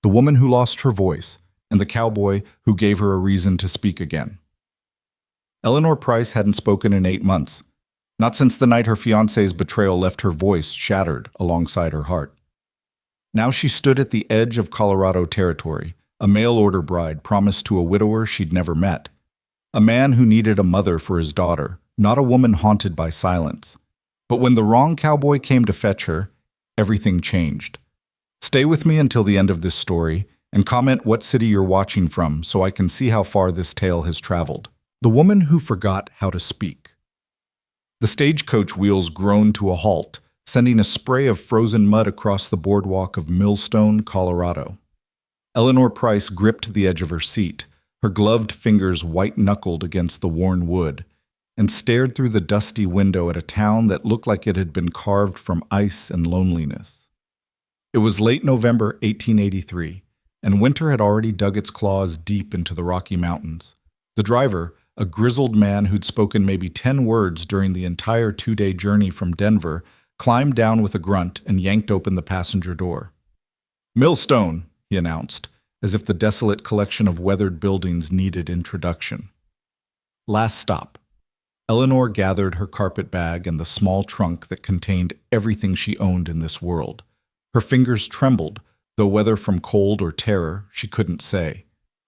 the woman who lost her voice, and the cowboy who gave her a reason to speak again. Eleanor Price hadn't spoken in 8 months, not since the night her fiancé's betrayal left her voice shattered alongside her heart. Now she stood at the edge of Colorado territory, a mail-order bride promised to a widower she'd never met, a man who needed a mother for his daughter, not a woman haunted by silence. But when the wrong cowboy came to fetch her, everything changed. Stay with me until the end of this story, and comment what city you're watching from so I can see how far this tale has traveled. The woman who forgot how to speak. The stagecoach wheels groaned to a halt, sending a spray of frozen mud across the boardwalk of Millstone, Colorado. Eleanor Price gripped the edge of her seat, her gloved fingers white-knuckled against the worn wood, and stared through the dusty window at a town that looked like it had been carved from ice and loneliness. It was late November 1883, and winter had already dug its claws deep into the Rocky Mountains. The driver, a grizzled man who'd spoken maybe 10 words during the entire 2-day journey from Denver, climbed down with a grunt and yanked open the passenger door. "Millstone," he announced, as if the desolate collection of weathered buildings needed introduction. Last stop. Eleanor gathered her carpet bag and the small trunk that contained everything she owned in this world. Her fingers trembled, though whether from cold or terror, she couldn't say.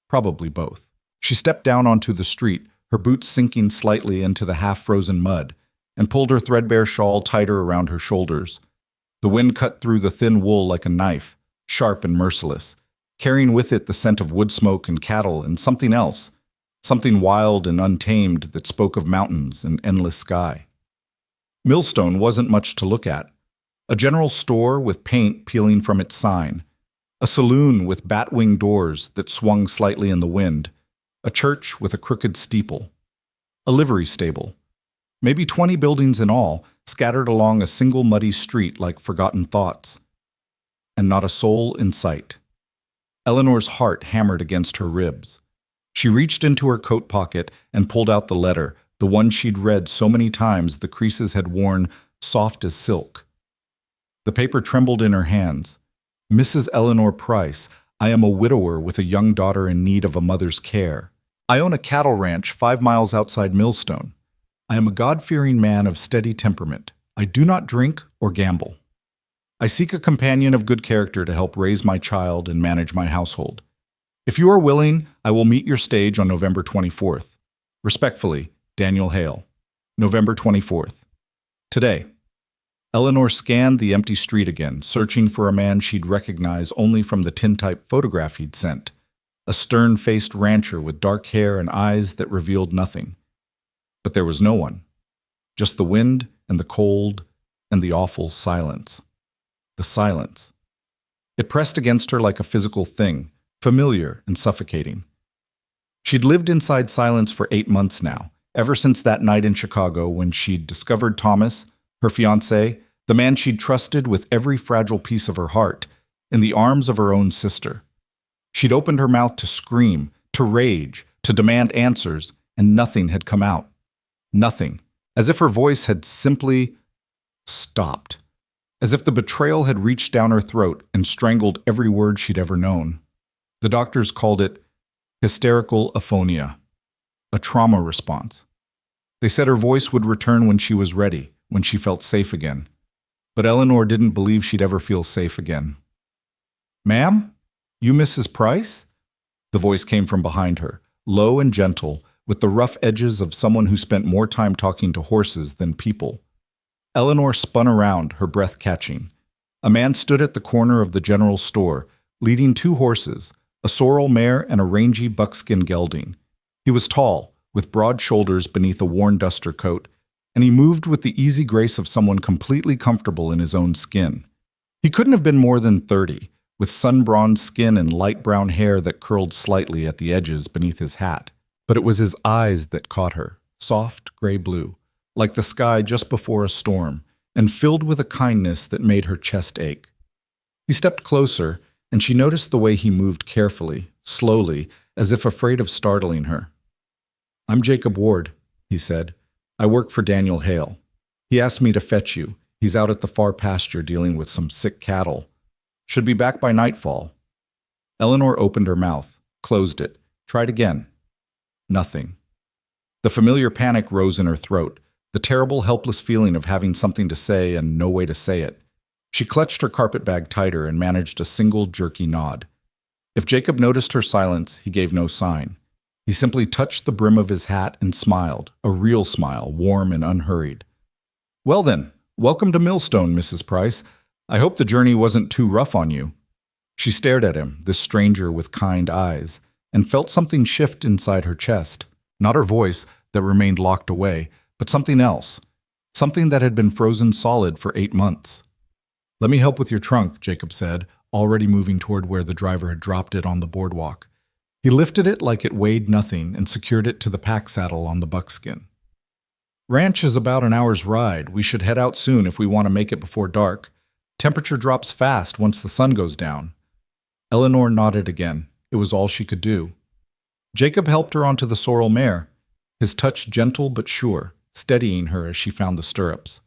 Probably both. She stepped down onto the street, her boots sinking slightly into the half-frozen mud, and pulled her threadbare shawl tighter around her shoulders. The wind cut through the thin wool like a knife, sharp and merciless, carrying with it the scent of wood smoke and cattle and something else, something wild and untamed that spoke of mountains and endless sky. Millstone wasn't much to look at. A general store with paint peeling from its sign, a saloon with bat-wing doors that swung slightly in the wind, a church with a crooked steeple, a livery stable, maybe 20 buildings in all, scattered along a single muddy street like forgotten thoughts, and not a soul in sight. Eleanor's heart hammered against her ribs. She reached into her coat pocket and pulled out the letter, the one she'd read so many times the creases had worn soft as silk. The paper trembled in her hands. "Mrs. Eleanor Price, I am a widower with a young daughter in need of a mother's care. I own a cattle ranch 5 miles outside Millstone. I am a God-fearing man of steady temperament. I do not drink or gamble. I seek a companion of good character to help raise my child and manage my household. If you are willing, I will meet your stage on November 24th. Respectfully, Daniel Hale. November 24th. Today." Eleanor scanned the empty street again, searching for a man she'd recognize only from the tintype photograph he'd sent. A stern-faced rancher with dark hair and eyes that revealed nothing. But there was no one. Just the wind and the cold and the awful silence. The silence. It pressed against her like a physical thing, familiar and suffocating. She'd lived inside silence for 8 months now, ever since that night in Chicago when she'd discovered Thomas, her fiancé, the man she'd trusted with every fragile piece of her heart, in the arms of her own sister. She'd opened her mouth to scream, to rage, to demand answers, and nothing had come out. Nothing. As if her voice had simply stopped. As if the betrayal had reached down her throat and strangled every word she'd ever known. The doctors called it hysterical aphonia, a trauma response. They said her voice would return when she was ready, when she felt safe again. But Eleanor didn't believe she'd ever feel safe again. "Ma'am? You Mrs. Price?" The voice came from behind her, low and gentle, with the rough edges of someone who spent more time talking to horses than people. Eleanor spun around, her breath catching. A man stood at the corner of the general store, leading 2 horses, a sorrel mare and a rangy buckskin gelding. He was tall, with broad shoulders beneath a worn duster coat, and he moved with the easy grace of someone completely comfortable in his own skin. He couldn't have been more than 30, with sun-bronzed skin and light brown hair that curled slightly at the edges beneath his hat. But it was his eyes that caught her, soft gray blue, like the sky just before a storm, and filled with a kindness that made her chest ache. He stepped closer, and she noticed the way he moved carefully, slowly, as if afraid of startling her. "I'm Jacob Ward," he said. "I work for Daniel Hale. He asked me to fetch you. He's out at the far pasture dealing with some sick cattle. Should be back by nightfall." Eleanor opened her mouth, closed it, tried again. Nothing. The familiar panic rose in her throat, the terrible, helpless feeling of having something to say and no way to say it. She clutched her carpetbag tighter and managed a single jerky nod. If Jacob noticed her silence, he gave no sign. He simply touched the brim of his hat and smiled, a real smile, warm and unhurried. "Well then, welcome to Millstone, Mrs. Price. I hope the journey wasn't too rough on you." She stared at him, this stranger with kind eyes, and felt something shift inside her chest. Not her voice, that remained locked away, but something else. Something that had been frozen solid for 8 months. "Let me help with your trunk," Jacob said, already moving toward where the driver had dropped it on the boardwalk. He lifted it like it weighed nothing and secured it to the pack saddle on the buckskin. "Ranch is about an hour's ride. We should head out soon if we want to make it before dark. Temperature drops fast once the sun goes down." Eleanor nodded again. It was all she could do. Jacob helped her onto the sorrel mare, his touch gentle but sure, steadying her as she found the stirrups.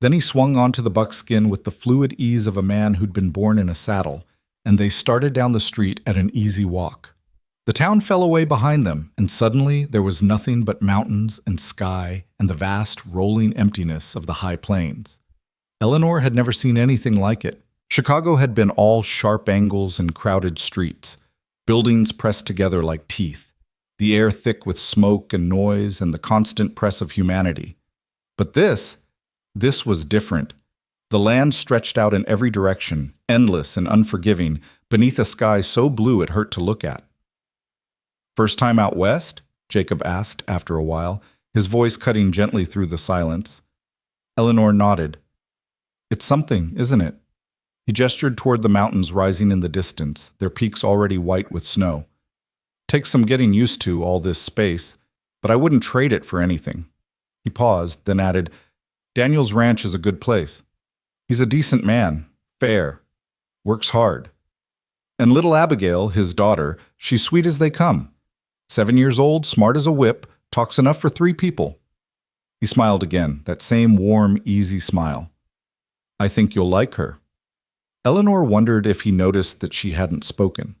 Then he swung onto the buckskin with the fluid ease of a man who'd been born in a saddle, and they started down the street at an easy walk. The town fell away behind them, and suddenly there was nothing but mountains and sky and the vast, rolling emptiness of the high plains. Eleanor had never seen anything like it. Chicago had been all sharp angles and crowded streets, buildings pressed together like teeth, the air thick with smoke and noise and the constant press of humanity. But this was different. The land stretched out in every direction, endless and unforgiving, beneath a sky so blue it hurt to look at. "First time out west?" Jacob asked after a while, his voice cutting gently through the silence. Eleanor nodded. "It's something, isn't it?" He gestured toward the mountains rising in the distance, their peaks already white with snow. "Takes some getting used to, all this space, but I wouldn't trade it for anything." He paused, then added, "Daniel's ranch is a good place. He's a decent man, fair, works hard. And little Abigail, his daughter, she's sweet as they come. 7 years old, smart as a whip, talks enough for 3 people." He smiled again, that same warm, easy smile. "I think you'll like her." Eleanor wondered if he noticed that she hadn't spoken,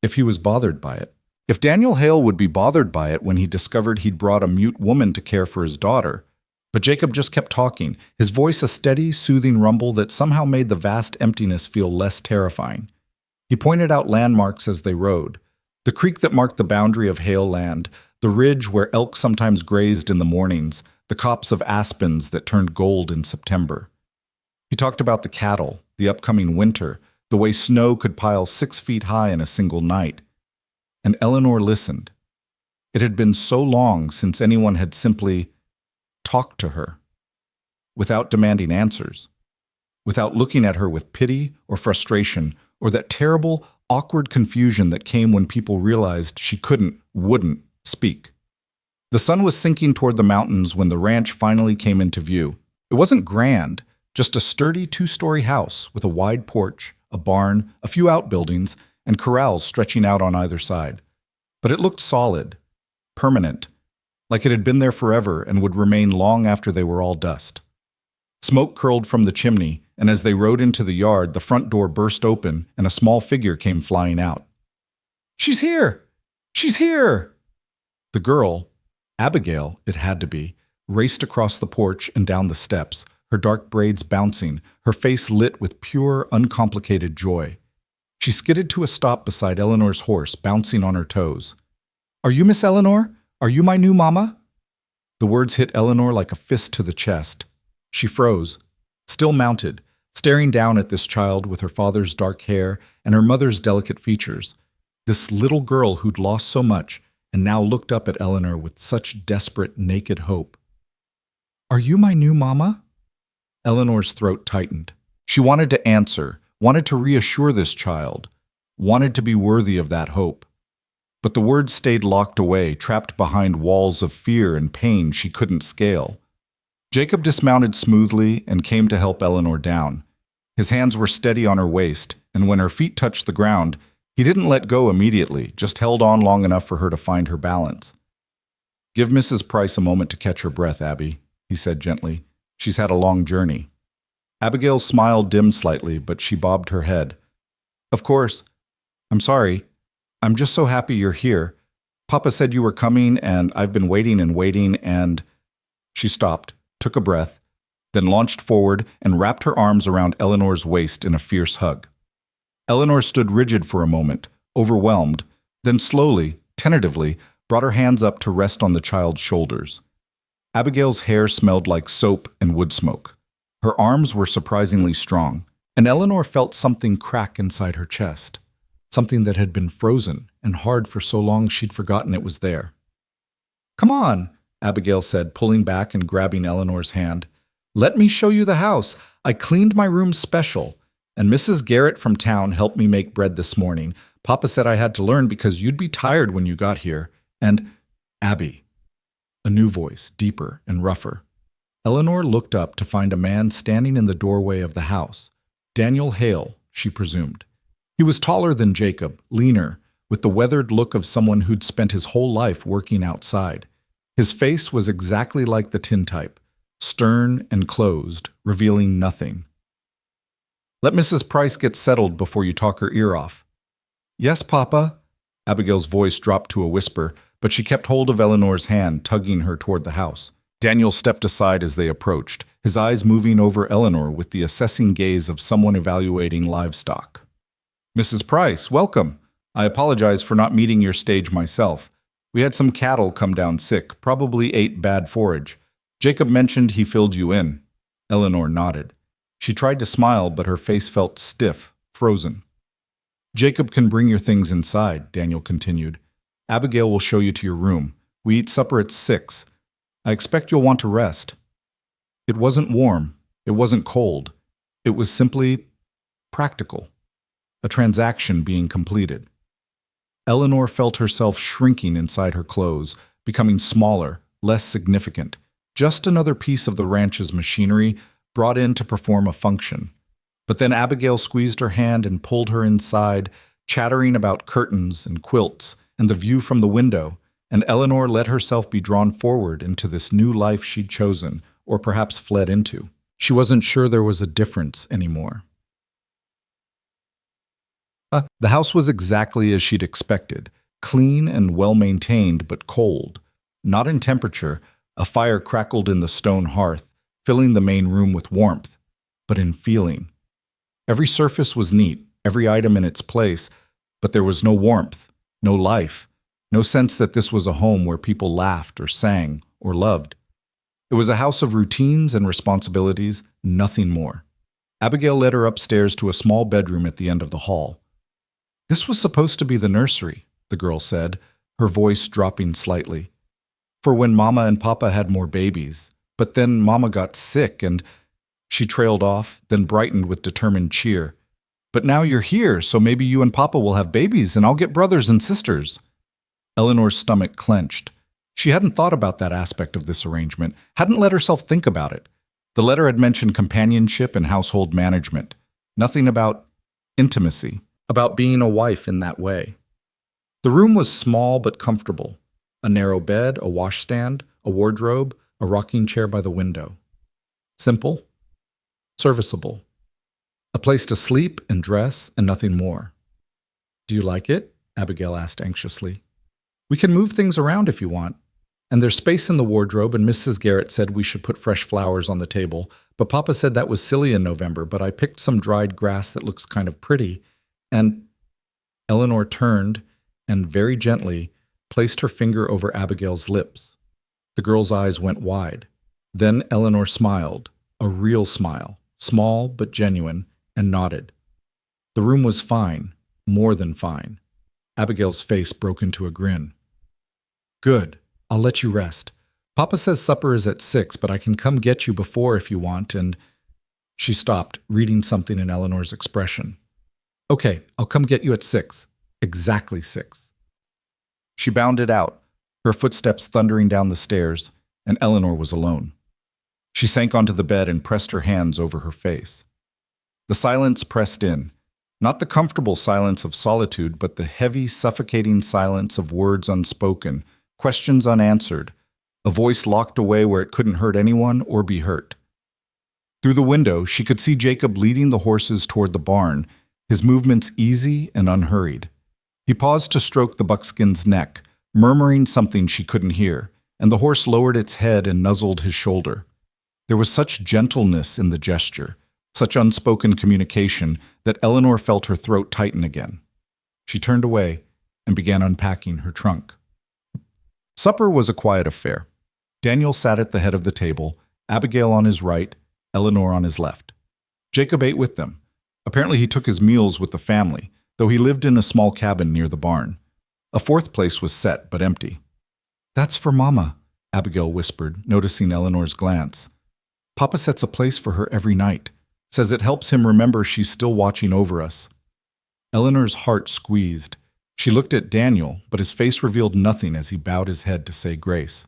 if he was bothered by it. If Daniel Hale would be bothered by it when he discovered he'd brought a mute woman to care for his daughter. But Jacob just kept talking, his voice a steady, soothing rumble that somehow made the vast emptiness feel less terrifying. He pointed out landmarks as they rode. The creek that marked the boundary of Hale land, the ridge where elk sometimes grazed in the mornings, the copse of aspens that turned gold in September. He talked about the cattle, the upcoming winter, the way snow could pile 6 feet high in a single night. And Eleanor listened. It had been so long since anyone had simply talked to her, without demanding answers, without looking at her with pity or frustration, or that terrible, awkward confusion that came when people realized she wouldn't speak. The sun was sinking toward the mountains when the ranch finally came into view. It wasn't grand, just a sturdy 2-story house with a wide porch, a barn, a few outbuildings, and corrals stretching out on either side. But it looked solid, permanent, like it had been there forever and would remain long after they were all dust. Smoke curled from the chimney, and as they rode into the yard, the front door burst open and a small figure came flying out. "She's here! She's here!" The girl, Abigail, it had to be, raced across the porch and down the steps, her dark braids bouncing, her face lit with pure, uncomplicated joy. She skidded to a stop beside Eleanor's horse, bouncing on her toes. "Are you Miss Eleanor? Are you my new mama?" The words hit Eleanor like a fist to the chest. She froze, still mounted, staring down at this child with her father's dark hair and her mother's delicate features. This little girl who'd lost so much and now looked up at Eleanor with such desperate, naked hope. "Are you my new mama?" Eleanor's throat tightened. She wanted to answer, wanted to reassure this child, wanted to be worthy of that hope. But the words stayed locked away, trapped behind walls of fear and pain she couldn't scale. Jacob dismounted smoothly and came to help Eleanor down. His hands were steady on her waist, and when her feet touched the ground, he didn't let go immediately, just held on long enough for her to find her balance. "Give Mrs. Price a moment to catch her breath, Abby," he said gently. "She's had a long journey." Abigail's smile dimmed slightly, but she bobbed her head. "Of course. I'm sorry. I'm just so happy you're here. Papa said you were coming, and I've been waiting and waiting, and… She stopped, took a breath, then launched forward and wrapped her arms around Eleanor's waist in a fierce hug. Eleanor stood rigid for a moment, overwhelmed, then slowly, tentatively, brought her hands up to rest on the child's shoulders. Abigail's hair smelled like soap and wood smoke. Her arms were surprisingly strong, and Eleanor felt something crack inside her chest, something that had been frozen and hard for so long she'd forgotten it was there. "Come on," Abigail said, pulling back and grabbing Eleanor's hand. "Let me show you the house. I cleaned my room special, and Mrs. Garrett from town helped me make bread this morning. Papa said I had to learn because you'd be tired when you got here. And Abby." A new voice, deeper and rougher. Eleanor looked up to find a man standing in the doorway of the house. Daniel Hale, she presumed. He was taller than Jacob, leaner, with the weathered look of someone who'd spent his whole life working outside. His face was exactly like the tintype, stern and closed, revealing nothing. "Let Mrs. Price get settled before you talk her ear off." "Yes, Papa." Abigail's voice dropped to a whisper, but she kept hold of Eleanor's hand, tugging her toward the house. Daniel stepped aside as they approached, his eyes moving over Eleanor with the assessing gaze of someone evaluating livestock. "Mrs. Price, welcome. I apologize for not meeting your stage myself. We had some cattle come down sick, probably ate bad forage. Jacob mentioned he filled you in." Eleanor nodded. She tried to smile, but her face felt stiff, frozen. "Jacob can bring your things inside," Daniel continued. "Abigail will show you to your room. We eat supper at 6. I expect you'll want to rest." It wasn't warm. It wasn't cold. It was simply practical. A transaction being completed. Eleanor felt herself shrinking inside her clothes, becoming smaller, less significant. Just another piece of the ranch's machinery brought in to perform a function. But then Abigail squeezed her hand and pulled her inside, chattering about curtains and quilts and the view from the window, and Eleanor let herself be drawn forward into this new life she'd chosen, or perhaps fled into. She wasn't sure there was a difference anymore. The house was exactly as she'd expected, clean and well-maintained but cold. Not in temperature, a fire crackled in the stone hearth, filling the main room with warmth, but in feeling. Every surface was neat, every item in its place, but there was no warmth, no life, no sense that this was a home where people laughed or sang or loved. It was a house of routines and responsibilities, nothing more. Abigail led her upstairs to a small bedroom at the end of the hall. "This was supposed to be the nursery," the girl said, her voice dropping slightly. "For when Mama and Papa had more babies. But then Mama got sick and…" She trailed off, then brightened with determined cheer. "But now you're here, so maybe you and Papa will have babies and I'll get brothers and sisters." Eleanor's stomach clenched. She hadn't thought about that aspect of this arrangement, hadn't let herself think about it. The letter had mentioned companionship and household management. Nothing about intimacy, about being a wife in that way. The room was small but comfortable. A narrow bed, a washstand, a wardrobe, a rocking chair by the window. Simple, serviceable. A place to sleep and dress and nothing more. "Do you like it?" Abigail asked anxiously. "We can move things around if you want. And there's space in the wardrobe, and Mrs. Garrett said we should put fresh flowers on the table, but Papa said that was silly in November, but I picked some dried grass that looks kind of pretty, and…" Eleanor turned and, very gently, placed her finger over Abigail's lips. The girl's eyes went wide. Then Eleanor smiled, a real smile, small but genuine, and nodded. The room was fine, more than fine. Abigail's face broke into a grin. "Good. I'll let you rest. Papa says supper is at 6, but I can come get you before if you want, and…" She stopped, reading something in Eleanor's expression. "Okay, I'll come get you at 6. Exactly 6. She bounded out, her footsteps thundering down the stairs, and Eleanor was alone. She sank onto the bed and pressed her hands over her face. The silence pressed in, not the comfortable silence of solitude, but the heavy, suffocating silence of words unspoken, questions unanswered, a voice locked away where it couldn't hurt anyone or be hurt. Through the window, she could see Jacob leading the horses toward the barn, his movements easy and unhurried. He paused to stroke the buckskin's neck, murmuring something she couldn't hear, and the horse lowered its head and nuzzled his shoulder. There was such gentleness in the gesture, such unspoken communication, that Eleanor felt her throat tighten again. She turned away and began unpacking her trunk. Supper was a quiet affair. Daniel sat at the head of the table, Abigail on his right, Eleanor on his left. Jacob ate with them. Apparently he took his meals with the family, though he lived in a small cabin near the barn. A fourth place was set, but empty. "That's for Mama," Abigail whispered, noticing Eleanor's glance. "Papa sets a place for her every night. Says it helps him remember she's still watching over us." Eleanor's heart squeezed. She looked at Daniel, but his face revealed nothing as he bowed his head to say grace.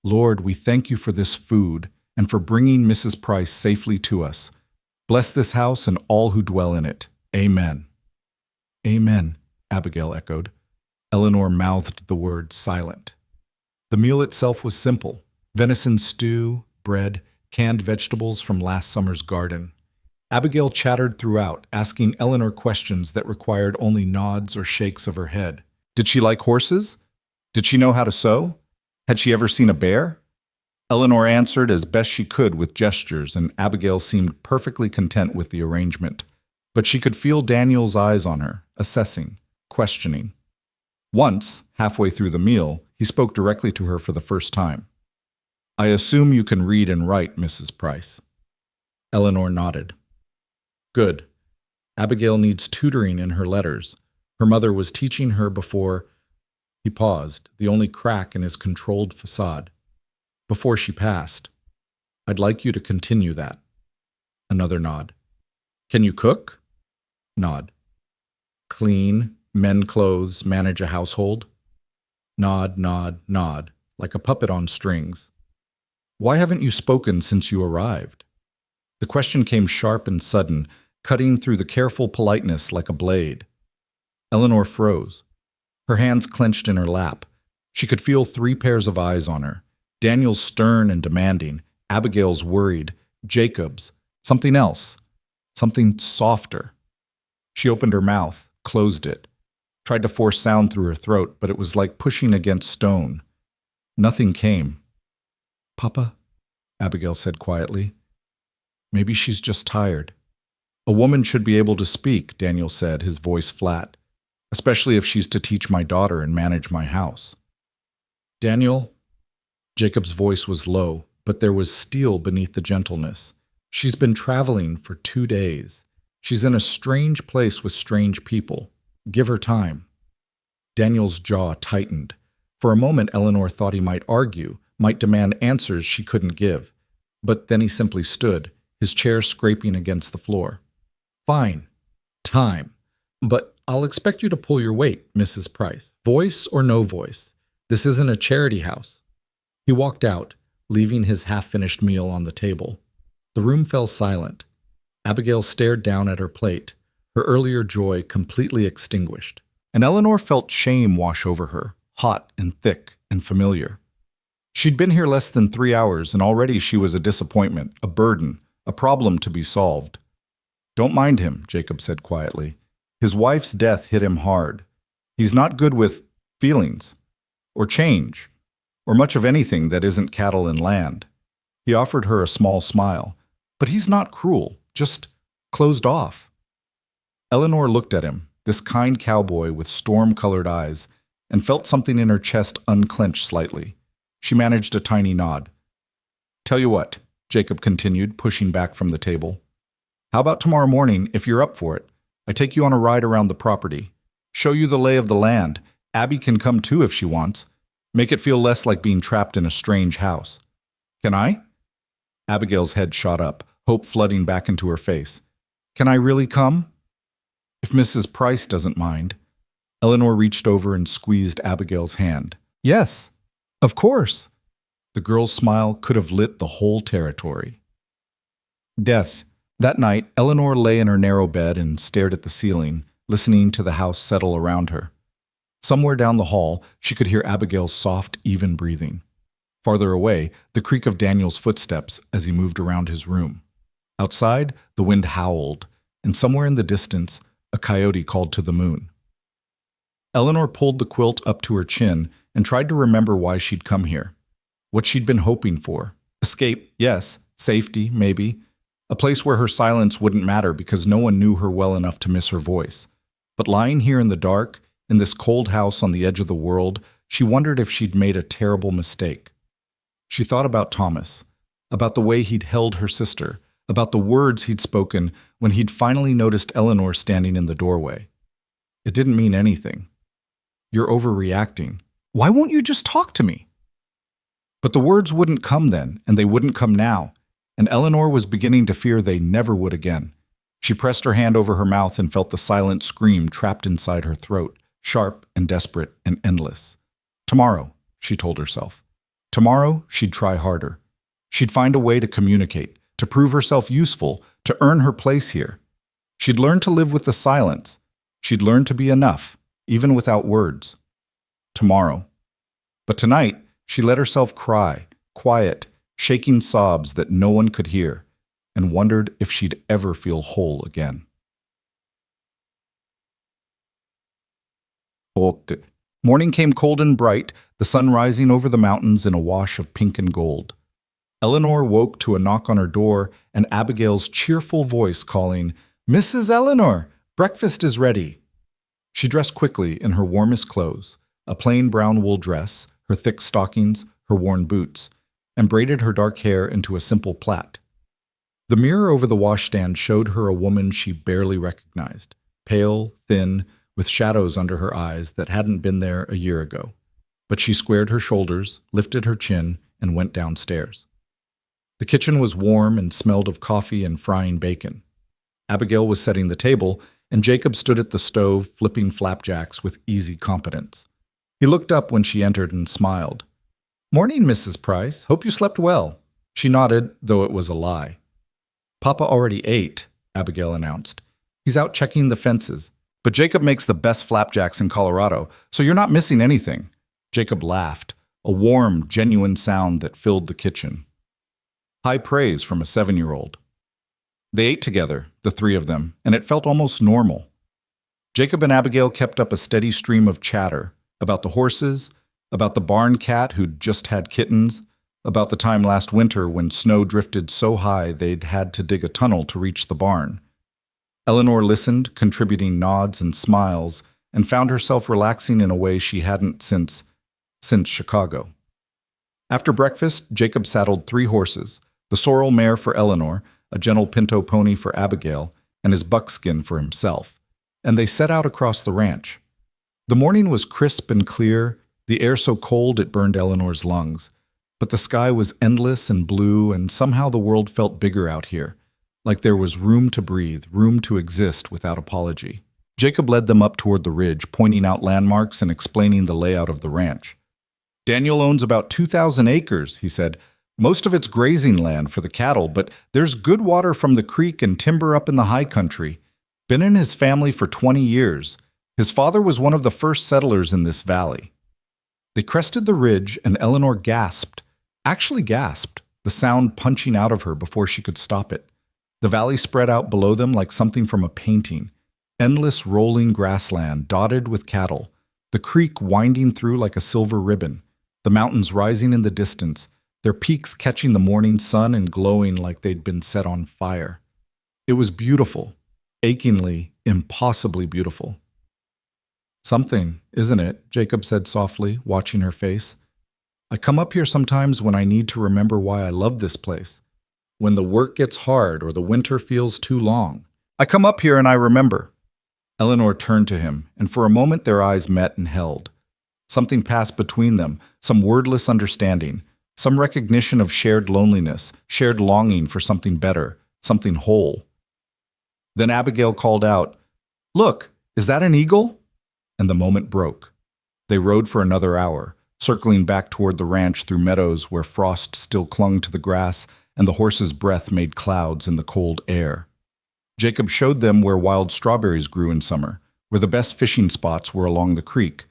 "Lord, we thank you for this food and for bringing Mrs. Price safely to us. Bless this house and all who dwell in it. Amen." "Amen," Abigail echoed. Eleanor mouthed the word, silent. The meal itself was simple: venison stew, bread, canned vegetables from last summer's garden. Abigail chattered throughout, asking Eleanor questions that required only nods or shakes of her head. Did she like horses? Did she know how to sew? Had she ever seen a bear? Eleanor answered as best she could with gestures, and Abigail seemed perfectly content with the arrangement. But she could feel Daniel's eyes on her, assessing, questioning. Once, halfway through the meal, he spoke directly to her for the first time. "I assume you can read and write, Mrs. Price." Eleanor nodded. "Good. Abigail needs tutoring in her letters. Her mother was teaching her before—" He paused, the only crack in his controlled facade. "Before she passed. I'd like you to continue that." Another nod. "Can you cook?" Nod. "Clean, mend clothes, manage a household?" Nod, nod, nod, like a puppet on strings. "Why haven't you spoken since you arrived?" The question came sharp and sudden, cutting through the careful politeness like a blade. Eleanor froze. Her hands clenched in her lap. She could feel 3 pairs of eyes on her. Daniel's stern and demanding, Abigail's worried, Jacob's, something else, something softer. She opened her mouth, closed it, tried to force sound through her throat, but it was like pushing against stone. Nothing came. "Papa," Abigail said quietly. "Maybe she's just tired." "A woman should be able to speak," Daniel said, his voice flat, "especially if she's to teach my daughter and manage my house." "Daniel," Jacob's voice was low, but there was steel beneath the gentleness. "She's been traveling for 2 days. She's in a strange place with strange people. Give her time." Daniel's jaw tightened. For a moment, Eleanor thought he might argue, might demand answers she couldn't give. But then he simply stood, his chair scraping against the floor. "Fine. Time. But I'll expect you to pull your weight, Mrs. Price. Voice or no voice. This isn't a charity house." He walked out, leaving his half-finished meal on the table. The room fell silent. Abigail stared down at her plate, her earlier joy completely extinguished. And Eleanor felt shame wash over her, hot and thick and familiar. She'd been here less than 3 hours, and already she was a disappointment, a burden, a problem to be solved. "Don't mind him," Jacob said quietly. "His wife's death hit him hard. He's not good with feelings, or change, or much of anything that isn't cattle and land." He offered her a small smile. "But he's not cruel, just closed off." Eleanor looked at him, this kind cowboy with storm-colored eyes, and felt something in her chest unclench slightly. She managed a tiny nod. "Tell you what," Jacob continued, pushing back from the table. "How about tomorrow morning, if you're up for it? I take you on a ride around the property. Show you the lay of the land. Abby can come too if she wants. Make it feel less like being trapped in a strange house. Can I?" Abigail's head shot up, hope flooding back into her face. "Can I really come?" "If Mrs. Price doesn't mind." Eleanor reached over and squeezed Abigail's hand. "Yes, of course." The girl's smile could have lit the whole territory. That night, Eleanor lay in her narrow bed and stared at the ceiling, listening to the house settle around her. Somewhere down the hall, she could hear Abigail's soft, even breathing. Farther away, the creak of Daniel's footsteps as he moved around his room. Outside, the wind howled, and somewhere in the distance, a coyote called to the moon. Eleanor pulled the quilt up to her chin and tried to remember why she'd come here. What she'd been hoping for. Escape, yes. Safety, maybe. A place where her silence wouldn't matter because no one knew her well enough to miss her voice. But lying here in the dark, in this cold house on the edge of the world, she wondered if she'd made a terrible mistake. She thought about Thomas, about the way he'd held her sister, about the words he'd spoken when he'd finally noticed Eleanor standing in the doorway. It didn't mean anything. You're overreacting. Why won't you just talk to me? But the words wouldn't come then, and they wouldn't come now, and Eleanor was beginning to fear they never would again. She pressed her hand over her mouth and felt the silent scream trapped inside her throat, sharp and desperate and endless. Tomorrow, she told herself. Tomorrow, she'd try harder. She'd find a way to communicate, to prove herself useful, to earn her place here. She'd learn to live with the silence. She'd learn to be enough, even without words. Tomorrow. But tonight, she let herself cry, quiet, shaking sobs that no one could hear, and wondered if she'd ever feel whole again. Morning came cold and bright, the sun rising over the mountains in a wash of pink and gold. Eleanor woke to a knock on her door and Abigail's cheerful voice calling, "Mrs. Eleanor, breakfast is ready." She dressed quickly in her warmest clothes, a plain brown wool dress, her thick stockings, her worn boots, and braided her dark hair into a simple plait. The mirror over the washstand showed her a woman she barely recognized, pale, thin, with shadows under her eyes that hadn't been there a year ago. But she squared her shoulders, lifted her chin, and went downstairs. The kitchen was warm and smelled of coffee and frying bacon. Abigail was setting the table, and Jacob stood at the stove flipping flapjacks with easy competence. He looked up when she entered and smiled. "Morning, Mrs. Price. Hope you slept well." She nodded, though it was a lie. "Papa already ate," Abigail announced. "He's out checking the fences. But Jacob makes the best flapjacks in Colorado, so you're not missing anything." Jacob laughed, a warm, genuine sound that filled the kitchen. High praise from a 7-year-old. They ate together, the three of them, and it felt almost normal. Jacob and Abigail kept up a steady stream of chatter about the horses, about the barn cat who'd just had kittens, about the time last winter when snow drifted so high they'd had to dig a tunnel to reach the barn. Eleanor listened, contributing nods and smiles, and found herself relaxing in a way she hadn't since Chicago. After breakfast, Jacob saddled 3 horses, the sorrel mare for Eleanor, a gentle pinto pony for Abigail, and his buckskin for himself, and they set out across the ranch. The morning was crisp and clear, the air so cold it burned Eleanor's lungs, but the sky was endless and blue, and somehow the world felt bigger out here, like there was room to breathe, room to exist without apology. Jacob led them up toward the ridge, pointing out landmarks and explaining the layout of the ranch. "Daniel owns about 2,000 acres, he said. Most of it's grazing land for the cattle, but there's good water from the creek and timber up in the high country. Been in his family for 20 years. His father was one of the first settlers in this valley." They crested the ridge, and Eleanor gasped, the sound punching out of her before she could stop it. The valley spread out below them like something from a painting, endless rolling grassland dotted with cattle, the creek winding through like a silver ribbon, the mountains rising in the distance, their peaks catching the morning sun and glowing like they'd been set on fire. It was beautiful, achingly, impossibly beautiful. "Something, isn't it?" Jacob said softly, watching her face. "I come up here sometimes when I need to remember why I love this place. When the work gets hard or the winter feels too long. I come up here and I remember." Eleanor turned to him, and for a moment their eyes met and held. Something passed between them, some wordless understanding, some recognition of shared loneliness, shared longing for something better, something whole. Then Abigail called out, "Look, is that an eagle?" And the moment broke. They rode for another hour, circling back toward the ranch through meadows where frost still clung to the grass and the horse's breath made clouds in the cold air. Jacob showed them where wild strawberries grew in summer, where the best fishing spots were along the creek,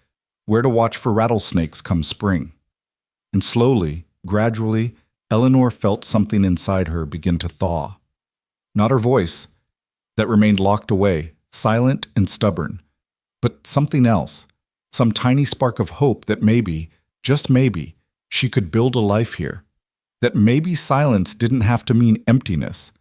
where to watch for rattlesnakes come spring. And slowly, gradually, Eleanor felt something inside her begin to thaw. Not her voice, that remained locked away, silent and stubborn, but something else, some tiny spark of hope that maybe, just maybe, she could build a life here. That maybe silence didn't have to mean emptiness.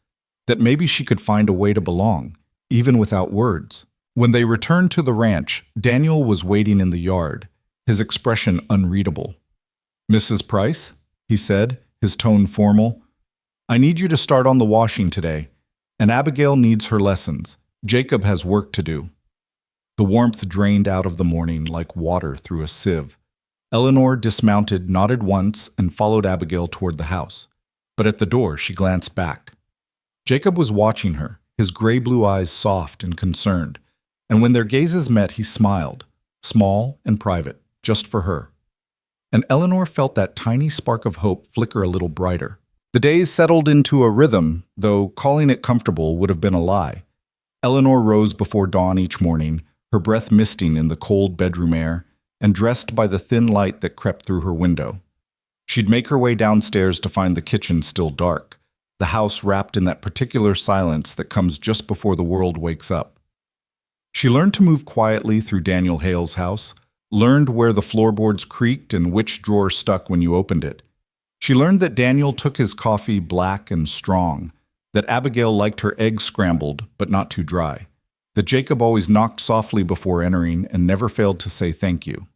That maybe she could find a way to belong, even without words. When they returned to the ranch, Daniel was waiting in the yard, his expression unreadable. "Mrs. Price," he said, his tone formal, "I need you to start on the washing today, and Abigail needs her lessons. Jacob has work to do." The warmth drained out of the morning like water through a sieve. Eleanor dismounted, nodded once, and followed Abigail toward the house. But at the door, she glanced back. Jacob was watching her, his gray-blue eyes soft and concerned, and when their gazes met, he smiled, small and private, just for her. And Eleanor felt that tiny spark of hope flicker a little brighter. The days settled into a rhythm, though calling it comfortable would have been a lie. Eleanor rose before dawn each morning, her breath misting in the cold bedroom air, and dressed by the thin light that crept through her window. She'd make her way downstairs to find the kitchen still dark, the house wrapped in that particular silence that comes just before the world wakes up. She learned to move quietly through Daniel Hale's house, learned where the floorboards creaked and which drawer stuck when you opened it. She learned that Daniel took his coffee black and strong, that Abigail liked her eggs scrambled but not too dry, that Jacob always knocked softly before entering and never failed to say thank you.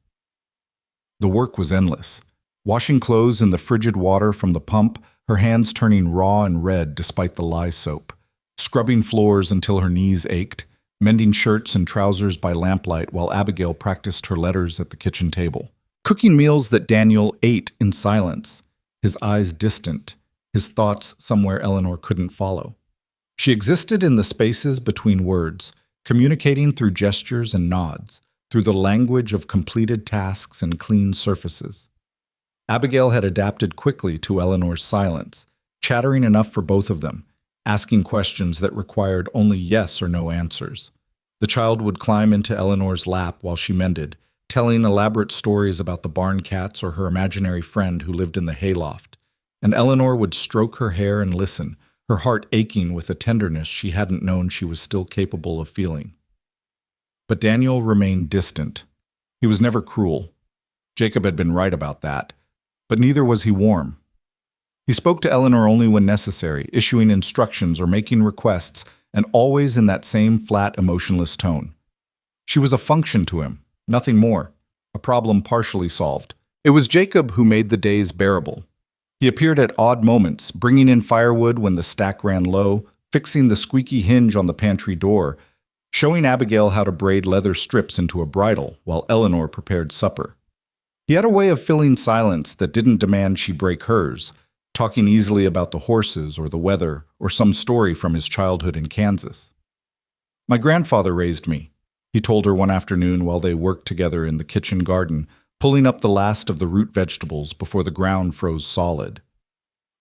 The work was endless. Washing clothes in the frigid water from the pump, her hands turning raw and red despite the lye soap, scrubbing floors until her knees ached, mending shirts and trousers by lamplight while Abigail practiced her letters at the kitchen table, cooking meals that Daniel ate in silence, his eyes distant, his thoughts somewhere Eleanor couldn't follow. She existed in the spaces between words, communicating through gestures and nods, through the language of completed tasks and clean surfaces. Abigail had adapted quickly to Eleanor's silence, chattering enough for both of them, asking questions that required only yes or no answers. The child would climb into Eleanor's lap while she mended, telling elaborate stories about the barn cats or her imaginary friend who lived in the hayloft, and Eleanor would stroke her hair and listen, her heart aching with a tenderness she hadn't known she was still capable of feeling. But Daniel remained distant. He was never cruel. Jacob had been right about that, but neither was he warm. He spoke to Eleanor only when necessary, issuing instructions or making requests, and always in that same flat, emotionless tone. She was a function to him, nothing more, a problem partially solved. It was Jacob who made the days bearable. He appeared at odd moments, bringing in firewood when the stack ran low, fixing the squeaky hinge on the pantry door, showing Abigail how to braid leather strips into a bridle while Eleanor prepared supper. He had a way of filling silence that didn't demand she break hers, talking easily about the horses or the weather or some story from his childhood in Kansas. "My grandfather raised me," he told her one afternoon while they worked together in the kitchen garden, pulling up the last of the root vegetables before the ground froze solid.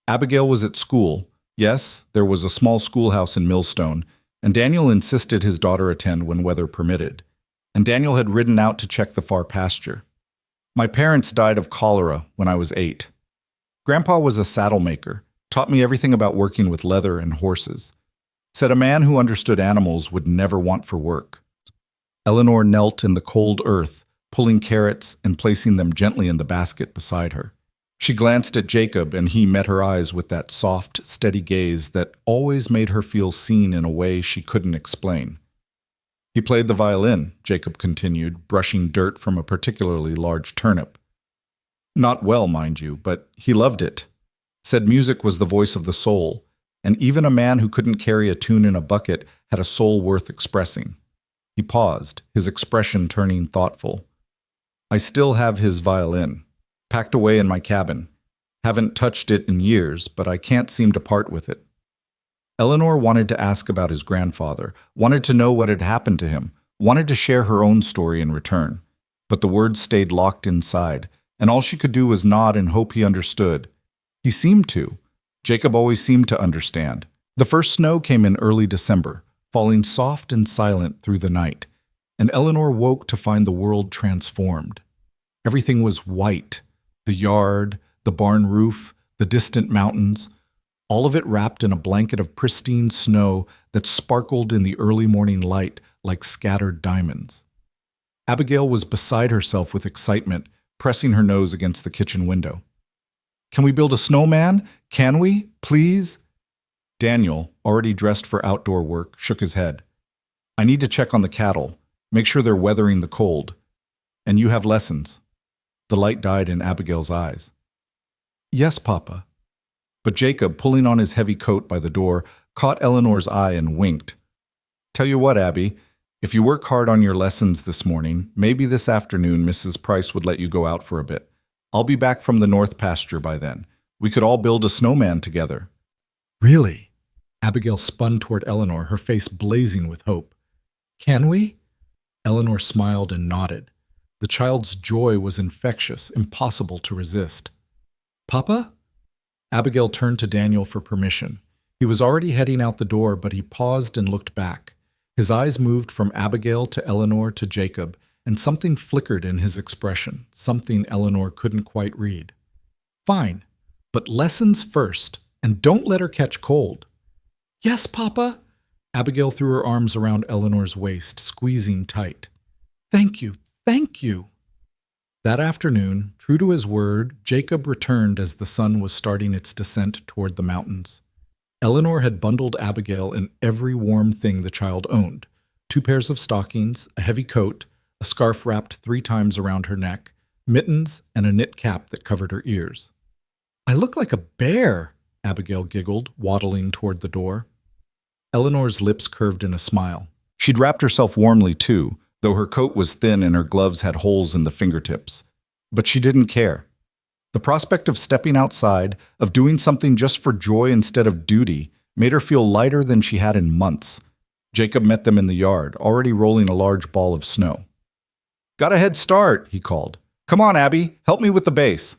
Abigail was at school. Yes, there was a small schoolhouse in Millstone, and Daniel insisted his daughter attend when weather permitted. And Daniel had ridden out to check the far pasture. "My parents died of cholera when I was 8. Grandpa was a saddle maker, taught me everything about working with leather and horses. Said a man who understood animals would never want for work." Eleanor knelt in the cold earth, pulling carrots and placing them gently in the basket beside her. She glanced at Jacob, and he met her eyes with that soft, steady gaze that always made her feel seen in a way she couldn't explain. "He played the violin," Jacob continued, brushing dirt from a particularly large turnip. "Not well, mind you, but he loved it. Said music was the voice of the soul, and even a man who couldn't carry a tune in a bucket had a soul worth expressing." He paused, his expression turning thoughtful. "I still have his violin, packed away in my cabin. Haven't touched it in years, but I can't seem to part with it." Eleanor wanted to ask about his grandfather, wanted to know what had happened to him, wanted to share her own story in return. But the words stayed locked inside, and all she could do was nod and hope he understood. He seemed to. Jacob always seemed to understand. The first snow came in early December, falling soft and silent through the night, and Eleanor woke to find the world transformed. Everything was white. The yard, the barn roof, the distant mountains, all of it wrapped in a blanket of pristine snow that sparkled in the early morning light like scattered diamonds. Abigail was beside herself with excitement, pressing her nose against the kitchen window. Can we build a snowman? Can we? Please? Daniel, already dressed for outdoor work, shook his head. I need to check on the cattle, make sure they're weathering the cold. And you have lessons. The light died in Abigail's eyes. Yes, Papa. But Jacob, pulling on his heavy coat by the door, caught Eleanor's eye and winked. Tell you what, Abby, if you work hard on your lessons this morning, maybe this afternoon Mrs. Price would let you go out for a bit. I'll be back from the north pasture by then. We could all build a snowman together. Really? Abigail spun toward Eleanor, her face blazing with hope. Can we? Eleanor smiled and nodded. The child's joy was infectious, impossible to resist. Papa? Abigail turned to Daniel for permission. He was already heading out the door, but he paused and looked back. His eyes moved from Abigail to Eleanor to Jacob, and something flickered in his expression, something Eleanor couldn't quite read. Fine, but lessons first, and don't let her catch cold. Yes, Papa. Abigail threw her arms around Eleanor's waist, squeezing tight. Thank you, thank you. That afternoon, true to his word, Jacob returned as the sun was starting its descent toward the mountains. Eleanor had bundled Abigail in every warm thing the child owned: 2 pairs of stockings, a heavy coat, a scarf wrapped 3 times around her neck, mittens, and a knit cap that covered her ears. I look like a bear, Abigail giggled, waddling toward the door. Eleanor's lips curved in a smile. She'd wrapped herself warmly, too, though her coat was thin and her gloves had holes in the fingertips. But she didn't care. The prospect of stepping outside, of doing something just for joy instead of duty, made her feel lighter than she had in months. Jacob met them in the yard, already rolling a large ball of snow. Got a head start, he called. Come on, Abby, help me with the base.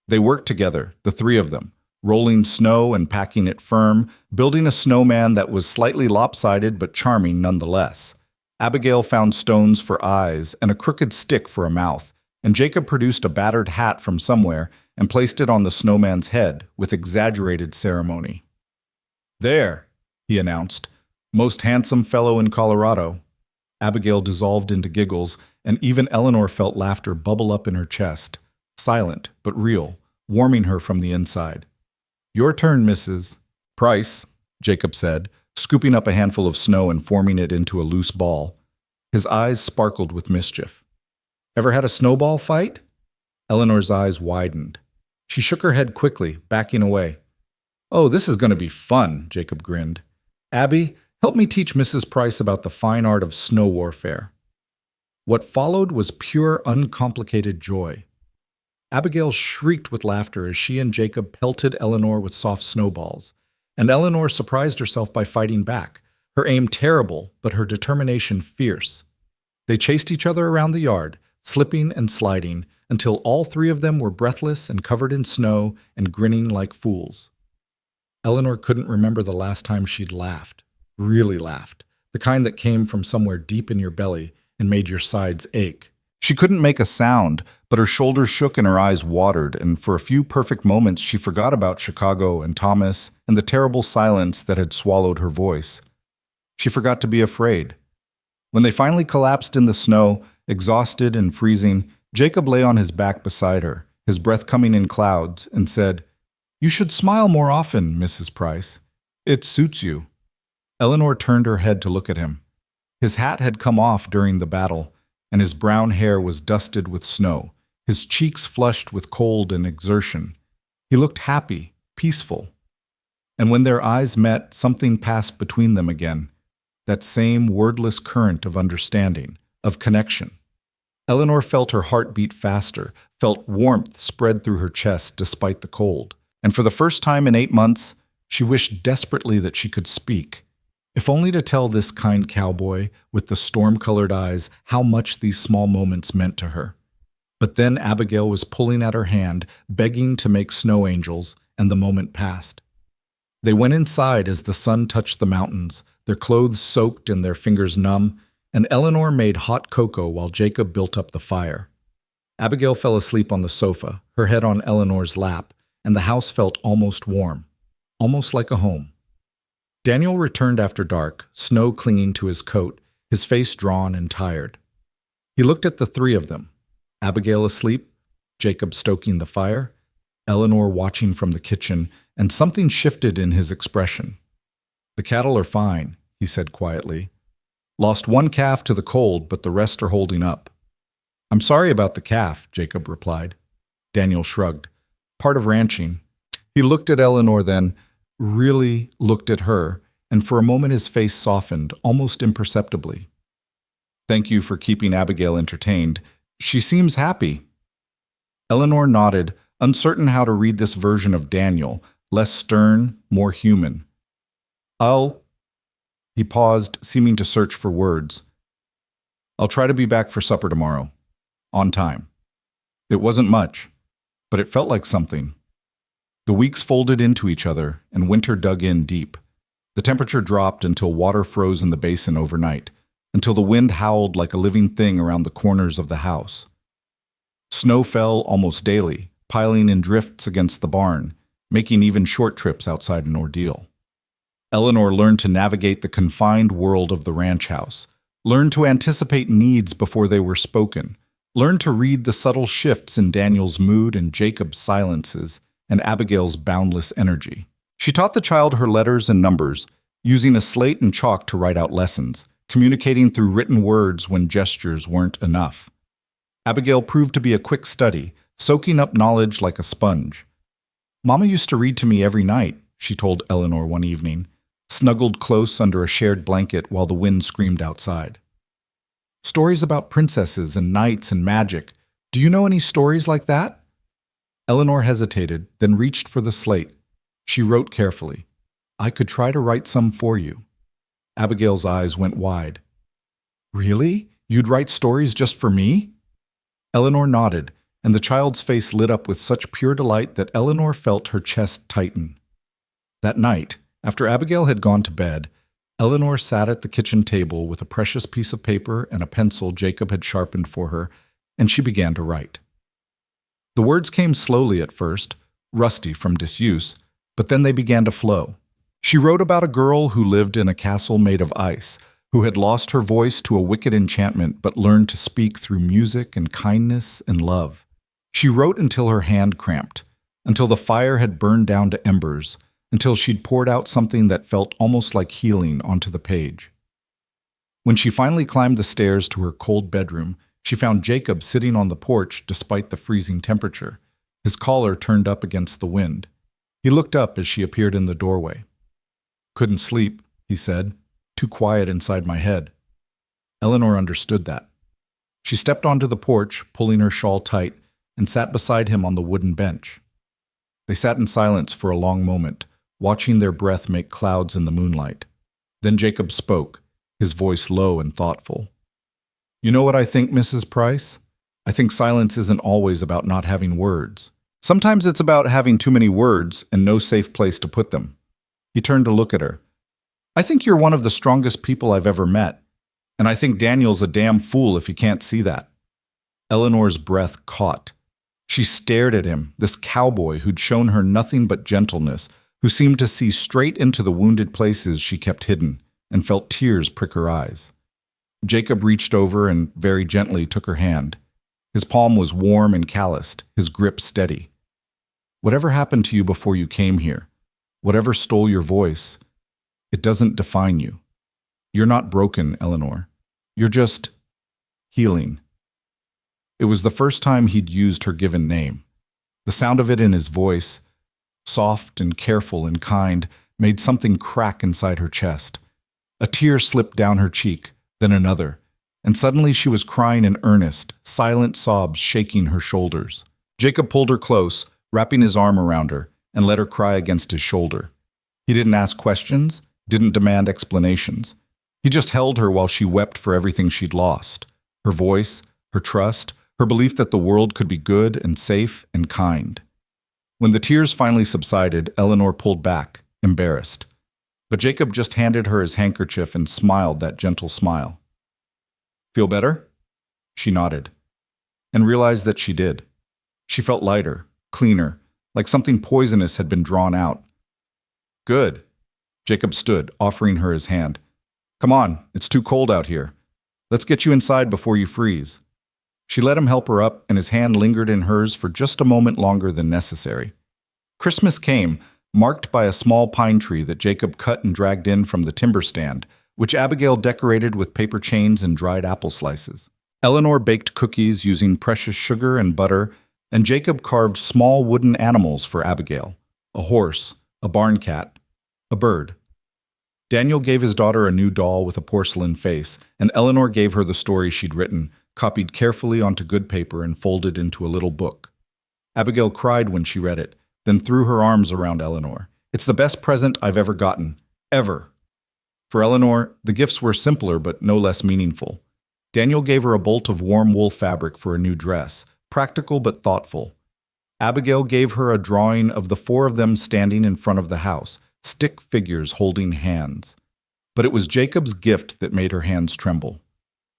They worked together, the 3 of them, rolling snow and packing it firm, building a snowman that was slightly lopsided but charming nonetheless. Abigail found stones for eyes and a crooked stick for a mouth, and Jacob produced a battered hat from somewhere and placed it on the snowman's head with exaggerated ceremony. There, he announced, most handsome fellow in Colorado. Abigail dissolved into giggles, and even Eleanor felt laughter bubble up in her chest, silent but real, warming her from the inside. Your turn, Mrs. Price, Jacob said, scooping up a handful of snow and forming it into a loose ball. His eyes sparkled with mischief. Ever had a snowball fight? Eleanor's eyes widened. She shook her head quickly, backing away. Oh, this is going to be fun, Jacob grinned. Abby, help me teach Mrs. Price about the fine art of snow warfare. What followed was pure, uncomplicated joy. Abigail shrieked with laughter as she and Jacob pelted Eleanor with soft snowballs, and Eleanor surprised herself by fighting back, her aim terrible, but her determination fierce. They chased each other around the yard, slipping and sliding, until all 3 of them were breathless and covered in snow and grinning like fools. Eleanor couldn't remember the last time she'd laughed, really laughed, the kind that came from somewhere deep in your belly and made your sides ache. She couldn't make a sound, but her shoulders shook and her eyes watered, and for a few perfect moments she forgot about Chicago and Thomas and the terrible silence that had swallowed her voice. She forgot to be afraid. When they finally collapsed in the snow, exhausted and freezing, Jacob lay on his back beside her, his breath coming in clouds, and said, You should smile more often, Mrs. Price. It suits you. Eleanor turned her head to look at him. His hat had come off during the battle, and his brown hair was dusted with snow, his cheeks flushed with cold and exertion. He looked happy, peaceful. And when their eyes met, something passed between them again, that same wordless current of understanding, of connection. Eleanor felt her heart beat faster, felt warmth spread through her chest despite the cold, and for the first time in 8 months, she wished desperately that she could speak, if only to tell this kind cowboy with the storm-colored eyes how much these small moments meant to her. But then Abigail was pulling at her hand, begging to make snow angels, and the moment passed. They went inside as the sun touched the mountains, their clothes soaked and their fingers numb, and Eleanor made hot cocoa while Jacob built up the fire. Abigail fell asleep on the sofa, her head on Eleanor's lap, and the house felt almost warm, almost like a home. Daniel returned after dark, snow clinging to his coat, his face drawn and tired. He looked at the three of them, Abigail asleep, Jacob stoking the fire, Eleanor watching from the kitchen, and something shifted in his expression. "The cattle are fine," he said quietly. "Lost one calf to the cold, but the rest are holding up." "I'm sorry about the calf," Jacob replied. Daniel shrugged. "Part of ranching." He looked at Eleanor then, really looked at her, and for a moment his face softened, almost imperceptibly. "Thank you for keeping Abigail entertained. She seems happy." Eleanor nodded, uncertain how to read this version of Daniel, less stern, more human. He paused, seeming to search for words. "I'll try to be back for supper tomorrow. On time." It wasn't much, but it felt like something. The weeks folded into each other, and winter dug in deep. The temperature dropped until water froze in the basin overnight, until the wind howled like a living thing around the corners of the house. Snow fell almost daily, piling in drifts against the barn, making even short trips outside an ordeal. Eleanor learned to navigate the confined world of the ranch house, learned to anticipate needs before they were spoken, learned to read the subtle shifts in Daniel's mood and Jacob's silences and Abigail's boundless energy. She taught the child her letters and numbers, using a slate and chalk to write out lessons, communicating through written words when gestures weren't enough. Abigail proved to be a quick study, soaking up knowledge like a sponge. "Mama used to read to me every night," she told Eleanor one evening, snuggled close under a shared blanket while the wind screamed outside. "Stories about princesses and knights and magic. Do you know any stories like that?" Eleanor hesitated, then reached for the slate. She wrote carefully, "I could try to write some for you." Abigail's eyes went wide. "Really? You'd write stories just for me?" Eleanor nodded, and the child's face lit up with such pure delight that Eleanor felt her chest tighten. That night, after Abigail had gone to bed, Eleanor sat at the kitchen table with a precious piece of paper and a pencil Jacob had sharpened for her, and she began to write. The words came slowly at first, rusty from disuse, but then they began to flow. She wrote about a girl who lived in a castle made of ice, who had lost her voice to a wicked enchantment but learned to speak through music and kindness and love. She wrote until her hand cramped, until the fire had burned down to embers, until she'd poured out something that felt almost like healing onto the page. When she finally climbed the stairs to her cold bedroom, she found Jacob sitting on the porch despite the freezing temperature, his collar turned up against the wind. He looked up as she appeared in the doorway. "Couldn't sleep," he said. "Too quiet inside my head." Eleanor understood that. She stepped onto the porch, pulling her shawl tight, and sat beside him on the wooden bench. They sat in silence for a long moment, watching their breath make clouds in the moonlight. Then Jacob spoke, his voice low and thoughtful. "You know what I think, Mrs. Price? I think silence isn't always about not having words. Sometimes it's about having too many words and no safe place to put them." He turned to look at her. "I think you're one of the strongest people I've ever met, and I think Daniel's a damn fool if he can't see that." Eleanor's breath caught. She stared at him, this cowboy who'd shown her nothing but gentleness, who seemed to see straight into the wounded places she kept hidden, and felt tears prick her eyes. Jacob reached over and very gently took her hand. His palm was warm and calloused, his grip steady. "Whatever happened to you before you came here, whatever stole your voice, it doesn't define you. You're not broken, Eleanor. You're just healing." It was the first time he'd used her given name. The sound of it in his voice, soft and careful and kind, made something crack inside her chest. A tear slipped down her cheek, then another, and suddenly she was crying in earnest, silent sobs shaking her shoulders. Jacob pulled her close, wrapping his arm around her, and let her cry against his shoulder. He didn't ask questions, didn't demand explanations. He just held her while she wept for everything she'd lost. Her voice, her trust, her belief that the world could be good and safe and kind. When the tears finally subsided, Eleanor pulled back, embarrassed. But Jacob just handed her his handkerchief and smiled that gentle smile. "Feel better?" She nodded, and realized that she did. She felt lighter, cleaner, like something poisonous had been drawn out. "Good." Jacob stood, offering her his hand. "Come on, it's too cold out here. Let's get you inside before you freeze." She let him help her up, and his hand lingered in hers for just a moment longer than necessary. Christmas came, marked by a small pine tree that Jacob cut and dragged in from the timber stand, which Abigail decorated with paper chains and dried apple slices. Eleanor baked cookies using precious sugar and butter, and Jacob carved small wooden animals for Abigail: a horse, a barn cat, a bird. Daniel gave his daughter a new doll with a porcelain face, and Eleanor gave her the story she'd written, copied carefully onto good paper and folded into a little book. Abigail cried when she read it, then threw her arms around Eleanor. "It's the best present I've ever gotten. Ever." For Eleanor, the gifts were simpler but no less meaningful. Daniel gave her a bolt of warm wool fabric for a new dress, practical but thoughtful. Abigail gave her a drawing of the four of them standing in front of the house, stick figures holding hands. But it was Jacob's gift that made her hands tremble.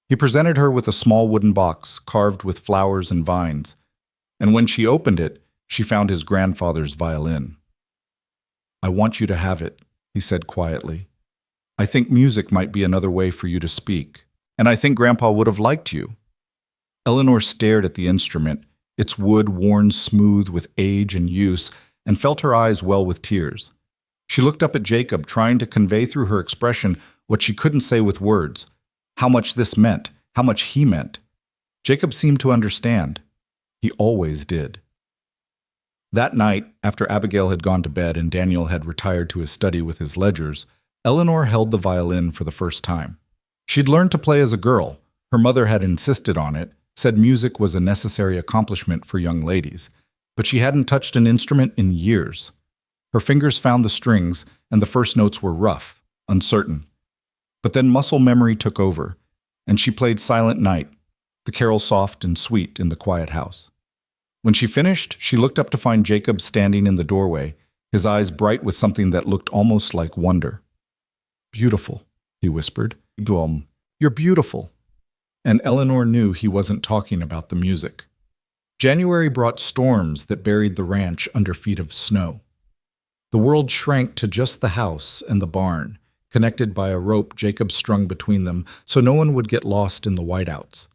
He presented her with a small wooden box carved with flowers and vines, and when she opened it, she found his grandfather's violin. "I want you to have it," he said quietly. "I think music might be another way for you to speak, and I think Grandpa would have liked you." Eleanor stared at the instrument, its wood worn smooth with age and use, and felt her eyes well with tears. She looked up at Jacob, trying to convey through her expression what she couldn't say with words: how much this meant, how much he meant. Jacob seemed to understand. He always did. That night, after Abigail had gone to bed and Daniel had retired to his study with his ledgers, Eleanor held the violin for the first time. She'd learned to play as a girl. Her mother had insisted on it, said music was a necessary accomplishment for young ladies, but she hadn't touched an instrument in years. Her fingers found the strings, and the first notes were rough, uncertain. But then muscle memory took over, and she played Silent Night, the carol soft and sweet in the quiet house. When she finished, she looked up to find Jacob standing in the doorway, his eyes bright with something that looked almost like wonder. "Beautiful," he whispered. "You're beautiful." And Eleanor knew he wasn't talking about the music. January brought storms that buried the ranch under feet of snow. The world shrank to just the house and the barn, connected by a rope Jacob strung between them so no one would get lost in the whiteouts.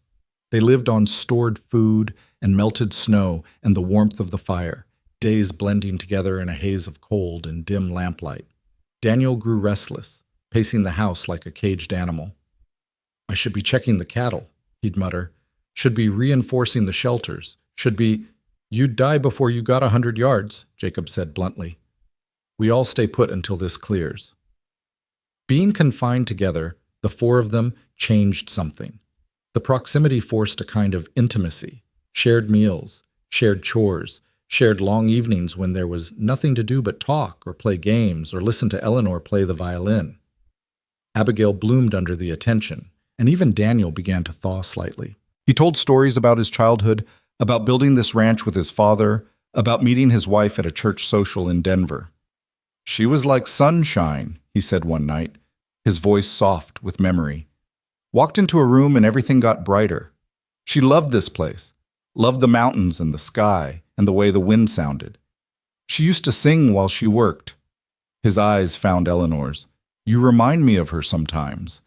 They lived on stored food and melted snow and the warmth of the fire, days blending together in a haze of cold and dim lamplight. Daniel grew restless, pacing the house like a caged animal. "I should be checking the cattle," he'd mutter. "Should be reinforcing the shelters. Should be—" "You'd die before you got 100 yards, Jacob said bluntly. "We all stay put until this clears." Being confined together, the four of them changed something. The proximity forced a kind of intimacy, shared meals, shared chores, shared long evenings when there was nothing to do but talk or play games or listen to Eleanor play the violin. Abigail bloomed under the attention, and even Daniel began to thaw slightly. He told stories about his childhood, about building this ranch with his father, about meeting his wife at a church social in Denver. "She was like sunshine," he said one night, his voice soft with memory. "Walked into a room and everything got brighter. She loved this place, loved the mountains and the sky and the way the wind sounded. She used to sing while she worked." His eyes found Eleanor's. "You remind me of her sometimes.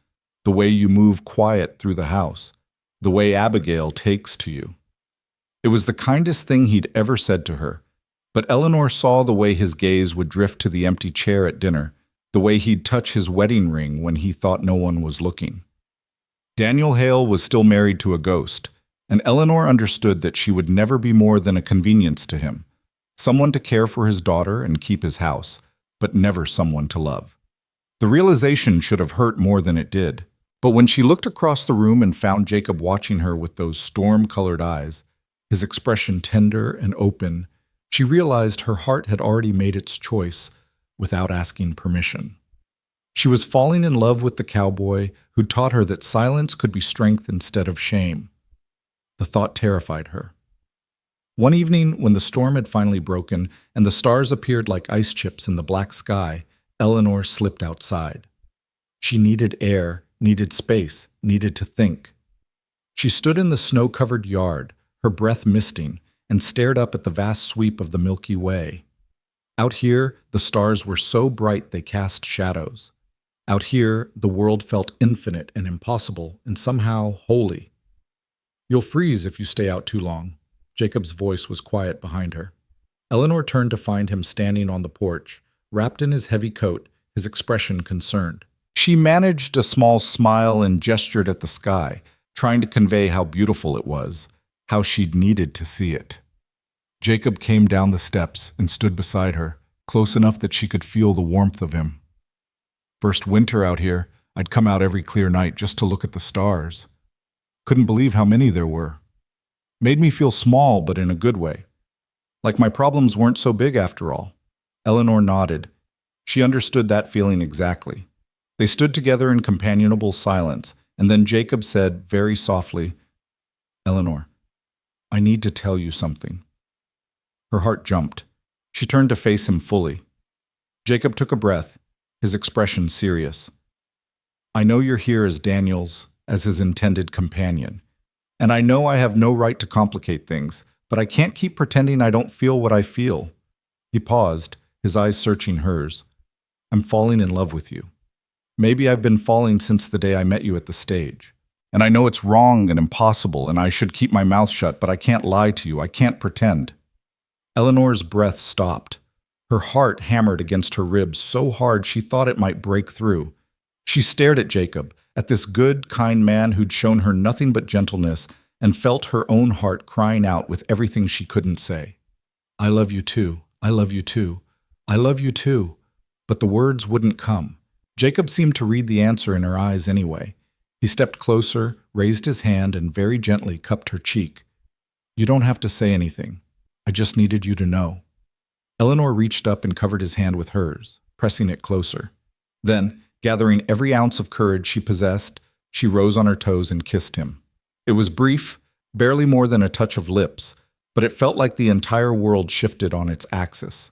The way you move quiet through the house. The way Abigail takes to you." It was the kindest thing he'd ever said to her, but Eleanor saw the way his gaze would drift to the empty chair at dinner, the way he'd touch his wedding ring when he thought no one was looking. Daniel Hale was still married to a ghost, and Eleanor understood that she would never be more than a convenience to him, someone to care for his daughter and keep his house, but never someone to love. The realization should have hurt more than it did, but when she looked across the room and found Jacob watching her with those storm-colored eyes, his expression tender and open, she realized her heart had already made its choice without asking permission. She was falling in love with the cowboy who taught her that silence could be strength instead of shame. The thought terrified her. One evening, when the storm had finally broken and the stars appeared like ice chips in the black sky, Eleanor slipped outside. She needed air, needed space, needed to think. She stood in the snow-covered yard, her breath misting, and stared up at the vast sweep of the Milky Way. Out here, the stars were so bright they cast shadows. Out here, the world felt infinite and impossible and somehow holy. You'll freeze if you stay out too long. Jacob's voice was quiet behind her. Eleanor turned to find him standing on the porch, wrapped in his heavy coat, his expression concerned. She managed a small smile and gestured at the sky, trying to convey how beautiful it was, how she'd needed to see it. Jacob came down the steps and stood beside her, close enough that she could feel the warmth of him. First winter out here, I'd come out every clear night just to look at the stars. Couldn't believe how many there were. Made me feel small, but in a good way. Like my problems weren't so big after all. Eleanor nodded. She understood that feeling exactly. They stood together in companionable silence, and then Jacob said very softly, "Eleanor, I need to tell you something." Her heart jumped. She turned to face him fully. Jacob took a breath, his expression serious. "I know you're here as Daniel's, as his intended companion. And I know I have no right to complicate things, but I can't keep pretending I don't feel what I feel." He paused, his eyes searching hers. "I'm falling in love with you. Maybe I've been falling since the day I met you at the stage. And I know it's wrong and impossible, and I should keep my mouth shut, but I can't lie to you. I can't pretend." Eleanor's breath stopped. Her heart hammered against her ribs so hard she thought it might break through. She stared at Jacob, at this good, kind man who'd shown her nothing but gentleness, and felt her own heart crying out with everything she couldn't say. "I love you too. I love you too. I love you too." But the words wouldn't come. Jacob seemed to read the answer in her eyes anyway. He stepped closer, raised his hand, and very gently cupped her cheek. "You don't have to say anything. I just needed you to know." Eleanor reached up and covered his hand with hers, pressing it closer. Then, gathering every ounce of courage she possessed, she rose on her toes and kissed him. It was brief, barely more than a touch of lips, but it felt like the entire world shifted on its axis.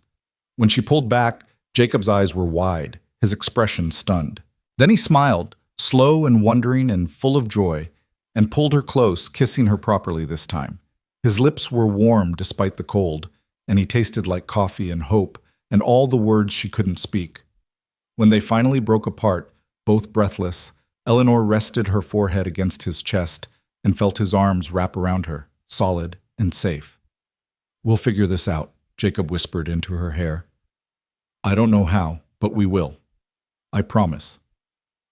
When she pulled back, Jacob's eyes were wide, his expression stunned. Then he smiled, slow and wondering and full of joy, and pulled her close, kissing her properly this time. His lips were warm despite the cold, and he tasted like coffee and hope and all the words she couldn't speak. When they finally broke apart, both breathless, Eleanor rested her forehead against his chest and felt his arms wrap around her, solid and safe. "We'll figure this out," Jacob whispered into her hair. "I don't know how, but we will. I promise."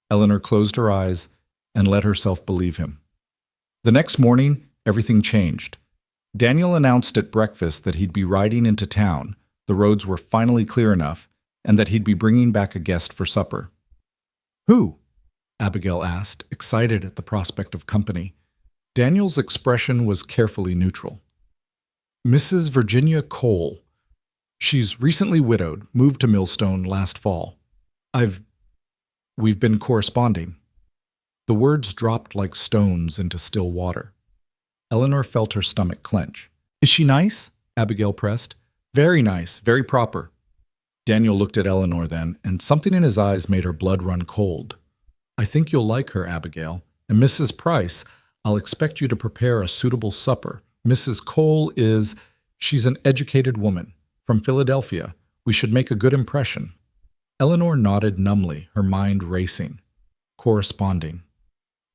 Eleanor closed her eyes and let herself believe him. The next morning, everything changed. Daniel announced at breakfast that he'd be riding into town, the roads were finally clear enough, and that he'd be bringing back a guest for supper. "Who?" Abigail asked, excited at the prospect of company. Daniel's expression was carefully neutral. "Mrs. Virginia Cole. She's recently widowed, moved to Millstone last fall. We've been corresponding." The words dropped like stones into still water. Eleanor felt her stomach clench. "Is she nice?" Abigail pressed. "Very nice, very proper." Daniel looked at Eleanor then, and something in his eyes made her blood run cold. "I think you'll like her, Abigail. And Mrs. Price, I'll expect you to prepare a suitable supper. Mrs. Cole she's an educated woman. From Philadelphia. We should make a good impression." Eleanor nodded numbly, her mind racing. Corresponding.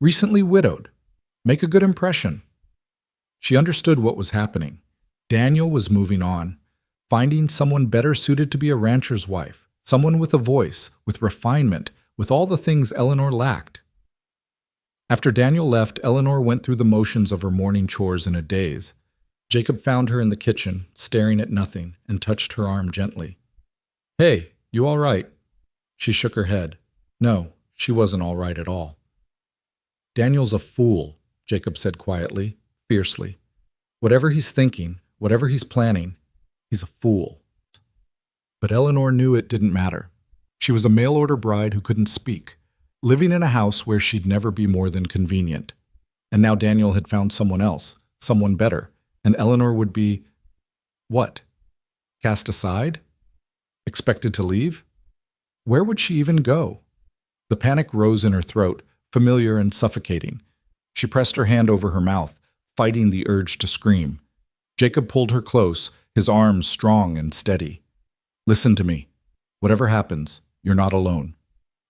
Recently widowed. Make a good impression. She understood what was happening. Daniel was moving on, finding someone better suited to be a rancher's wife, someone with a voice, with refinement, with all the things Eleanor lacked. After Daniel left, Eleanor went through the motions of her morning chores in a daze. Jacob found her in the kitchen, staring at nothing, and touched her arm gently. "Hey, you all right?" She shook her head. No, she wasn't all right at all. "Daniel's a fool," Jacob said quietly, fiercely. "Whatever he's thinking, whatever he's planning, he's a fool." But Eleanor knew it didn't matter. She was a mail-order bride who couldn't speak, living in a house where she'd never be more than convenient. And now Daniel had found someone else, someone better, and Eleanor would be… what? Cast aside? Expected to leave? Where would she even go? The panic rose in her throat, familiar and suffocating. She pressed her hand over her mouth, fighting the urge to scream. Jacob pulled her close, his arms strong and steady. "Listen to me. Whatever happens, you're not alone.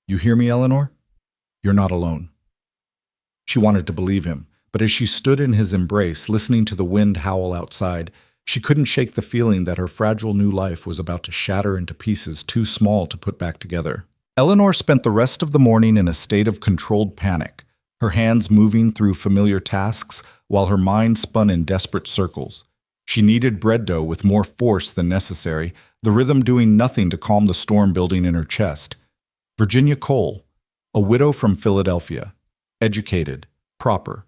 You hear me, Eleanor? You're not alone." She wanted to believe him, but as she stood in his embrace, listening to the wind howl outside, she couldn't shake the feeling that her fragile new life was about to shatter into pieces too small to put back together. Eleanor spent the rest of the morning in a state of controlled panic, her hands moving through familiar tasks while her mind spun in desperate circles. She kneaded bread dough with more force than necessary, the rhythm doing nothing to calm the storm building in her chest. Virginia Cole, a widow from Philadelphia, educated, proper,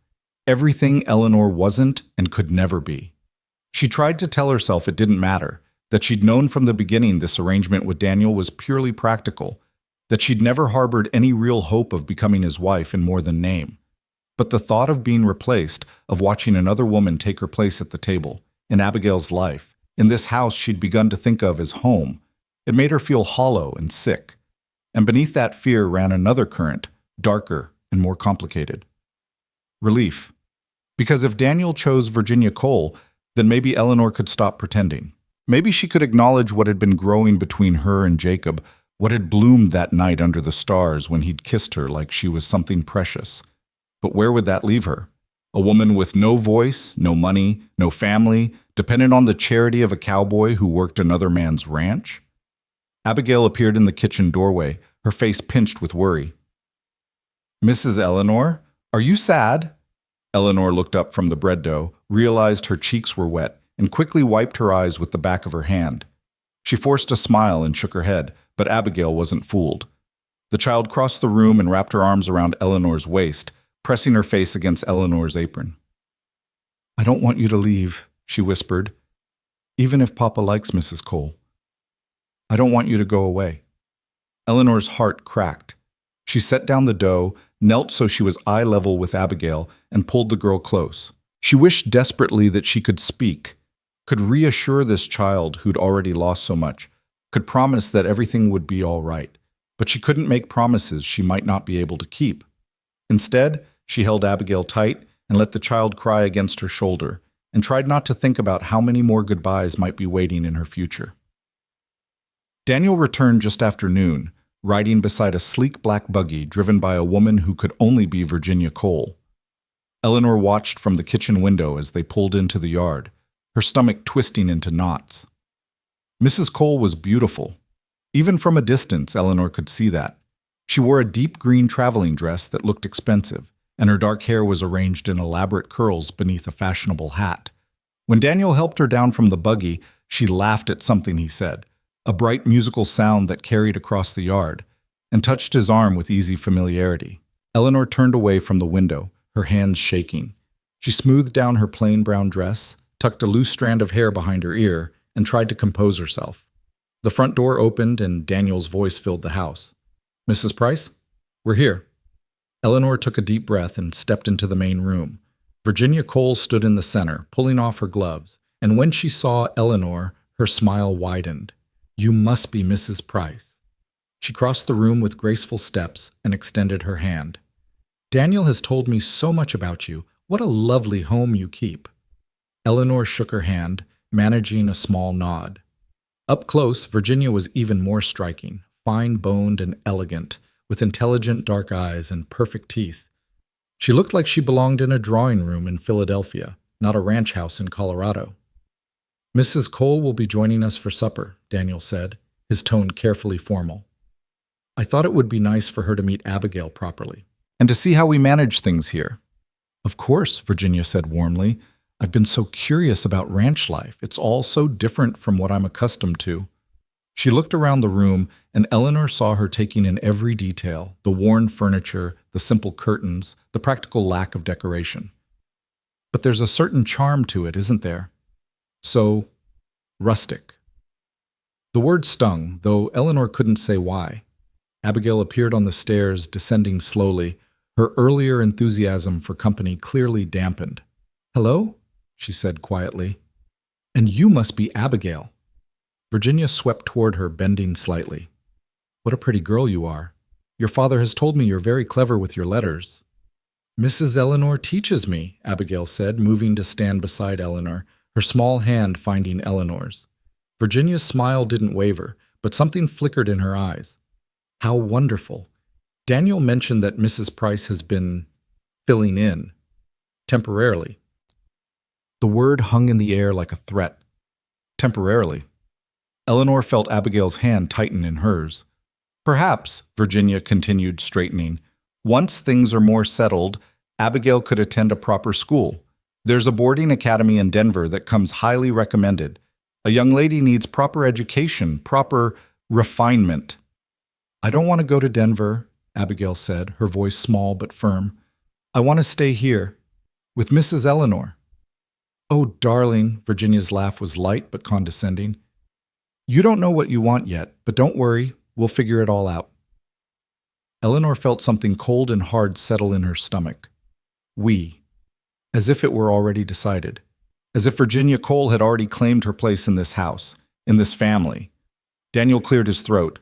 everything Eleanor wasn't and could never be. She tried to tell herself it didn't matter, that she'd known from the beginning this arrangement with Daniel was purely practical, that she'd never harbored any real hope of becoming his wife in more than name. But the thought of being replaced, of watching another woman take her place at the table, in Abigail's life, in this house she'd begun to think of as home, it made her feel hollow and sick. And beneath that fear ran another current, darker and more complicated. Relief. Because if Daniel chose Virginia Cole, then maybe Eleanor could stop pretending. Maybe she could acknowledge what had been growing between her and Jacob, what had bloomed that night under the stars when he'd kissed her like she was something precious. But where would that leave her? A woman with no voice, no money, no family, dependent on the charity of a cowboy who worked another man's ranch? Abigail appeared in the kitchen doorway, her face pinched with worry. "Mrs. Eleanor, are you sad?" Eleanor looked up from the bread dough, realized her cheeks were wet, and quickly wiped her eyes with the back of her hand. She forced a smile and shook her head, but Abigail wasn't fooled. The child crossed the room and wrapped her arms around Eleanor's waist, pressing her face against Eleanor's apron. "I don't want you to leave," she whispered, "even if Papa likes Mrs. Cole. I don't want you to go away." Eleanor's heart cracked. She set down the dough, knelt so she was eye level with Abigail, and pulled the girl close. She wished desperately that she could speak, could reassure this child who'd already lost so much, could promise that everything would be all right, but she couldn't make promises she might not be able to keep. Instead, she held Abigail tight and let the child cry against her shoulder, and tried not to think about how many more goodbyes might be waiting in her future. Daniel returned just after noon, riding beside a sleek black buggy driven by a woman who could only be Virginia Cole. Eleanor watched from the kitchen window as they pulled into the yard, her stomach twisting into knots. Mrs. Cole was beautiful. Even from a distance, Eleanor could see that. She wore a deep green traveling dress that looked expensive, and her dark hair was arranged in elaborate curls beneath a fashionable hat. When Daniel helped her down from the buggy, she laughed at something he said, a bright musical sound that carried across the yard, and touched his arm with easy familiarity. Eleanor turned away from the window, her hands shaking. She smoothed down her plain brown dress, tucked a loose strand of hair behind her ear, and tried to compose herself. The front door opened and Daniel's voice filled the house. "Mrs. Price, we're here." Eleanor took a deep breath and stepped into the main room. Virginia Cole stood in the center, pulling off her gloves, and when she saw Eleanor, her smile widened. "You must be Mrs. Price." She crossed the room with graceful steps and extended her hand. "Daniel has told me so much about you. What a lovely home you keep." Eleanor shook her hand, managing a small nod. Up close, Virginia was even more striking, fine-boned and elegant, with intelligent dark eyes and perfect teeth. She looked like she belonged in a drawing room in Philadelphia, not a ranch house in Colorado. "Mrs. Cole will be joining us for supper," Daniel said, his tone carefully formal. "I thought it would be nice for her to meet Abigail properly, and to see how we manage things here." "Of course," Virginia said warmly. "I've been so curious about ranch life. It's all so different from what I'm accustomed to." She looked around the room, and Eleanor saw her taking in every detail, the worn furniture, the simple curtains, the practical lack of decoration. "But there's a certain charm to it, isn't there? So rustic." The word stung, though Eleanor couldn't say why. Abigail appeared on the stairs, descending slowly, her earlier enthusiasm for company clearly dampened. "Hello?" she said quietly. "And you must be Abigail." Virginia swept toward her, bending slightly. "What a pretty girl you are. Your father has told me you're very clever with your letters." "Mrs. Eleanor teaches me," Abigail said, moving to stand beside Eleanor, her small hand finding Eleanor's. Virginia's smile didn't waver, but something flickered in her eyes. "How wonderful. Daniel mentioned that Mrs. Price has been filling in. Temporarily. The word hung in the air like a threat. Temporarily. Eleanor felt Abigail's hand tighten in hers. Perhaps, Virginia continued, straightening, once things are more settled, Abigail could attend a proper school. There's a boarding academy in Denver that comes highly recommended. A young lady needs proper education, proper refinement. I don't want to go to Denver, Abigail said, her voice small but firm. I want to stay here, with Mrs. Eleanor. Oh, darling, Virginia's laugh was light but condescending. You don't know what you want yet, but don't worry, we'll figure it all out. Eleanor felt something cold and hard settle in her stomach. We. As if it were already decided. As if Virginia Cole had already claimed her place in this house, in this family. Daniel cleared his throat.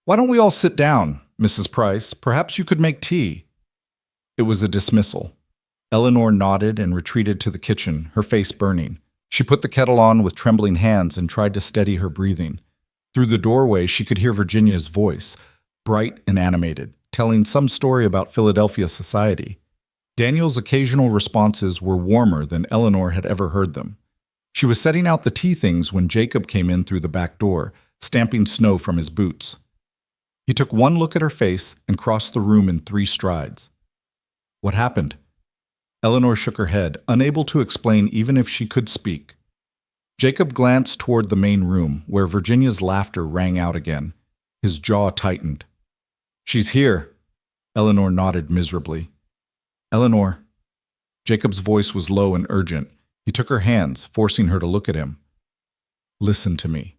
Why don't we all sit down, Mrs. Price? Perhaps you could make tea. It was a dismissal. Eleanor nodded and retreated to the kitchen, her face burning. She put the kettle on with trembling hands and tried to steady her breathing. Through the doorway, she could hear Virginia's voice, bright and animated, telling some story about Philadelphia society. Daniel's occasional responses were warmer than Eleanor had ever heard them. She was setting out the tea things when Jacob came in through the back door, stamping snow from his boots. He took one look at her face and crossed the room in 3 strides. What happened? Eleanor shook her head, unable to explain even if she could speak. Jacob glanced toward the main room, where Virginia's laughter rang out again. His jaw tightened. She's here. Eleanor nodded miserably. Eleanor. Jacob's voice was low and urgent. He took her hands, forcing her to look at him. Listen to me.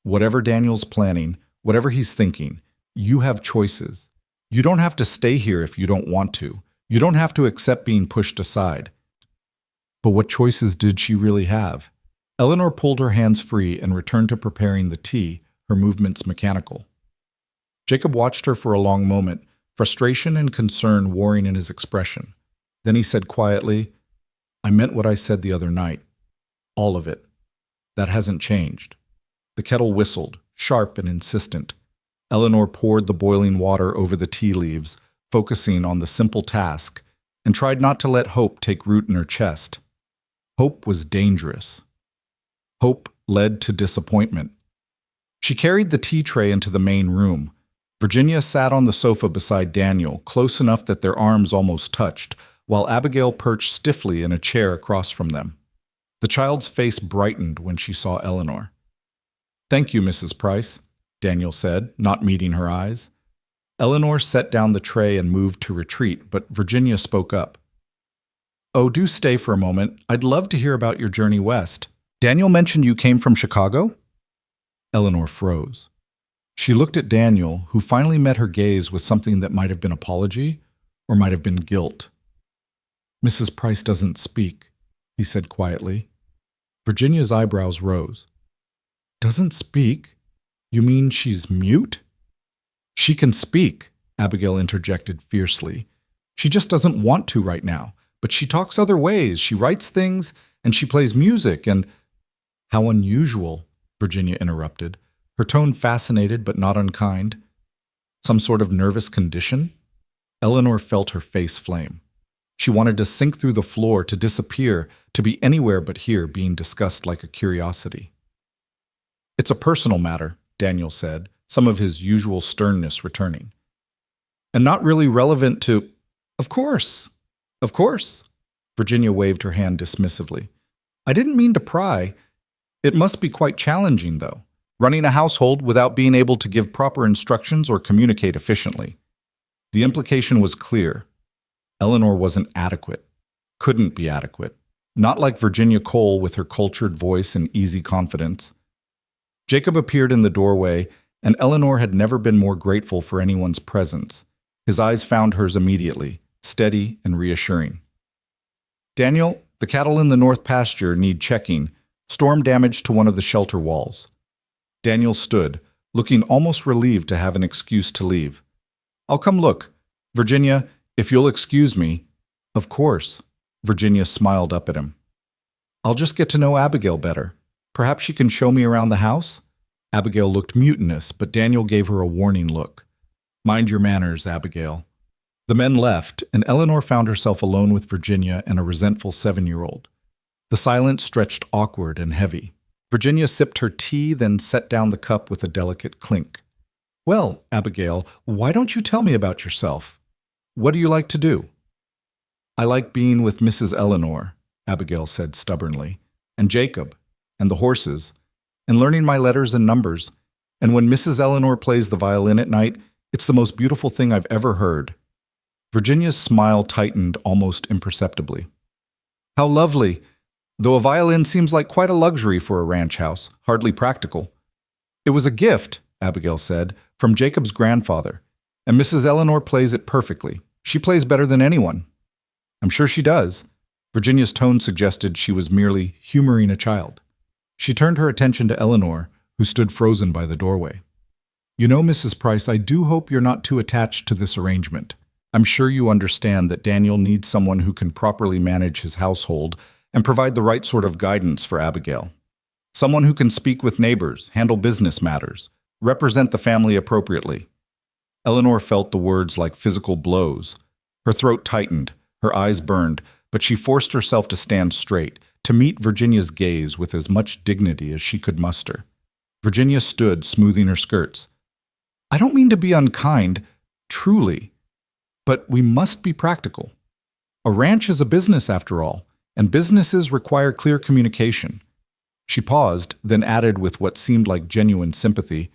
Whatever Daniel's planning, whatever he's thinking, you have choices. You don't have to stay here if you don't want to. You don't have to accept being pushed aside. But what choices did she really have? Eleanor pulled her hands free and returned to preparing the tea, her movements mechanical. Jacob watched her for a long moment, frustration and concern warring in his expression. Then he said quietly, I meant what I said the other night. All of it. That hasn't changed. The kettle whistled, sharp and insistent. Eleanor poured the boiling water over the tea leaves, focusing on the simple task, and tried not to let hope take root in her chest. Hope was dangerous. Hope led to disappointment. She carried the tea tray into the main room. Virginia sat on the sofa beside Daniel, close enough that their arms almost touched, while Abigail perched stiffly in a chair across from them. The child's face brightened when she saw Eleanor. Thank you, Mrs. Price, Daniel said, not meeting her eyes. Eleanor set down the tray and moved to retreat, but Virginia spoke up. Oh, do stay for a moment. I'd love to hear about your journey west. Daniel mentioned you came from Chicago? Eleanor froze. She looked at Daniel, who finally met her gaze with something that might have been apology or might have been guilt. Mrs. Price doesn't speak, he said quietly. Virginia's eyebrows rose. Doesn't speak? You mean she's mute? She can speak, Abigail interjected fiercely. She just doesn't want to right now, but she talks other ways. She writes things, and she plays music, and... How unusual, Virginia interrupted, her tone fascinated but not unkind. Some sort of nervous condition? Eleanor felt her face flame. She wanted to sink through the floor, to disappear, to be anywhere but here, being discussed like a curiosity. It's a personal matter, Daniel said, some of his usual sternness returning. And not really relevant to... Of course. Virginia waved her hand dismissively. I didn't mean to pry. It must be quite challenging, though, running a household without being able to give proper instructions or communicate efficiently. The implication was clear. Eleanor wasn't adequate. Couldn't be adequate. Not like Virginia Cole with her cultured voice and easy confidence. Jacob appeared in the doorway, and Eleanor had never been more grateful for anyone's presence. His eyes found hers immediately, steady and reassuring. Daniel, the cattle in the north pasture need checking. Storm damage to one of the shelter walls. Daniel stood, looking almost relieved to have an excuse to leave. I'll come look. Virginia, if you'll excuse me. Of course. Virginia smiled up at him. I'll just get to know Abigail better. Perhaps she can show me around the house? Abigail looked mutinous, but Daniel gave her a warning look. Mind your manners, Abigail. The men left, and Eleanor found herself alone with Virginia and a resentful 7-year-old. The silence stretched awkward and heavy. Virginia sipped her tea, then set down the cup with a delicate clink. "Well, Abigail, why don't you tell me about yourself? What do you like to do?" "I like being with Mrs. Eleanor," Abigail said stubbornly, "and Jacob, and the horses, and learning my letters and numbers. And when Mrs. Eleanor plays the violin at night, it's the most beautiful thing I've ever heard." Virginia's smile tightened almost imperceptibly. "How lovely! Though a violin seems like quite a luxury for a ranch house, hardly practical." "It was a gift," Abigail said, "from Jacob's grandfather, and Mrs. Eleanor plays it perfectly. She plays better than anyone." "I'm sure she does." Virginia's tone suggested she was merely humoring a child. She turned her attention to Eleanor, who stood frozen by the doorway. "You know, Mrs. Price, I do hope you're not too attached to this arrangement. I'm sure you understand that Daniel needs someone who can properly manage his household and provide the right sort of guidance for Abigail. Someone who can speak with neighbors, handle business matters, represent the family appropriately." Eleanor felt the words like physical blows. Her throat tightened, her eyes burned, but she forced herself to stand straight, to meet Virginia's gaze with as much dignity as she could muster. Virginia stood, smoothing her skirts. "I don't mean to be unkind, truly, but we must be practical. A ranch is a business, after all, and businesses require clear communication." She paused, then added with what seemed like genuine sympathy,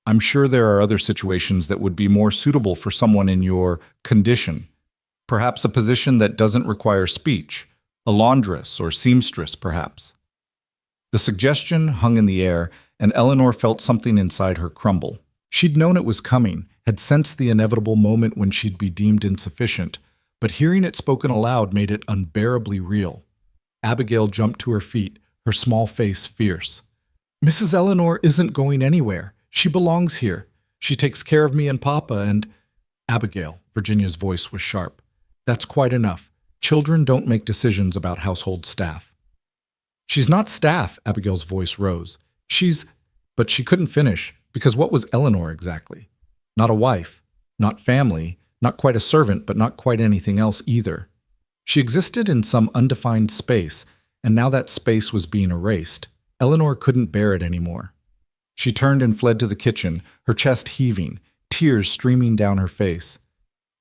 "I'm sure there are other situations that would be more suitable for someone in your condition. Perhaps a position that doesn't require speech, a laundress or seamstress, perhaps." The suggestion hung in the air, and Eleanor felt something inside her crumble. She'd known it was coming, had sensed the inevitable moment when she'd be deemed insufficient, but hearing it spoken aloud made it unbearably real. Abigail jumped to her feet, her small face fierce. "Mrs. Eleanor isn't going anywhere. She belongs here. She takes care of me and Papa and—" "Abigail," Virginia's voice was sharp. "That's quite enough. Children don't make decisions about household staff." "She's not staff," Abigail's voice rose. "She's—" But she couldn't finish, because what was Eleanor exactly? Not a wife, not family, not quite a servant, but not quite anything else either. She existed in some undefined space, and now that space was being erased. Eleanor couldn't bear it anymore. She turned and fled to the kitchen, her chest heaving, tears streaming down her face.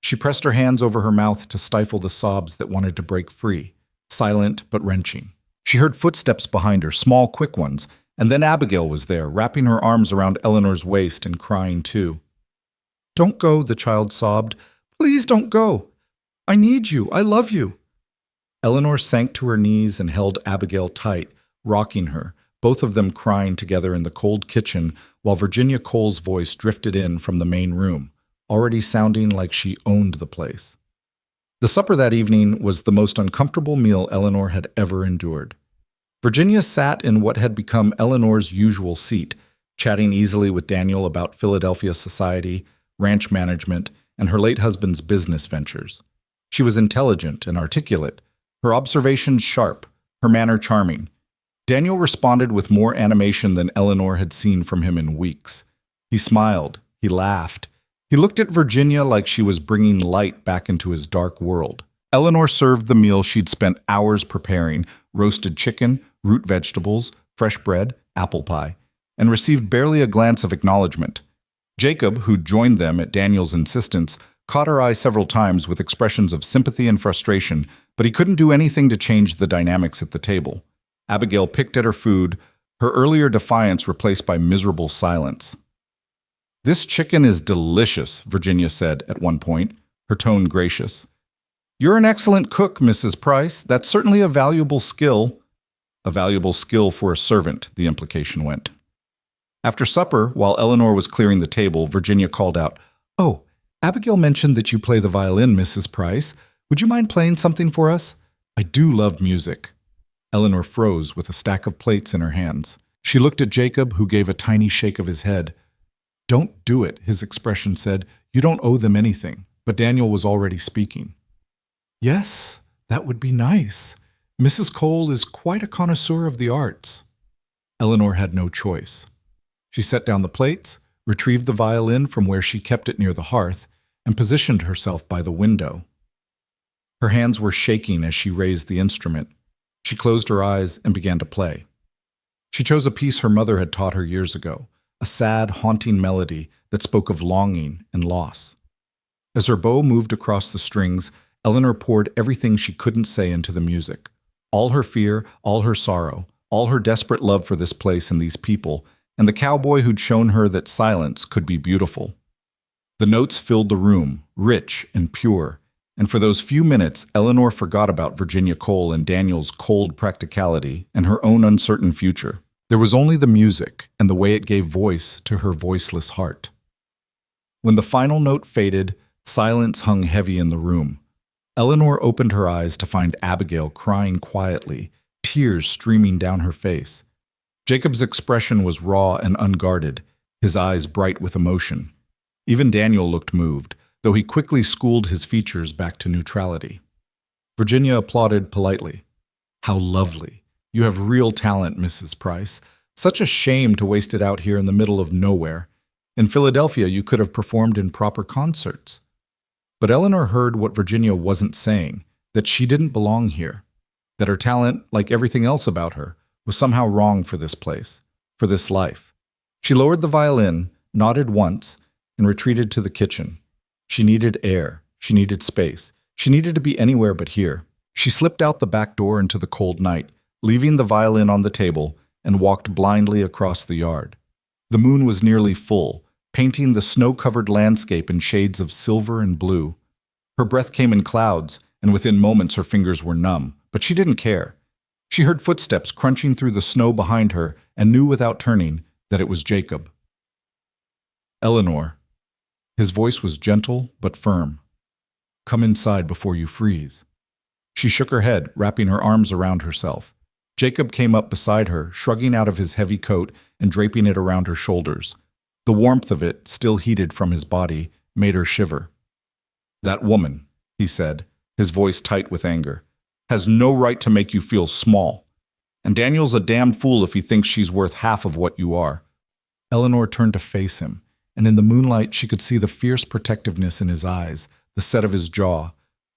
She pressed her hands over her mouth to stifle the sobs that wanted to break free, silent but wrenching. She heard footsteps behind her, small, quick ones, and then Abigail was there, wrapping her arms around Eleanor's waist and crying too. "Don't go," the child sobbed. "Please don't go. I need you. I love you." Eleanor sank to her knees and held Abigail tight, rocking her, both of them crying together in the cold kitchen while Virginia Cole's voice drifted in from the main room, already sounding like she owned the place. The supper that evening was the most uncomfortable meal Eleanor had ever endured. Virginia sat in what had become Eleanor's usual seat, chatting easily with Daniel about Philadelphia society, ranch management, and her late husband's business ventures. She was intelligent and articulate, her observations sharp, her manner charming. Daniel responded with more animation than Eleanor had seen from him in weeks. He smiled, he laughed. He looked at Virginia like she was bringing light back into his dark world. Eleanor served the meal she'd spent hours preparing, roasted chicken, root vegetables, fresh bread, apple pie, and received barely a glance of acknowledgement. Jacob, who'd joined them at Daniel's insistence, caught her eye several times with expressions of sympathy and frustration, but he couldn't do anything to change the dynamics at the table. Abigail picked at her food, her earlier defiance replaced by miserable silence. "This chicken is delicious," Virginia said at one point, her tone gracious. "You're an excellent cook, Mrs. Price. That's certainly a valuable skill." "A valuable skill for a servant," the implication went. After supper, while Eleanor was clearing the table, Virginia called out, "Oh, Abigail mentioned that you play the violin, Mrs. Price. Would you mind playing something for us? I do love music." Eleanor froze with a stack of plates in her hands. She looked at Jacob, who gave a tiny shake of his head. "Don't do it," his expression said. "You don't owe them anything." But Daniel was already speaking. "Yes, that would be nice. Mrs. Cole is quite a connoisseur of the arts." Eleanor had no choice. She set down the plates, retrieved the violin from where she kept it near the hearth, and positioned herself by the window. Her hands were shaking as she raised the instrument. She closed her eyes and began to play. She chose a piece her mother had taught her years ago, a sad, haunting melody that spoke of longing and loss. As her bow moved across the strings, Eleanor poured everything she couldn't say into the music. All her fear, all her sorrow, all her desperate love for this place and these people, and the cowboy who'd shown her that silence could be beautiful. The notes filled the room, rich and pure, and for those few minutes, Eleanor forgot about Virginia Cole and Daniel's cold practicality and her own uncertain future. There was only the music and the way it gave voice to her voiceless heart. When the final note faded, silence hung heavy in the room. Eleanor opened her eyes to find Abigail crying quietly, tears streaming down her face. Jacob's expression was raw and unguarded, his eyes bright with emotion. Even Daniel looked moved, though he quickly schooled his features back to neutrality. Virginia applauded politely. "How lovely. You have real talent, Mrs. Price. Such a shame to waste it out here in the middle of nowhere. In Philadelphia, you could have performed in proper concerts." But Eleanor heard what Virginia wasn't saying, that she didn't belong here, that her talent, like everything else about her, was somehow wrong for this place, for this life. She lowered the violin, nodded once, and retreated to the kitchen. She needed air. She needed space. She needed to be anywhere but here. She slipped out the back door into the cold night, leaving the violin on the table, and walked blindly across the yard. The moon was nearly full, painting the snow-covered landscape in shades of silver and blue. Her breath came in clouds, and within moments her fingers were numb, but she didn't care. She heard footsteps crunching through the snow behind her and knew without turning that it was Jacob. "Eleanor." His voice was gentle but firm. "Come inside before you freeze." She shook her head, wrapping her arms around herself. Jacob came up beside her, shrugging out of his heavy coat and draping it around her shoulders. The warmth of it, still heated from his body, made her shiver. "That woman," he said, his voice tight with anger, "has no right to make you feel small. And Daniel's a damned fool if he thinks she's worth half of what you are." Eleanor turned to face him, and in the moonlight she could see the fierce protectiveness in his eyes, the set of his jaw,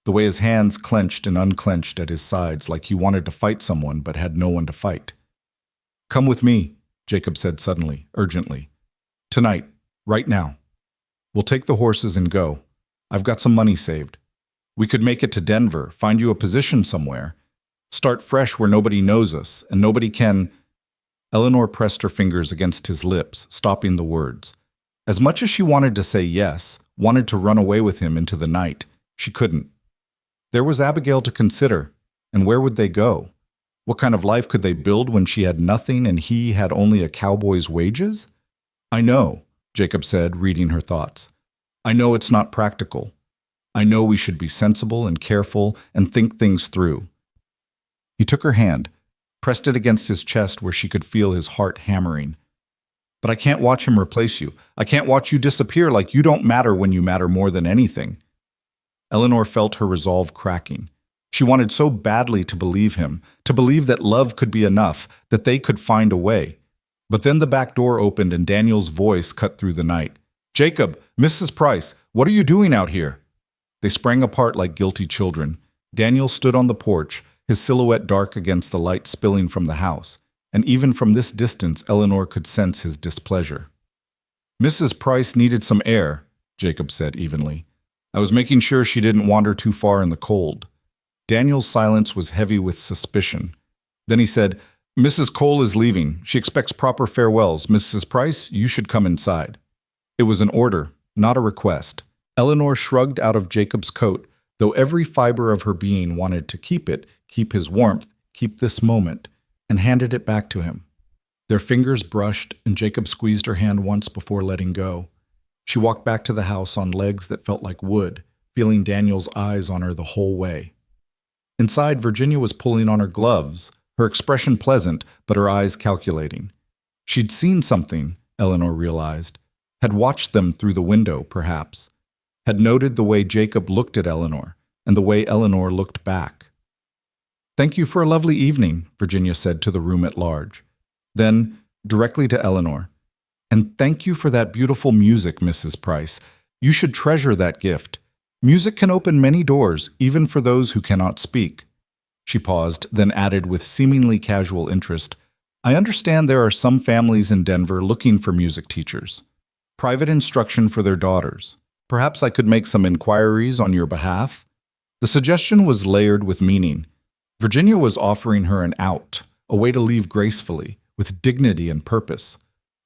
the way his hands clenched and unclenched at his sides like he wanted to fight someone but had no one to fight. "Come with me," Jacob said suddenly, urgently. "Tonight, right now. We'll take the horses and go. I've got some money saved. We could make it to Denver, find you a position somewhere. Start fresh where nobody knows us, and nobody can—" Eleanor pressed her fingers against his lips, stopping the words. As much as she wanted to say yes, wanted to run away with him into the night, she couldn't. There was Abigail to consider, and where would they go? What kind of life could they build when she had nothing and he had only a cowboy's wages? "I know," Jacob said, reading her thoughts. "I know it's not practical. I know we should be sensible and careful and think things through." He took her hand, pressed it against his chest where she could feel his heart hammering. "But I can't watch him replace you. I can't watch you disappear like you don't matter when you matter more than anything." Eleanor felt her resolve cracking. She wanted so badly to believe him, to believe that love could be enough, that they could find a way. But then the back door opened and Daniel's voice cut through the night. "Jacob, Mrs. Price, what are you doing out here?" They sprang apart like guilty children. Daniel stood on the porch, his silhouette dark against the light spilling from the house, and even from this distance Eleanor could sense his displeasure. "Mrs. Price needed some air," Jacob said evenly. "I was making sure she didn't wander too far in the cold." Daniel's silence was heavy with suspicion. Then he said, "Mrs. Cole is leaving. She expects proper farewells. Mrs. Price, you should come inside." It was an order, not a request. Eleanor shrugged out of Jacob's coat, though every fiber of her being wanted to keep it, keep his warmth, keep this moment, and handed it back to him. Their fingers brushed, and Jacob squeezed her hand once before letting go. She walked back to the house on legs that felt like wood, feeling Daniel's eyes on her the whole way. Inside, Virginia was pulling on her gloves, her expression pleasant, but her eyes calculating. She'd seen something, Eleanor realized, had watched them through the window, perhaps, had noted the way Jacob looked at Eleanor, and the way Eleanor looked back. "Thank you for a lovely evening," Virginia said to the room at large. Then, directly to Eleanor, "And thank you for that beautiful music, Mrs. Price. You should treasure that gift. Music can open many doors, even for those who cannot speak." She paused, then added with seemingly casual interest, "I understand there are some families in Denver looking for music teachers. Private instruction for their daughters. Perhaps I could make some inquiries on your behalf?" The suggestion was layered with meaning. Virginia was offering her an out, a way to leave gracefully, with dignity and purpose.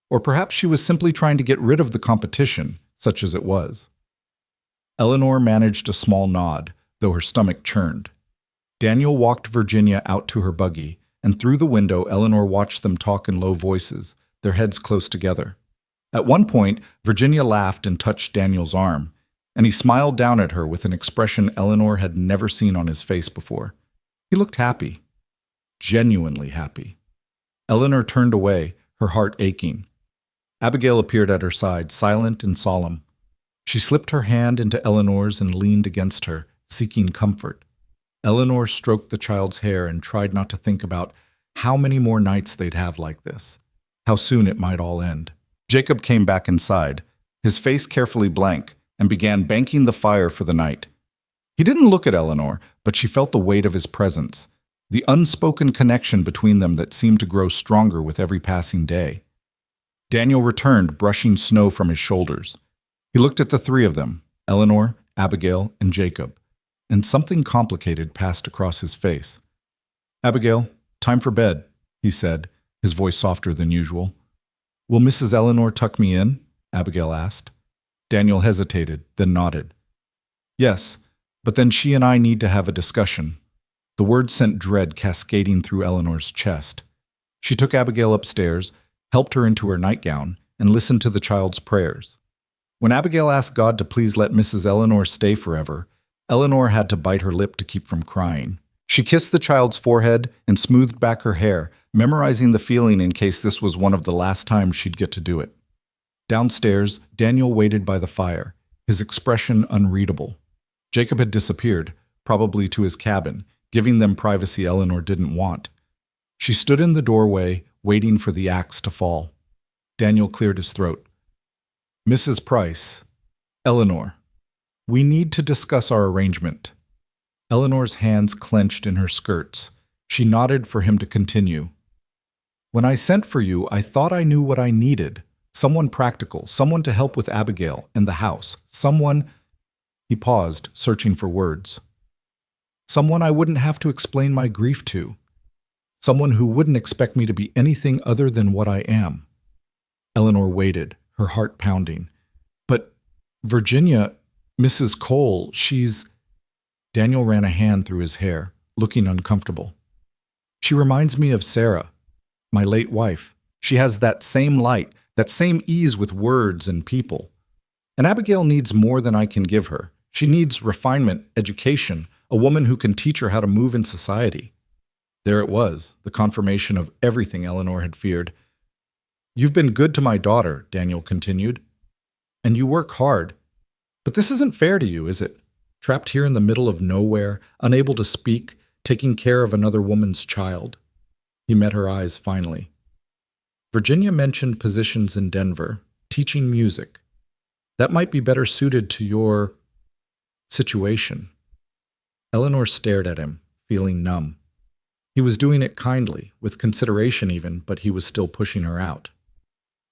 Or perhaps she was simply trying to get rid of the competition, such as it was. Eleanor managed a small nod, though her stomach churned. Daniel walked Virginia out to her buggy, and through the window Eleanor watched them talk in low voices, their heads close together. At one point, Virginia laughed and touched Daniel's arm, and he smiled down at her with an expression Eleanor had never seen on his face before. He looked happy. Genuinely happy. Eleanor turned away, her heart aching. Abigail appeared at her side, silent and solemn. She slipped her hand into Eleanor's and leaned against her, seeking comfort. Eleanor stroked the child's hair and tried not to think about how many more nights they'd have like this, how soon it might all end. Jacob came back inside, his face carefully blank, and began banking the fire for the night. He didn't look at Eleanor, but she felt the weight of his presence, the unspoken connection between them that seemed to grow stronger with every passing day. Daniel returned, brushing snow from his shoulders. He looked at the three of them, Eleanor, Abigail, and Jacob, and something complicated passed across his face. "Abigail, time for bed," he said, his voice softer than usual. "Will Mrs. Eleanor tuck me in?" Abigail asked. Daniel hesitated, then nodded. "Yes, but then she and I need to have a discussion." The words sent dread cascading through Eleanor's chest. She took Abigail upstairs, helped her into her nightgown, and listened to the child's prayers. When Abigail asked God to please let Mrs. Eleanor stay forever, Eleanor had to bite her lip to keep from crying. She kissed the child's forehead and smoothed back her hair, memorizing the feeling in case this was one of the last times she'd get to do it. Downstairs, Daniel waited by the fire, his expression unreadable. Jacob had disappeared, probably to his cabin, giving them privacy Eleanor didn't want. She stood in the doorway, waiting for the axe to fall. Daniel cleared his throat. "Mrs. Price, Eleanor, we need to discuss our arrangement." Eleanor's hands clenched in her skirts. She nodded for him to continue. "When I sent for you, I thought I knew what I needed. Someone practical, someone to help with Abigail and the house, someone—" He paused, searching for words. "Someone I wouldn't have to explain my grief to. Someone who wouldn't expect me to be anything other than what I am." Eleanor waited, her heart pounding. "But, Virginia, Mrs. Cole, she's—" Daniel ran a hand through his hair, looking uncomfortable. "She reminds me of Sarah, my late wife. She has that same light, that same ease with words and people. And Abigail needs more than I can give her. She needs refinement, education, a woman who can teach her how to move in society." There it was, the confirmation of everything Eleanor had feared. "You've been good to my daughter," Daniel continued. "And you work hard. But this isn't fair to you, is it? Trapped here in the middle of nowhere, unable to speak, taking care of another woman's child." He met her eyes finally. "Virginia mentioned positions in Denver, teaching music. That might be better suited to your situation." Eleanor stared at him, feeling numb. He was doing it kindly, with consideration even, but he was still pushing her out.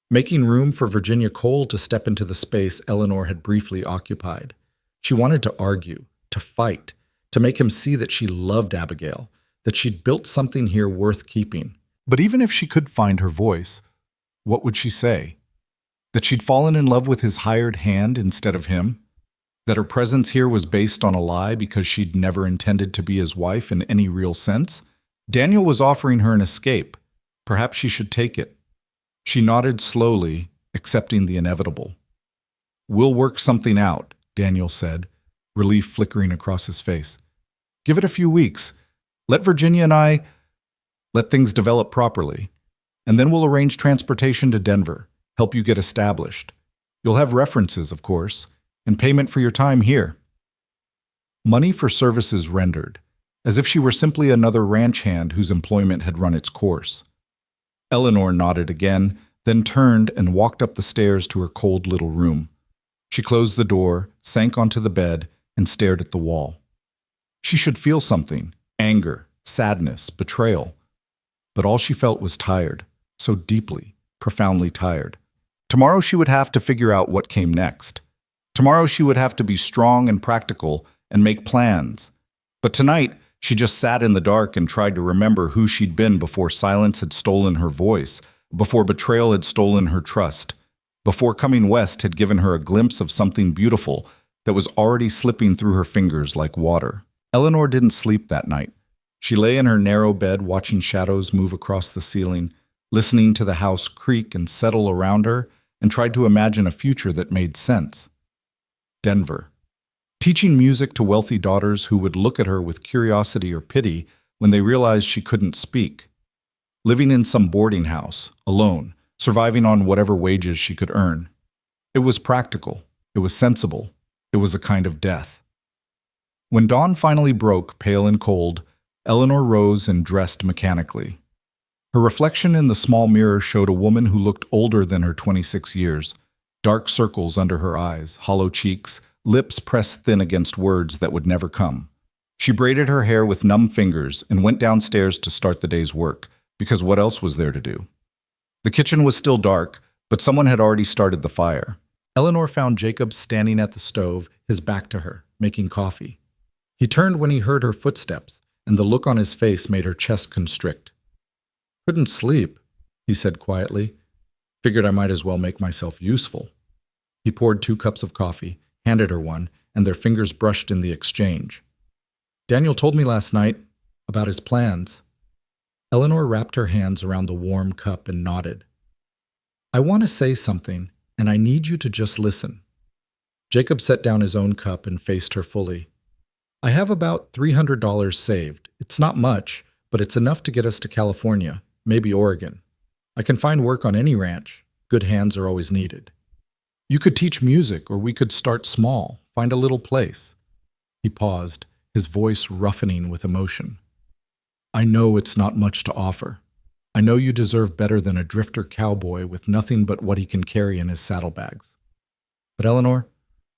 Making room for Virginia Cole to step into the space Eleanor had briefly occupied. She wanted to argue, to fight, to make him see that she loved Abigail, that she'd built something here worth keeping. But even if she could find her voice, what would she say? That she'd fallen in love with his hired hand instead of him? That her presence here was based on a lie because she'd never intended to be his wife in any real sense? Daniel was offering her an escape. Perhaps she should take it. She nodded slowly, accepting the inevitable. "We'll work something out," Daniel said, relief flickering across his face. "Give it a few weeks. Let Virginia and I let things develop properly. And then we'll arrange transportation to Denver, help you get established. You'll have references, of course, and payment for your time here." Money for services rendered, as if she were simply another ranch hand whose employment had run its course. Eleanor nodded again, then turned and walked up the stairs to her cold little room. She closed the door, sank onto the bed, and stared at the wall. She should feel something: anger, sadness, betrayal. But all she felt was tired, so deeply, profoundly tired. Tomorrow she would have to figure out what came next. Tomorrow she would have to be strong and practical and make plans. But tonight, she just sat in the dark and tried to remember who she'd been before silence had stolen her voice, before betrayal had stolen her trust, before coming west had given her a glimpse of something beautiful that was already slipping through her fingers like water. Eleanor didn't sleep that night. She lay in her narrow bed watching shadows move across the ceiling, listening to the house creak and settle around her, and tried to imagine a future that made sense. Denver. Teaching music to wealthy daughters who would look at her with curiosity or pity when they realized she couldn't speak. Living in some boarding house, alone, surviving on whatever wages she could earn. It was practical. It was sensible. It was a kind of death. When dawn finally broke, pale and cold, Eleanor rose and dressed mechanically. Her reflection in the small mirror showed a woman who looked older than her 26 years, dark circles under her eyes, hollow cheeks, lips pressed thin against words that would never come. She braided her hair with numb fingers and went downstairs to start the day's work, because what else was there to do? The kitchen was still dark, but someone had already started the fire. Eleanor found Jacob standing at the stove, his back to her, making coffee. He turned when he heard her footsteps, and the look on his face made her chest constrict. "Couldn't sleep," he said quietly. "Figured I might as well make myself useful." He poured 2 cups of coffee, handed her one, and their fingers brushed in the exchange. "Daniel told me last night about his plans." Eleanor wrapped her hands around the warm cup and nodded. "I want to say something, and I need you to just listen." Jacob set down his own cup and faced her fully. "I have about $300 saved. It's not much, but it's enough to get us to California, maybe Oregon. I can find work on any ranch. Good hands are always needed. You could teach music, or we could start small, find a little place." He paused, his voice roughening with emotion. "I know it's not much to offer. I know you deserve better than a drifter cowboy with nothing but what he can carry in his saddlebags. But Eleanor,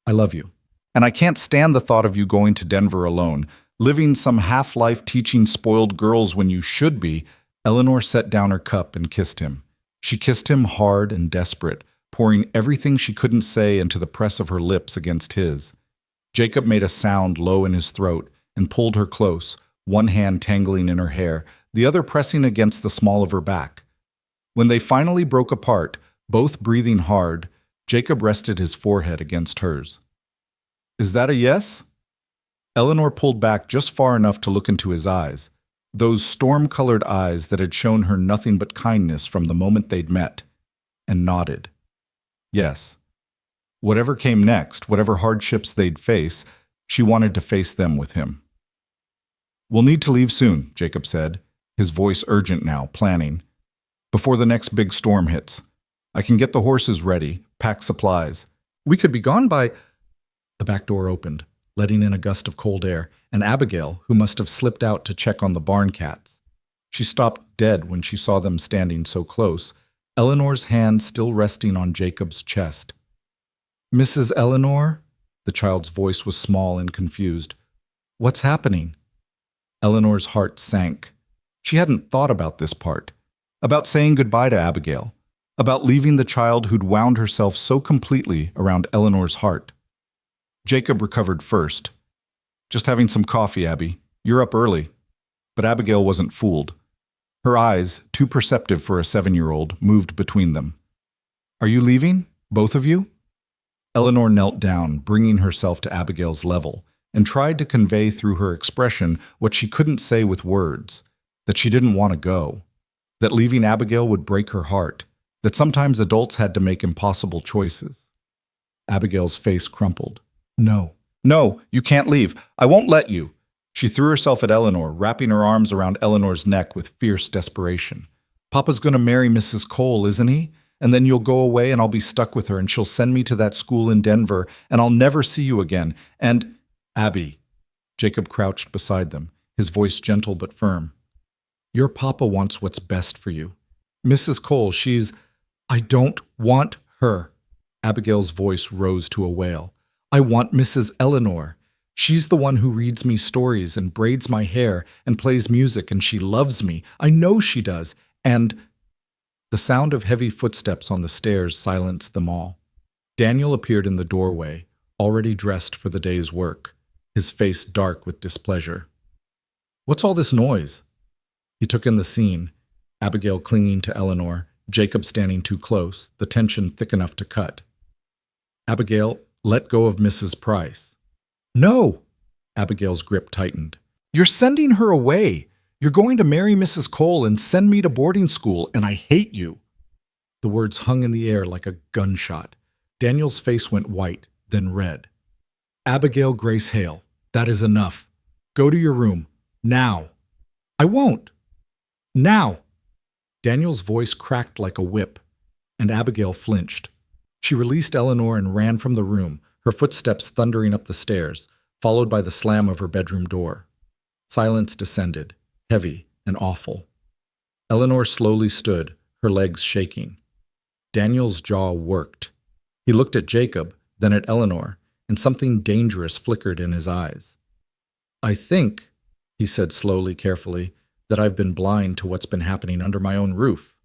I love you. And I can't stand the thought of you going to Denver alone, living some half-life teaching spoiled girls when you should be." Eleanor set down her cup and kissed him. She kissed him hard and desperate, pouring everything she couldn't say into the press of her lips against his. Jacob made a sound low in his throat and pulled her close, one hand tangling in her hair, the other pressing against the small of her back. When they finally broke apart, both breathing hard, Jacob rested his forehead against hers. "Is that a yes?" Eleanor pulled back just far enough to look into his eyes, those storm-colored eyes that had shown her nothing but kindness from the moment they'd met, and nodded. Yes. Whatever came next, whatever hardships they'd face, she wanted to face them with him. "We'll need to leave soon," Jacob said, his voice urgent now, planning. "Before the next big storm hits. I can get the horses ready, pack supplies. We could be gone by—" The back door opened, letting in a gust of cold air, and Abigail, who must have slipped out to check on the barn cats. She stopped dead when she saw them standing so close, Eleanor's hand still resting on Jacob's chest. "Mrs. Eleanor?" The child's voice was small and confused. "What's happening?" Eleanor's heart sank. She hadn't thought about this part, about saying goodbye to Abigail, about leaving the child who'd wound herself so completely around Eleanor's heart. Jacob recovered first. "Just having some coffee, Abby. You're up early." But Abigail wasn't fooled. Her eyes, too perceptive for a 7-year-old, moved between them. "Are you leaving? Both of you?" Eleanor knelt down, bringing herself to Abigail's level, and tried to convey through her expression what she couldn't say with words, that she didn't want to go, that leaving Abigail would break her heart, that sometimes adults had to make impossible choices. Abigail's face crumpled. No, you can't leave. I won't let you." She threw herself at Eleanor, wrapping her arms around Eleanor's neck with fierce desperation. "Papa's going to marry Mrs. Cole, isn't he? And then you'll go away and I'll be stuck with her and she'll send me to that school in Denver and I'll never see you again. And—" "Abby." Jacob crouched beside them, his voice gentle but firm. "Your papa wants what's best for you. Mrs. Cole, she's—" "I don't want her." Abigail's voice rose to a wail. I want Mrs. Eleanor. She's the one who reads me stories and braids my hair and plays music, and she loves me. I know she does. And the sound of heavy footsteps on the stairs silenced them all. Daniel appeared in the doorway, already dressed for the day's work, his face dark with displeasure. What's all this noise? He took in the scene, Abigail clinging to Eleanor, Jacob standing too close, the tension thick enough to cut. Abigail, let go of Mrs. Price. No! Abigail's grip tightened. You're sending her away. You're going to marry Mrs. Cole and send me to boarding school, and I hate you. The words hung in the air like a gunshot. Daniel's face went white, then red. Abigail Grace Hale, that is enough. Go to your room. Now. I won't. Now. Daniel's voice cracked like a whip, and Abigail flinched. She released Eleanor and ran from the room, her footsteps thundering up the stairs, followed by the slam of her bedroom door. Silence descended, heavy and awful. Eleanor slowly stood, her legs shaking. Daniel's jaw worked. He looked at Jacob, then at Eleanor, and something dangerous flickered in his eyes. I think, he said slowly, carefully, that I've been blind to what's been happening under my own roof.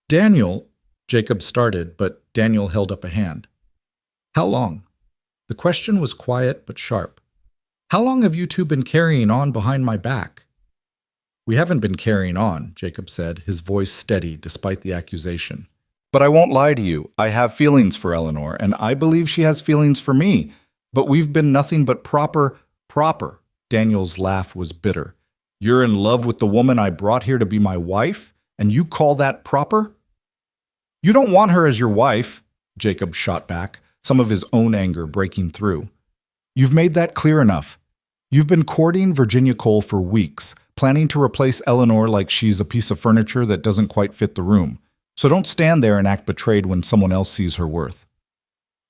Daniel, Jacob started, but Daniel held up a hand. How long? The question was quiet but sharp. How long have you two been carrying on behind my back? We haven't been carrying on, Jacob said, his voice steady despite the accusation. But I won't lie to you. I have feelings for Eleanor, and I believe she has feelings for me. But we've been nothing but proper. Daniel's laugh was bitter. You're in love with the woman I brought here to be my wife, and you call that proper? You don't want her as your wife, Jacob shot back, some of his own anger breaking through. You've made that clear enough. You've been courting Virginia Cole for weeks, planning to replace Eleanor like she's a piece of furniture that doesn't quite fit the room. So don't stand there and act betrayed when someone else sees her worth.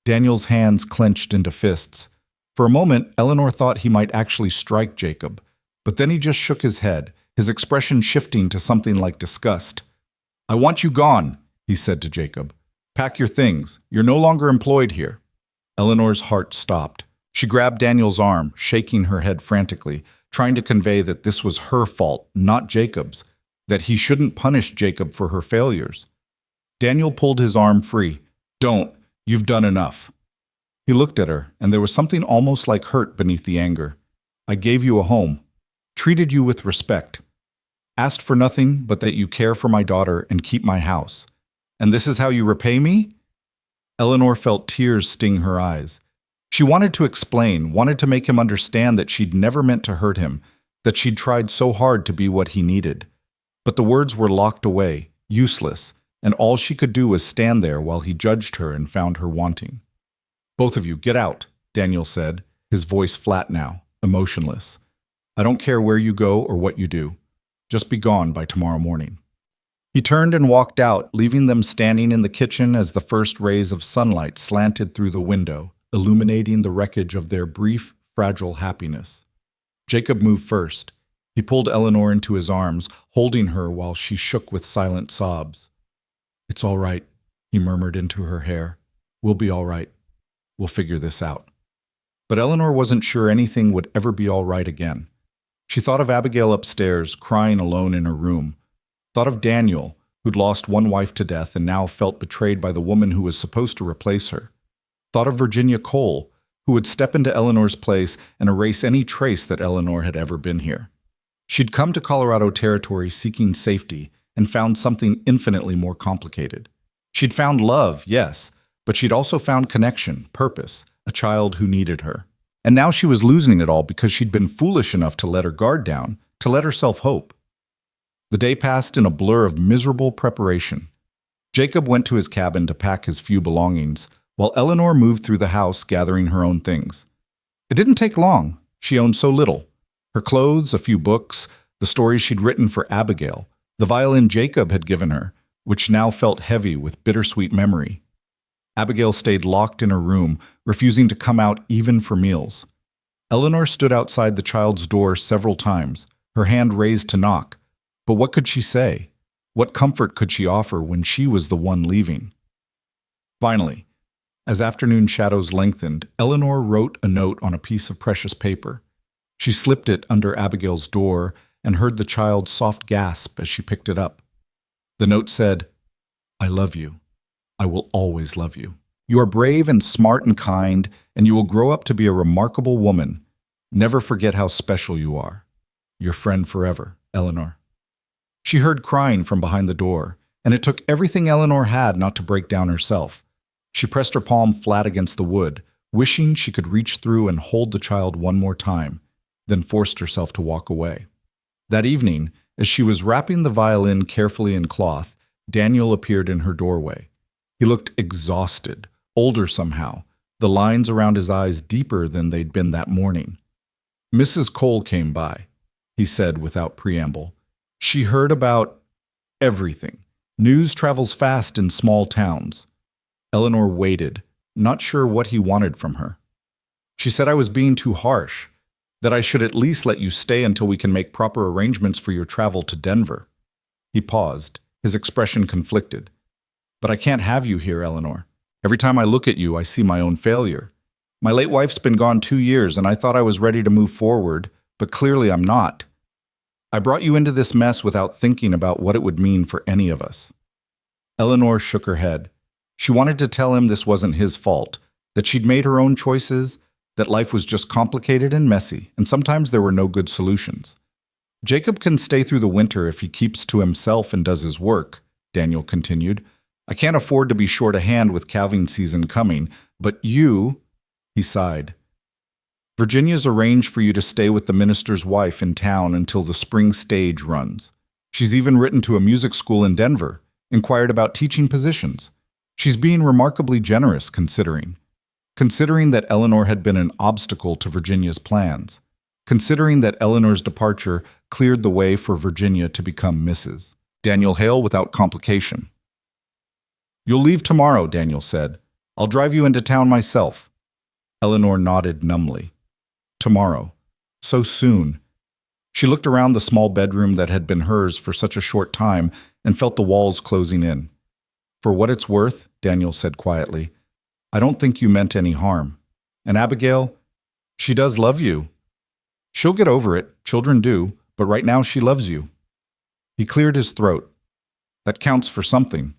Daniel's hands clenched into fists. For a moment, Eleanor thought he might actually strike Jacob, but then he just shook his head, his expression shifting to something like disgust. I want you gone, he said to Jacob. Pack your things. You're no longer employed here. Eleanor's heart stopped. She grabbed Daniel's arm, shaking her head frantically, trying to convey that this was her fault, not Jacob's, that he shouldn't punish Jacob for her failures. Daniel pulled his arm free. Don't. You've done enough. He looked at her, and there was something almost like hurt beneath the anger. I gave you a home, treated you with respect, asked for nothing but that you care for my daughter and keep my house. And this is how you repay me? Eleanor felt tears sting her eyes. She wanted to explain, wanted to make him understand that she'd never meant to hurt him, that she'd tried so hard to be what he needed. But the words were locked away, useless, and all she could do was stand there while he judged her and found her wanting. Both of you, get out, Daniel said, his voice flat now, emotionless. I don't care where you go or what you do. Just be gone by tomorrow morning. He turned and walked out, leaving them standing in the kitchen as the first rays of sunlight slanted through the window, illuminating the wreckage of their brief, fragile happiness. Jacob moved first. He pulled Eleanor into his arms, holding her while she shook with silent sobs. It's all right, he murmured into her hair. We'll be all right. We'll figure this out. But Eleanor wasn't sure anything would ever be all right again. She thought of Abigail upstairs, crying alone in her room. Thought of Daniel, who'd lost one wife to death and now felt betrayed by the woman who was supposed to replace her. Thought of Virginia Cole, who would step into Eleanor's place and erase any trace that Eleanor had ever been here. She'd come to Colorado Territory seeking safety and found something infinitely more complicated. She'd found love, yes, but she'd also found connection, purpose, a child who needed her. And now she was losing it all because she'd been foolish enough to let her guard down, to let herself hope. The day passed in a blur of miserable preparation. Jacob went to his cabin to pack his few belongings, while Eleanor moved through the house gathering her own things. It didn't take long. She owned so little. Her clothes, a few books, the stories she'd written for Abigail, the violin Jacob had given her, which now felt heavy with bittersweet memory. Abigail stayed locked in her room, refusing to come out even for meals. Eleanor stood outside the child's door several times, her hand raised to knock. But what could she say? What comfort could she offer when she was the one leaving? Finally, As afternoon shadows lengthened, Eleanor wrote a note on a piece of precious paper. She slipped it under Abigail's door and heard the child's soft gasp as she picked it up. The note said, "I love you. I will always love you. You are brave and smart and kind, and you will grow up to be a remarkable woman. Never forget how special you are. Your friend forever, Eleanor." She heard crying from behind the door, and it took everything Eleanor had not to break down herself. She pressed her palm flat against the wood, wishing she could reach through and hold the child one more time, then forced herself to walk away. That evening, as she was wrapping the violin carefully in cloth, Daniel appeared in her doorway. He looked exhausted, older somehow, the lines around his eyes deeper than they'd been that morning. "Mrs. Cole came by," he said without preamble. "She heard about everything. News travels fast in small towns." Eleanor waited, not sure what he wanted from her. "She said I was being too harsh, that I should at least let you stay until we can make proper arrangements for your travel to Denver." He paused, his expression conflicted. "But I can't have you here, Eleanor. Every time I look at you, I see my own failure. My late wife's been gone 2 years, and I thought I was ready to move forward, but clearly I'm not. I brought you into this mess without thinking about what it would mean for any of us." Eleanor shook her head. She wanted to tell him this wasn't his fault, that she'd made her own choices, that life was just complicated and messy, and sometimes there were no good solutions. "Jacob can stay through the winter if he keeps to himself and does his work," Daniel continued. "I can't afford to be short a hand with calving season coming, but you—" He sighed. "Virginia's arranged for you to stay with the minister's wife in town until the spring stage runs. She's even written to a music school in Denver, inquired about teaching positions. She's being remarkably generous, considering that Eleanor had been an obstacle to Virginia's plans, considering that Eleanor's departure cleared the way for Virginia to become Mrs. Daniel Hale without complication. "You'll leave tomorrow," Daniel said. "I'll drive you into town myself." Eleanor nodded numbly. Tomorrow. So soon. She looked around the small bedroom that had been hers for such a short time and felt the walls closing in. "For what it's worth," Daniel said quietly, "I don't think you meant any harm. And Abigail, she does love you. She'll get over it, children do, but right now she loves you." He cleared his throat. That counts for something.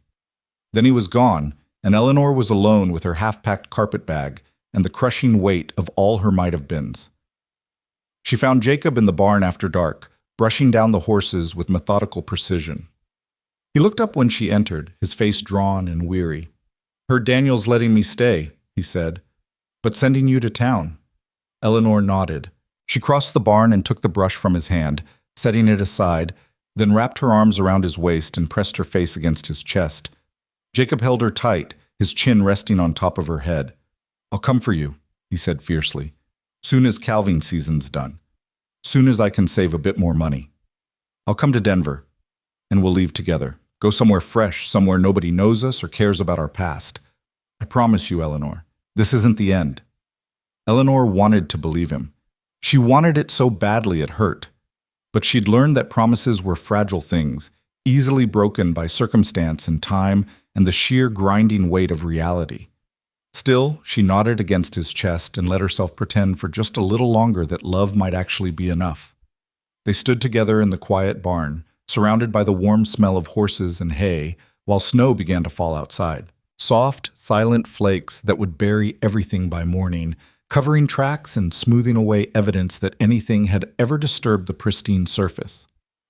Then he was gone, and Eleanor was alone with her half-packed carpet bag and the crushing weight of all her might-have-beens. She found Jacob in the barn after dark, brushing down the horses with methodical precision. He looked up when she entered, his face drawn and weary. "Heard Daniel's letting me stay," he said, "but sending you to town." Eleanor nodded. She crossed the barn and took the brush from his hand, setting it aside, then wrapped her arms around his waist and pressed her face against his chest. Jacob held her tight, his chin resting on top of her head. "I'll come for you," he said fiercely. "Soon as calving season's done. Soon as I can save a bit more money. I'll come to Denver, and we'll leave together. Go somewhere fresh, somewhere nobody knows us or cares about our past. I promise you, Eleanor, this isn't the end." Eleanor wanted to believe him. She wanted it so badly it hurt. But she'd learned that promises were fragile things, easily broken by circumstance and time and the sheer grinding weight of reality. Still, she nodded against his chest and let herself pretend for just a little longer that love might actually be enough. They stood together in the quiet barn, surrounded by the warm smell of horses and hay, while snow began to fall outside. Soft, silent flakes that would bury everything by morning, covering tracks and smoothing away evidence that anything had ever disturbed the pristine surface.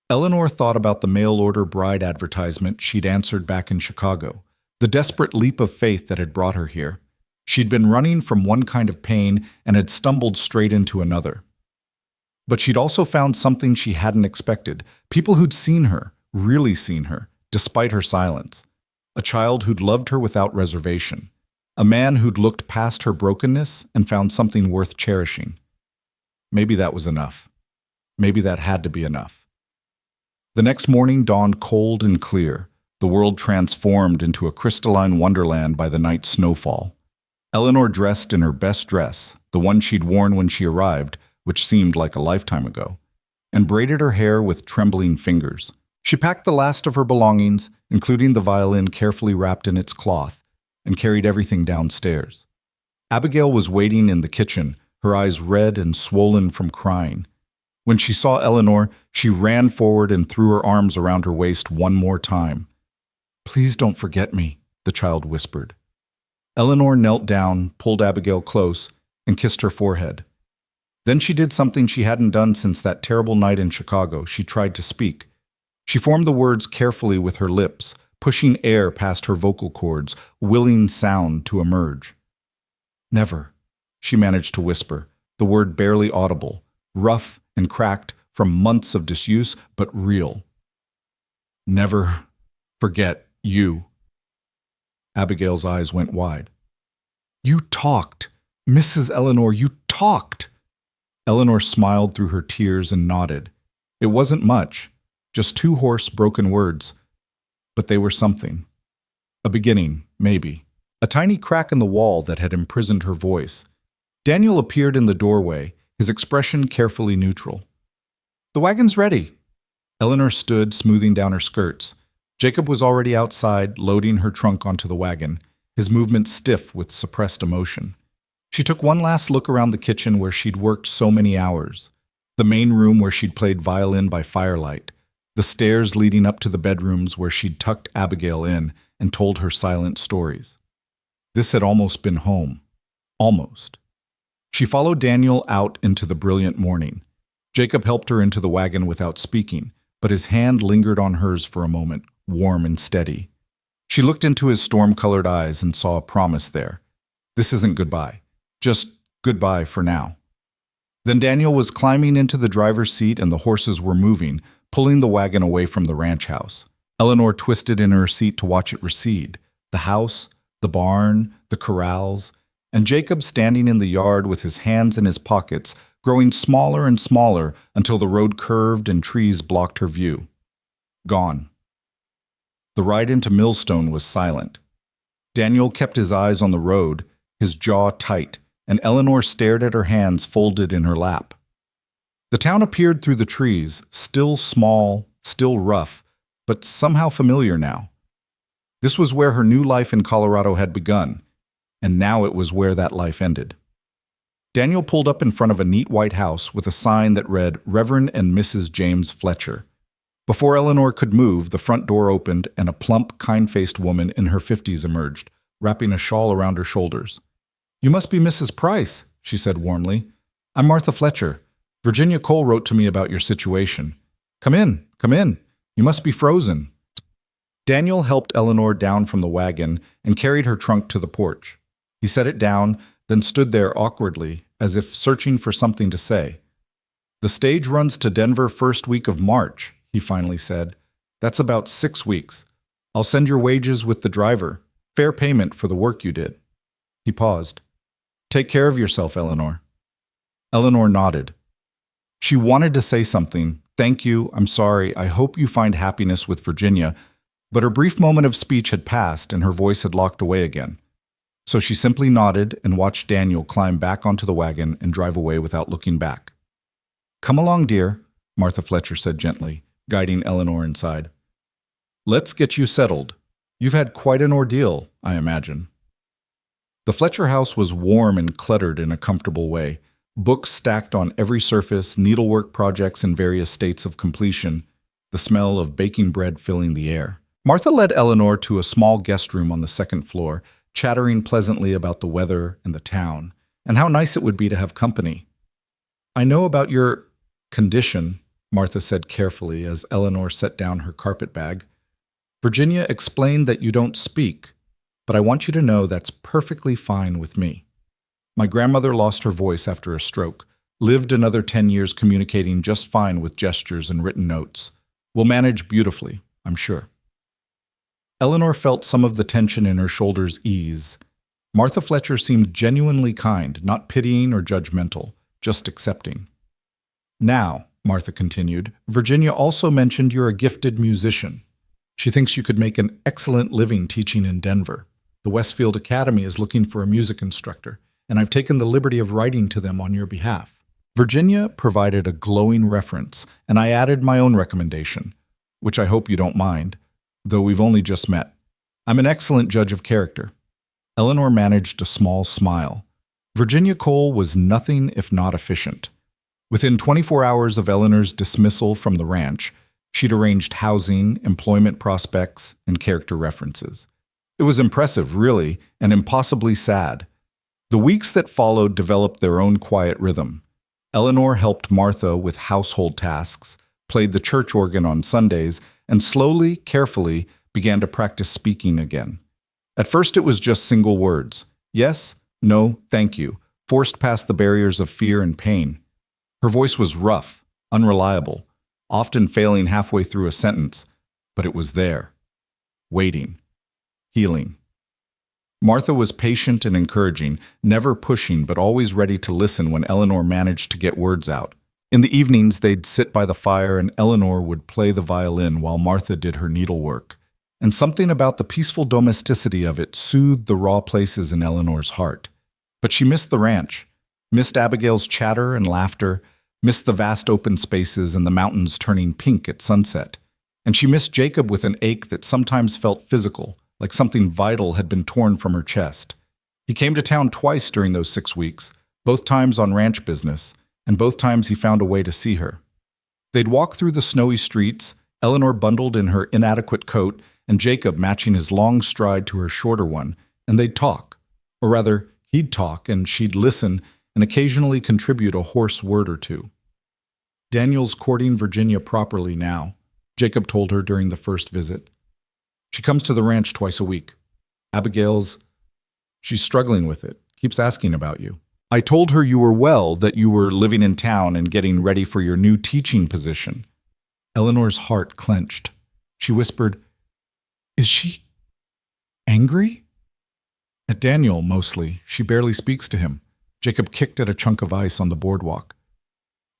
Eleanor thought about the mail-order bride advertisement she'd answered back in Chicago, the desperate leap of faith that had brought her here. She'd been running from one kind of pain and had stumbled straight into another. But she'd also found something she hadn't expected, people who'd seen her, really seen her, despite her silence. A child who'd loved her without reservation. A man who'd looked past her brokenness and found something worth cherishing. Maybe that was enough. Maybe that had to be enough. The next morning dawned cold and clear, the world transformed into a crystalline wonderland by the night's snowfall. Eleanor dressed in her best dress, the one she'd worn when she arrived, which seemed like a lifetime ago, and braided her hair with trembling fingers. She packed the last of her belongings, including the violin carefully wrapped in its cloth, and carried everything downstairs. Abigail was waiting in the kitchen, her eyes red and swollen from crying. When she saw Eleanor, she ran forward and threw her arms around her waist one more time. "Please don't forget me," the child whispered. Eleanor knelt down, pulled Abigail close, and kissed her forehead. Then she did something she hadn't done since that terrible night in Chicago. She tried to speak. She formed the words carefully with her lips, pushing air past her vocal cords, willing sound to emerge. "Never," she managed to whisper, the word barely audible, rough and cracked from months of disuse, but real. "Never forget you." Abigail's eyes went wide. "You talked. Mrs. Eleanor, you talked." Eleanor smiled through her tears and nodded. It wasn't much, just 2 hoarse, broken words. But they were something. A beginning, maybe. A tiny crack in the wall that had imprisoned her voice. Daniel appeared in the doorway, his expression carefully neutral. "The wagon's ready." Eleanor stood, smoothing down her skirts. Jacob was already outside, loading her trunk onto the wagon, his movements stiff with suppressed emotion. She took one last look around the kitchen where she'd worked so many hours, the main room where she'd played violin by firelight, the stairs leading up to the bedrooms where she'd tucked Abigail in and told her silent stories. This had almost been home. Almost. She followed Daniel out into the brilliant morning. Jacob helped her into the wagon without speaking, but his hand lingered on hers for a moment, warm and steady. She looked into his storm-colored eyes and saw a promise there. This isn't goodbye. Just goodbye for now. Then Daniel was climbing into the driver's seat and the horses were moving, pulling the wagon away from the ranch house. Eleanor twisted in her seat to watch it recede. The house, the barn, the corrals, and Jacob standing in the yard with his hands in his pockets, growing smaller and smaller until the road curved and trees blocked her view. Gone. The ride into Millstone was silent. Daniel kept his eyes on the road, his jaw tight, and Eleanor stared at her hands folded in her lap. The town appeared through the trees, still small, still rough, but somehow familiar now. This was where her new life in Colorado had begun, and now it was where that life ended. Daniel pulled up in front of a neat white house with a sign that read Reverend and Mrs. James Fletcher. Before Eleanor could move, the front door opened and a plump, kind-faced woman in her 50s emerged, wrapping a shawl around her shoulders. "You must be Mrs. Price," she said warmly. "I'm Martha Fletcher. Virginia Cole wrote to me about your situation. Come in, come in. You must be frozen." Daniel helped Eleanor down from the wagon and carried her trunk to the porch. He set it down, then stood there awkwardly, as if searching for something to say. "The stage runs to Denver first week of March," he finally said. "That's about 6 weeks. I'll send your wages with the driver. Fair payment for the work you did." He paused. "Take care of yourself, Eleanor." Eleanor nodded. She wanted to say something. "Thank you, I'm sorry, I hope you find happiness with Virginia," but her brief moment of speech had passed and her voice had locked away again. So she simply nodded and watched Daniel climb back onto the wagon and drive away without looking back. "Come along, dear," Martha Fletcher said gently, guiding Eleanor inside. "Let's get you settled. You've had quite an ordeal, I imagine." The Fletcher house was warm and cluttered in a comfortable way. Books stacked on every surface, needlework projects in various states of completion, the smell of baking bread filling the air. Martha led Eleanor to a small guest room on the second floor, chattering pleasantly about the weather and the town, and how nice it would be to have company. "I know about your condition," Martha said carefully as Eleanor set down her carpet bag. "Virginia explained that you don't speak, but I want you to know that's perfectly fine with me. My grandmother lost her voice after a stroke, lived another 10 years communicating just fine with gestures and written notes. We'll manage beautifully, I'm sure." Eleanor felt some of the tension in her shoulders ease. Martha Fletcher seemed genuinely kind, not pitying or judgmental, just accepting. "Now," Martha continued, "Virginia also mentioned you're a gifted musician. She thinks you could make an excellent living teaching in Denver. The Westfield Academy is looking for a music instructor, and I've taken the liberty of writing to them on your behalf." Virginia provided a glowing reference, and I added my own recommendation, which I hope you don't mind, though we've only just met. I'm an excellent judge of character. Eleanor managed a small smile. Virginia Cole was nothing if not efficient. Within 24 hours of Eleanor's dismissal from the ranch, she'd arranged housing, employment prospects, and character references. It was impressive, really, and impossibly sad. The weeks that followed developed their own quiet rhythm. Eleanor helped Martha with household tasks, played the church organ on Sundays, and slowly, carefully, began to practice speaking again. At first it was just single words. Yes, no, thank you, forced past the barriers of fear and pain. Her voice was rough, unreliable, often failing halfway through a sentence, but it was there, waiting, healing. Martha was patient and encouraging, never pushing but always ready to listen when Eleanor managed to get words out. In the evenings, they'd sit by the fire and Eleanor would play the violin while Martha did her needlework. And something about the peaceful domesticity of it soothed the raw places in Eleanor's heart. But she missed the ranch, missed Abigail's chatter and laughter, missed the vast open spaces and the mountains turning pink at sunset. And she missed Jacob with an ache that sometimes felt physical, like something vital had been torn from her chest. He came to town twice during those 6 weeks, both times on ranch business, and both times he found a way to see her. They'd walk through the snowy streets, Eleanor bundled in her inadequate coat, and Jacob matching his long stride to her shorter one, and they'd talk. Or rather, he'd talk and she'd listen and occasionally contribute a hoarse word or two. Daniel's courting Virginia properly now, Jacob told her during the first visit. She comes to the ranch twice a week. She's struggling with it, keeps asking about you. I told her you were well, that you were living in town and getting ready for your new teaching position. Eleanor's heart clenched. She whispered, Is she angry? At Daniel, mostly. She barely speaks to him. Jacob kicked at a chunk of ice on the boardwalk.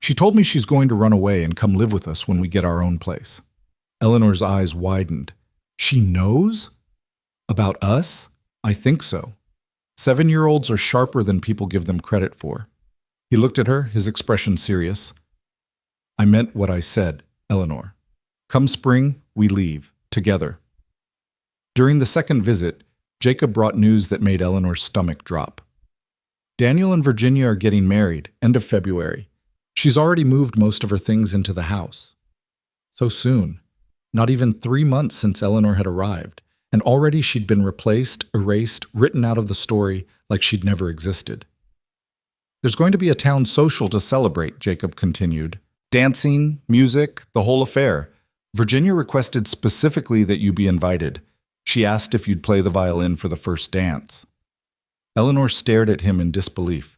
She told me she's going to run away and come live with us when we get our own place. Eleanor's eyes widened. She knows? About us? I think so. 7-year-olds are sharper than people give them credit for. He looked at her, his expression serious. I meant what I said, Eleanor. Come spring, we leave, together. During the second visit, Jacob brought news that made Eleanor's stomach drop. Daniel and Virginia are getting married, end of February. She's already moved most of her things into the house. So soon. Not even 3 months since Eleanor had arrived, and already she'd been replaced, erased, written out of the story like she'd never existed. There's going to be a town social to celebrate, Jacob continued. Dancing, music, the whole affair. Virginia requested specifically that you be invited. She asked if you'd play the violin for the first dance. Eleanor stared at him in disbelief.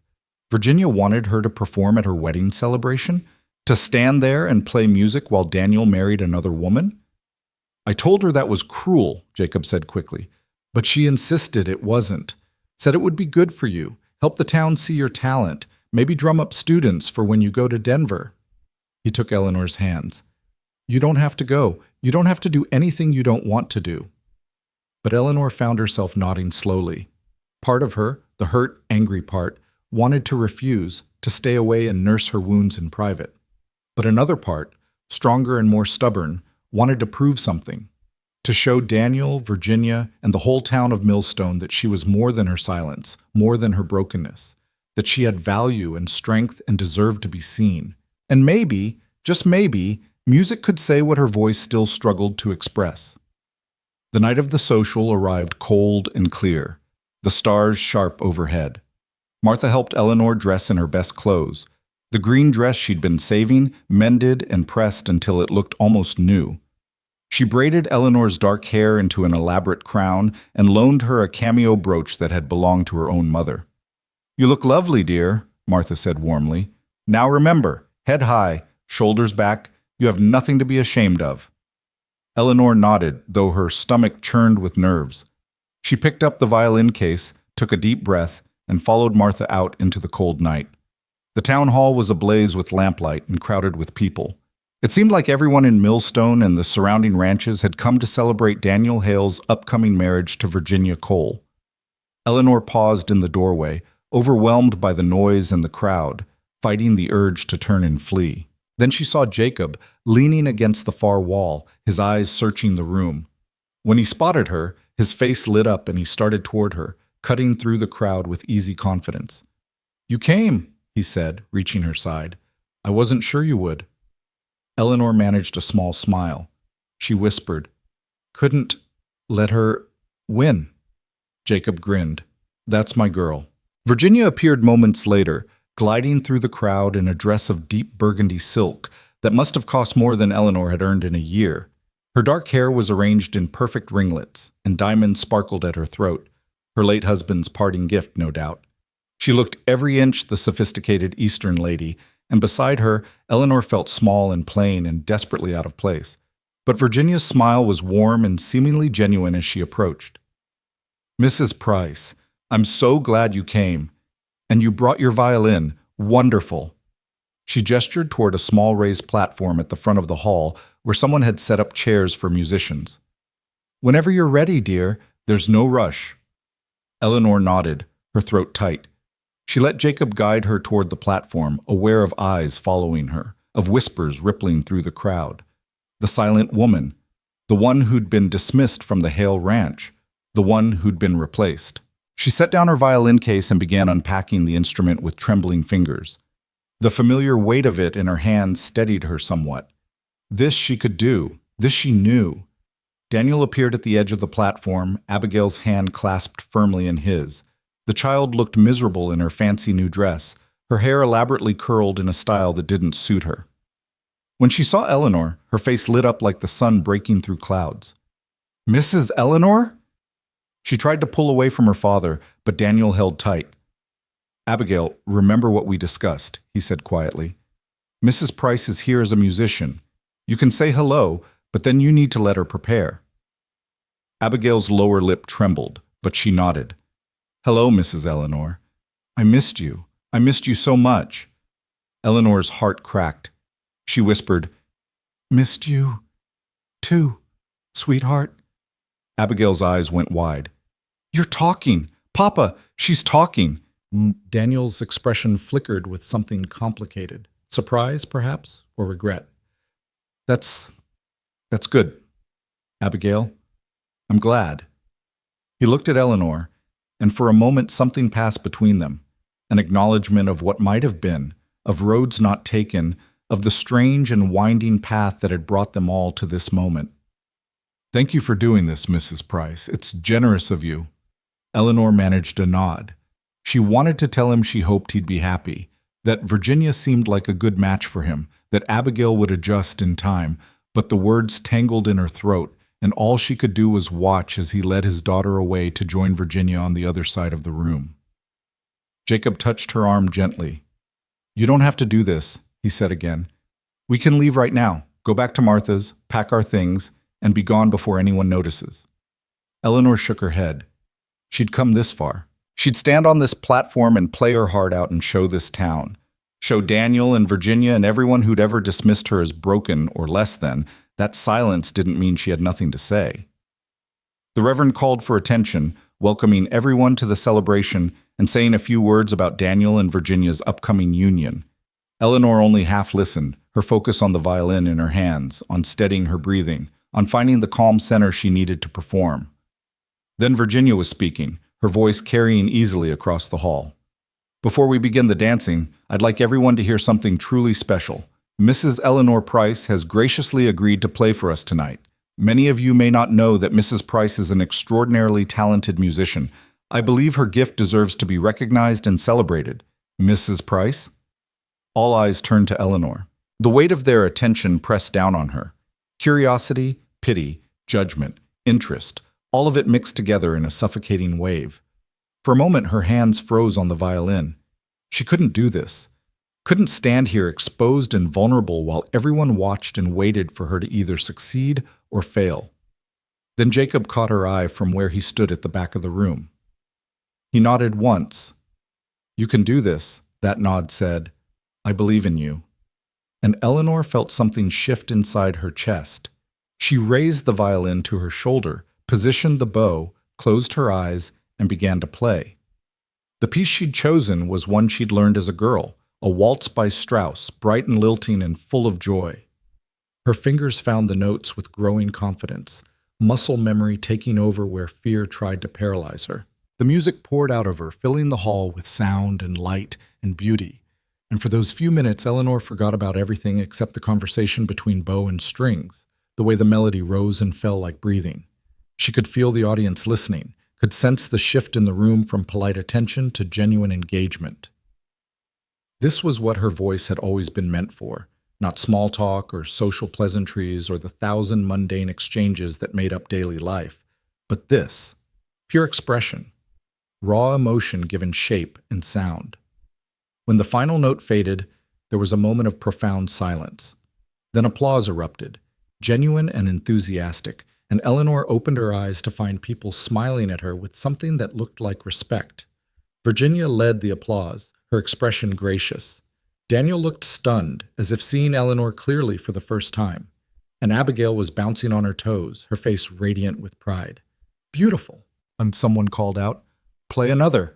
Virginia wanted her to perform at her wedding celebration? To stand there and play music while Daniel married another woman? I told her that was cruel, Jacob said quickly, but she insisted it wasn't. Said it would be good for you, help the town see your talent, maybe drum up students for when you go to Denver. He took Eleanor's hands. You don't have to go. You don't have to do anything you don't want to do. But Eleanor found herself nodding slowly. Part of her, the hurt, angry part, wanted to refuse, to stay away and nurse her wounds in private. But another part, stronger and more stubborn, wanted to prove something, to show Daniel, Virginia, and the whole town of Millstone that she was more than her silence, more than her brokenness, that she had value and strength and deserved to be seen. And maybe, just maybe, music could say what her voice still struggled to express. The night of the social arrived cold and clear, the stars sharp overhead. Martha helped Eleanor dress in her best clothes. The green dress she'd been saving, mended and pressed until it looked almost new. She braided Eleanor's dark hair into an elaborate crown and loaned her a cameo brooch that had belonged to her own mother. You look lovely, dear, Martha said warmly. Now remember, head high, shoulders back, you have nothing to be ashamed of. Eleanor nodded, though her stomach churned with nerves. She picked up the violin case, took a deep breath, and followed Martha out into the cold night. The town hall was ablaze with lamplight and crowded with people. It seemed like everyone in Millstone and the surrounding ranches had come to celebrate Daniel Hale's upcoming marriage to Virginia Cole. Eleanor paused in the doorway, overwhelmed by the noise and the crowd, fighting the urge to turn and flee. Then she saw Jacob leaning against the far wall, his eyes searching the room. When he spotted her, his face lit up and he started toward her, cutting through the crowd with easy confidence. "You came," he said, reaching her side. "I wasn't sure you would." Eleanor managed a small smile. She whispered, "Couldn't let her win." Jacob grinned. "That's my girl." Virginia appeared moments later, gliding through the crowd in a dress of deep burgundy silk that must have cost more than Eleanor had earned in a year. Her dark hair was arranged in perfect ringlets, and diamonds sparkled at her throat, her late husband's parting gift, no doubt. She looked every inch the sophisticated Eastern lady, and beside her, Eleanor felt small and plain and desperately out of place. But Virginia's smile was warm and seemingly genuine as she approached. "Mrs. Price, I'm so glad you came. And you brought your violin. Wonderful." She gestured toward a small raised platform at the front of the hall where someone had set up chairs for musicians. "Whenever you're ready, dear. There's no rush." Eleanor nodded, her throat tight. She let Jacob guide her toward the platform, aware of eyes following her, of whispers rippling through the crowd. The silent woman, the one who'd been dismissed from the Hale Ranch, the one who'd been replaced. She set down her violin case and began unpacking the instrument with trembling fingers. The familiar weight of it in her hands steadied her somewhat. This she could do. This she knew. Daniel appeared at the edge of the platform, Abigail's hand clasped firmly in his. The child looked miserable in her fancy new dress, her hair elaborately curled in a style that didn't suit her. When she saw Eleanor, her face lit up like the sun breaking through clouds. "Mrs. Eleanor?" She tried to pull away from her father, but Daniel held tight. "Abigail, remember what we discussed," he said quietly. "Mrs. Price is here as a musician. You can say hello, but then you need to let her prepare." Abigail's lower lip trembled, but she nodded. "Hello, Mrs. Eleanor. I missed you. I missed you so much." Eleanor's heart cracked. She whispered, "Missed you, too, sweetheart." Abigail's eyes went wide. "You're talking! Papa, she's talking!" Daniel's expression flickered with something complicated. Surprise, perhaps, or regret. That's good, Abigail. I'm glad." He looked at Eleanor, and for a moment something passed between them, an acknowledgement of what might have been, of roads not taken, of the strange and winding path that had brought them all to this moment. "Thank you for doing this, Mrs. Price. It's generous of you." Eleanor managed a nod. She wanted to tell him she hoped he'd be happy, that Virginia seemed like a good match for him, that Abigail would adjust in time, but the words tangled in her throat, and all she could do was watch as he led his daughter away to join Virginia on the other side of the room. Jacob touched her arm gently. "You don't have to do this," he said again. "We can leave right now, go back to Martha's, pack our things, and be gone before anyone notices." Eleanor shook her head. She'd come this far. She'd stand on this platform and play her heart out and show this town. Show Daniel and Virginia and everyone who'd ever dismissed her as broken or less than that silence didn't mean she had nothing to say. The Reverend called for attention, welcoming everyone to the celebration and saying a few words about Daniel and Virginia's upcoming union. Eleanor only half listened, her focus on the violin in her hands, on steadying her breathing, on finding the calm center she needed to perform. Then Virginia was speaking, her voice carrying easily across the hall. "Before we begin the dancing, I'd like everyone to hear something truly special. Mrs. Eleanor Price has graciously agreed to play for us tonight. Many of you may not know that Mrs. Price is an extraordinarily talented musician. I believe her gift deserves to be recognized and celebrated. Mrs. Price?" All eyes turned to Eleanor. The weight of their attention pressed down on her. Curiosity, pity, judgment, interest, all of it mixed together in a suffocating wave. For a moment, her hands froze on the violin. She couldn't do this. Couldn't stand here exposed and vulnerable while everyone watched and waited for her to either succeed or fail. Then Jacob caught her eye from where he stood at the back of the room. He nodded once. "You can do this," that nod said. "I believe in you." And Eleanor felt something shift inside her chest. She raised the violin to her shoulder, positioned the bow, closed her eyes, and began to play. The piece she'd chosen was one she'd learned as a girl, a waltz by Strauss, bright and lilting and full of joy. Her fingers found the notes with growing confidence, muscle memory taking over where fear tried to paralyze her. The music poured out of her, filling the hall with sound and light and beauty. And for those few minutes, Eleanor forgot about everything except the conversation between bow and strings, the way the melody rose and fell like breathing. She could feel the audience listening, could sense the shift in the room from polite attention to genuine engagement. This was what her voice had always been meant for, not small talk or social pleasantries or the thousand mundane exchanges that made up daily life, but this, pure expression, raw emotion given shape and sound. When the final note faded, there was a moment of profound silence. Then applause erupted, genuine and enthusiastic, and Eleanor opened her eyes to find people smiling at her with something that looked like respect. Virginia led the applause, her expression gracious. Daniel looked stunned, as if seeing Eleanor clearly for the first time, and Abigail was bouncing on her toes, her face radiant with pride. "Beautiful," and someone called out, "Play another."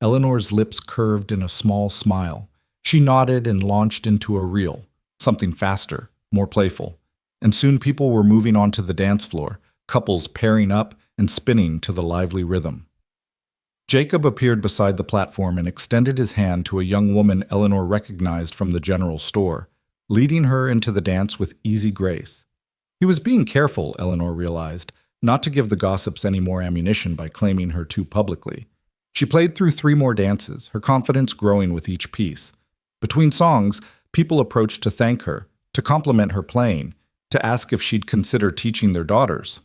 Eleanor's lips curved in a small smile. She nodded and launched into a reel, something faster, more playful. And soon people were moving onto the dance floor, couples pairing up and spinning to the lively rhythm. Jacob appeared beside the platform and extended his hand to a young woman Eleanor recognized from the general store, leading her into the dance with easy grace. He was being careful, Eleanor realized, not to give the gossips any more ammunition by claiming her too publicly. She played through 3 more dances, her confidence growing with each piece. Between songs, people approached to thank her, to compliment her playing, to ask if she'd consider teaching their daughters.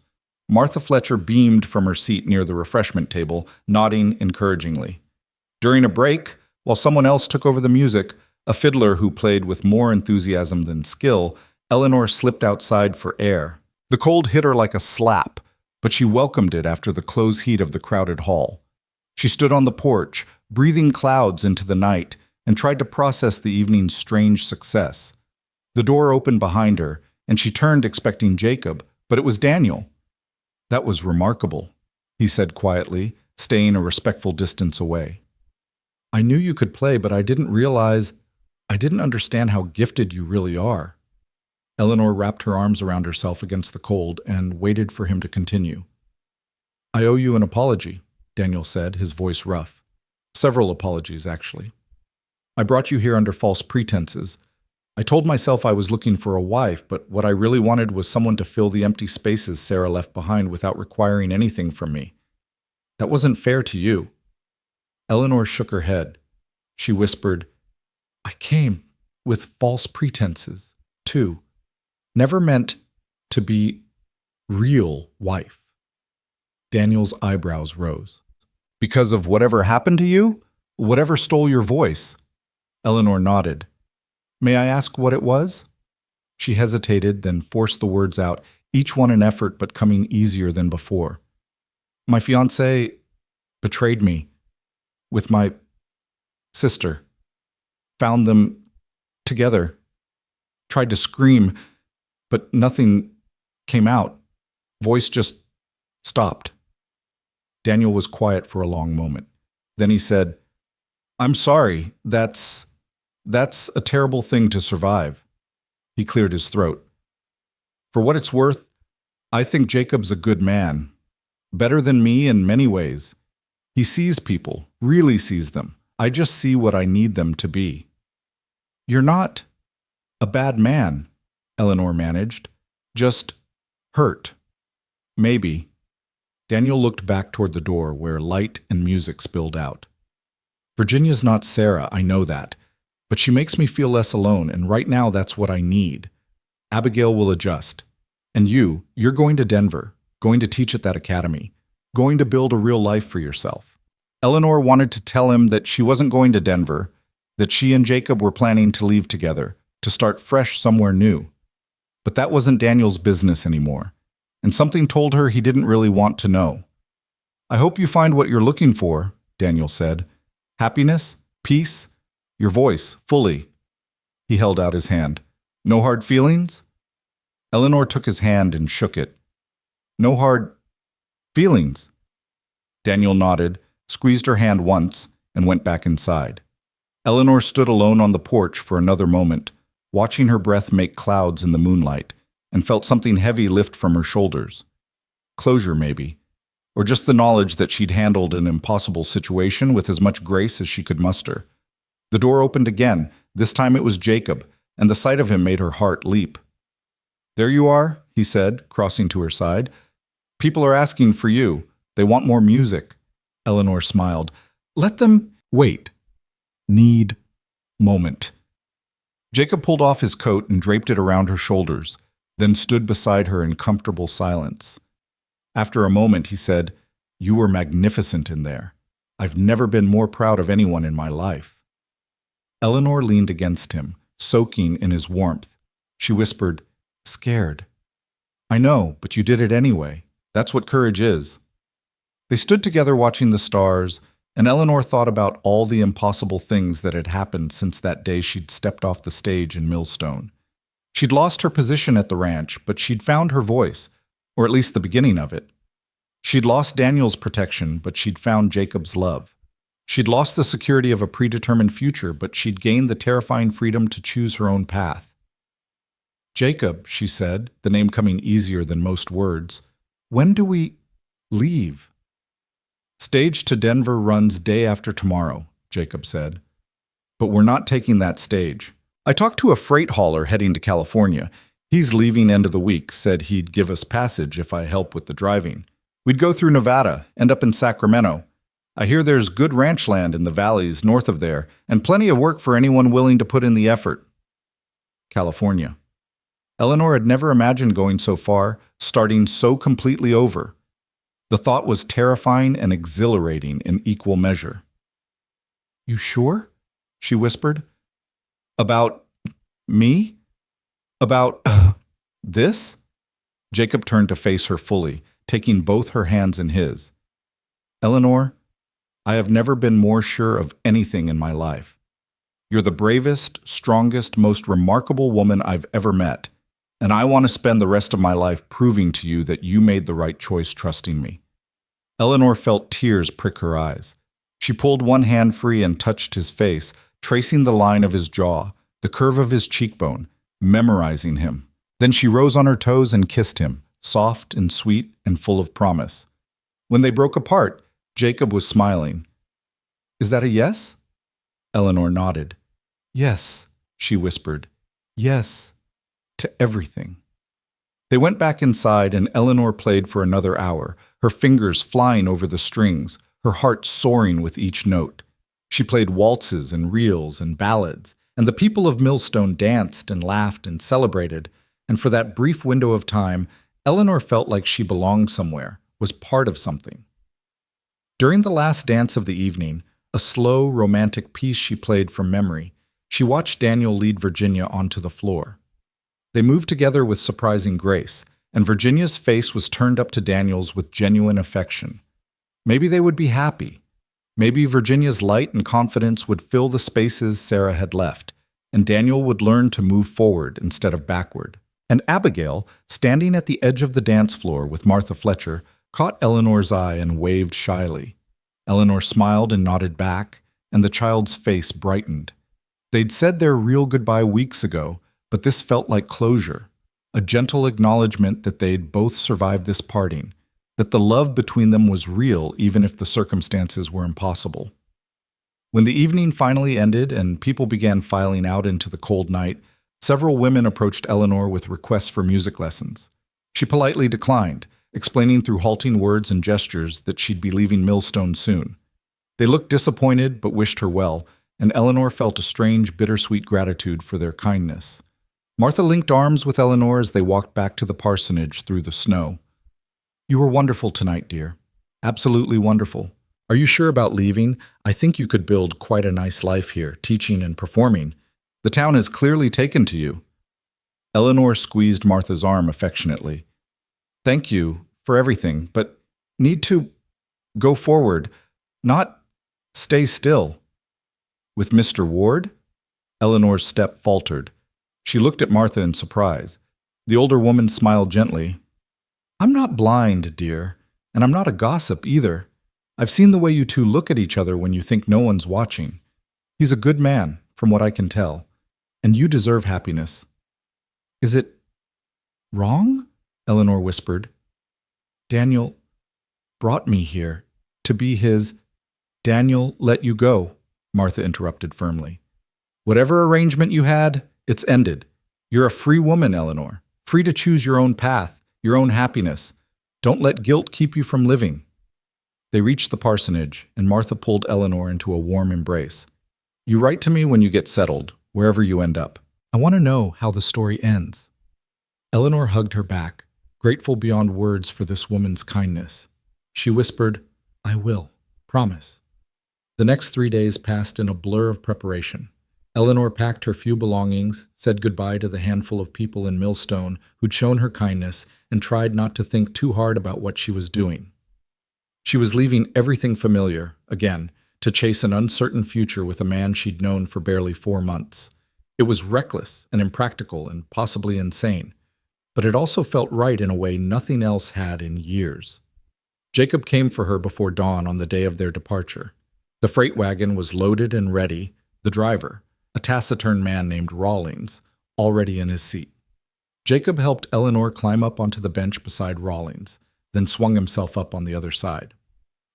Martha Fletcher beamed from her seat near the refreshment table, nodding encouragingly. During a break, while someone else took over the music, a fiddler who played with more enthusiasm than skill, Eleanor slipped outside for air. The cold hit her like a slap, but she welcomed it after the close heat of the crowded hall. She stood on the porch, breathing clouds into the night, and tried to process the evening's strange success. The door opened behind her, and she turned expecting Jacob, but it was Daniel. "That was remarkable," he said quietly, staying a respectful distance away. "I knew you could play, but I didn't understand how gifted you really are." Eleanor wrapped her arms around herself against the cold and waited for him to continue. "I owe you an apology," Daniel said, his voice rough. "Several apologies, actually. I brought you here under false pretenses. I told myself I was looking for a wife, but what I really wanted was someone to fill the empty spaces Sarah left behind without requiring anything from me. That wasn't fair to you." Eleanor shook her head. She whispered, "I came with false pretenses, too. Never meant to be real wife." Daniel's eyebrows rose. "Because of whatever happened to you? Whatever stole your voice?" Eleanor nodded. "May I ask what it was?" She hesitated, then forced the words out, each one an effort but coming easier than before. "My fiancé betrayed me with my sister. Found them together. Tried to scream, but nothing came out. Voice just stopped." Daniel was quiet for a long moment. Then he said, "I'm sorry. That's a terrible thing to survive." He cleared his throat. "For what it's worth, I think Jacob's a good man. Better than me in many ways. He sees people, really sees them. I just see what I need them to be." "You're not a bad man," Eleanor managed. "Just hurt. Maybe." Daniel looked back toward the door where light and music spilled out. "Virginia's not Sarah, I know that. But she makes me feel less alone, and right now that's what I need. Abigail will adjust. And you're going to Denver, going to teach at that academy, going to build a real life for yourself." Eleanor wanted to tell him that she wasn't going to Denver, that she and Jacob were planning to leave together, to start fresh somewhere new. But that wasn't Daniel's business anymore, and something told her he didn't really want to know. "I hope you find what you're looking for," Daniel said. "Happiness, peace, your voice, fully." He held out his hand. "No hard feelings?" Eleanor took his hand and shook it. "No hard feelings?" Daniel nodded, squeezed her hand once, and went back inside. Eleanor stood alone on the porch for another moment, watching her breath make clouds in the moonlight, and felt something heavy lift from her shoulders. Closure, maybe. or just the knowledge that she'd handled an impossible situation with as much grace as she could muster. The door opened again. This time it was Jacob, and the sight of him made her heart leap. "There you are," he said, crossing to her side. "People are asking for you. They want more music." Eleanor smiled. "Let them wait. Need moment." Jacob pulled off his coat and draped it around her shoulders, then stood beside her in comfortable silence. After a moment, he said, "You were magnificent in there. I've never been more proud of anyone in my life." Eleanor leaned against him, soaking in his warmth. She whispered, "Scared." "I know, but you did it anyway. That's what courage is." They stood together watching the stars, and Eleanor thought about all the impossible things that had happened since that day she'd stepped off the stage in Millstone. She'd lost her position at the ranch, but she'd found her voice, or at least the beginning of it. She'd lost Daniel's protection, but she'd found Jacob's love. She'd lost the security of a predetermined future, but she'd gained the terrifying freedom to choose her own path. "Jacob," she said, the name coming easier than most words, "when do we leave?" "Stage to Denver runs day after tomorrow," Jacob said. "But we're not taking that stage. I talked to a freight hauler heading to California. He's leaving end of the week, said he'd give us passage if I help with the driving. We'd go through Nevada, end up in Sacramento. I hear there's good ranch land in the valleys north of there, and plenty of work for anyone willing to put in the effort." California. Eleanor had never imagined going so far, starting so completely over. The thought was terrifying and exhilarating in equal measure. "You sure?" she whispered. "About me? About this?" Jacob turned to face her fully, taking both her hands in his. "Eleanor, I have never been more sure of anything in my life. You're the bravest, strongest, most remarkable woman I've ever met, and I want to spend the rest of my life proving to you that you made the right choice trusting me." Eleanor felt tears prick her eyes. She pulled one hand free and touched his face, tracing the line of his jaw, the curve of his cheekbone, memorizing him. Then she rose on her toes and kissed him, soft and sweet and full of promise. When they broke apart, Jacob was smiling. "Is that a yes?" Eleanor nodded. "Yes," she whispered. "Yes, to everything." They went back inside, and Eleanor played for another hour, her fingers flying over the strings, her heart soaring with each note. She played waltzes and reels and ballads, and the people of Millstone danced and laughed and celebrated, and for that brief window of time, Eleanor felt like she belonged somewhere, was part of something. During the last dance of the evening, a slow, romantic piece she played from memory, she watched Daniel lead Virginia onto the floor. They moved together with surprising grace, and Virginia's face was turned up to Daniel's with genuine affection. Maybe they would be happy. Maybe Virginia's light and confidence would fill the spaces Sarah had left, and Daniel would learn to move forward instead of backward. And Abigail, standing at the edge of the dance floor with Martha Fletcher, caught Eleanor's eye and waved shyly. Eleanor smiled and nodded back, and the child's face brightened. They'd said their real goodbye weeks ago, but this felt like closure, a gentle acknowledgement that they'd both survived this parting, that the love between them was real even if the circumstances were impossible. When the evening finally ended and people began filing out into the cold night, several women approached Eleanor with requests for music lessons. She politely declined, explaining through halting words and gestures that she'd be leaving Millstone soon. They looked disappointed but wished her well, and Eleanor felt a strange, bittersweet gratitude for their kindness. Martha linked arms with Eleanor as they walked back to the parsonage through the snow. "You were wonderful tonight, dear. Absolutely wonderful. Are you sure about leaving? I think you could build quite a nice life here, teaching and performing. The town has clearly taken to you." Eleanor squeezed Martha's arm affectionately. "Thank you for everything, but need to go forward, not stay still." "With Mr. Ward?" Eleanor's step faltered. She looked at Martha in surprise. The older woman smiled gently. "I'm not blind, dear, and I'm not a gossip either. I've seen the way you two look at each other when you think no one's watching. He's a good man, from what I can tell, and you deserve happiness." "Is it wrong?" Eleanor whispered. "Daniel, brought me here to be his. Daniel let you go, Martha interrupted firmly. Whatever arrangement you had, it's ended. You're a free woman, Eleanor, free to choose your own path, your own happiness. Don't let guilt keep you from living. They reached the parsonage, and Martha pulled Eleanor into a warm embrace. You write to me when you get settled, wherever you end up. I want to know how the story ends. Eleanor hugged her back, grateful beyond words for this woman's kindness. She whispered, I will, promise. The next 3 days passed in a blur of preparation. Eleanor packed her few belongings, said goodbye to the handful of people in Millstone who'd shown her kindness, and tried not to think too hard about what she was doing. She was leaving everything familiar, again, to chase an uncertain future with a man she'd known for barely 4 months. It was reckless and impractical and possibly insane, but it also felt right in a way nothing else had in years. Jacob came for her before dawn on the day of their departure. The freight wagon was loaded and ready, the driver, a taciturn man named Rawlings, already in his seat. Jacob helped Eleanor climb up onto the bench beside Rawlings, then swung himself up on the other side.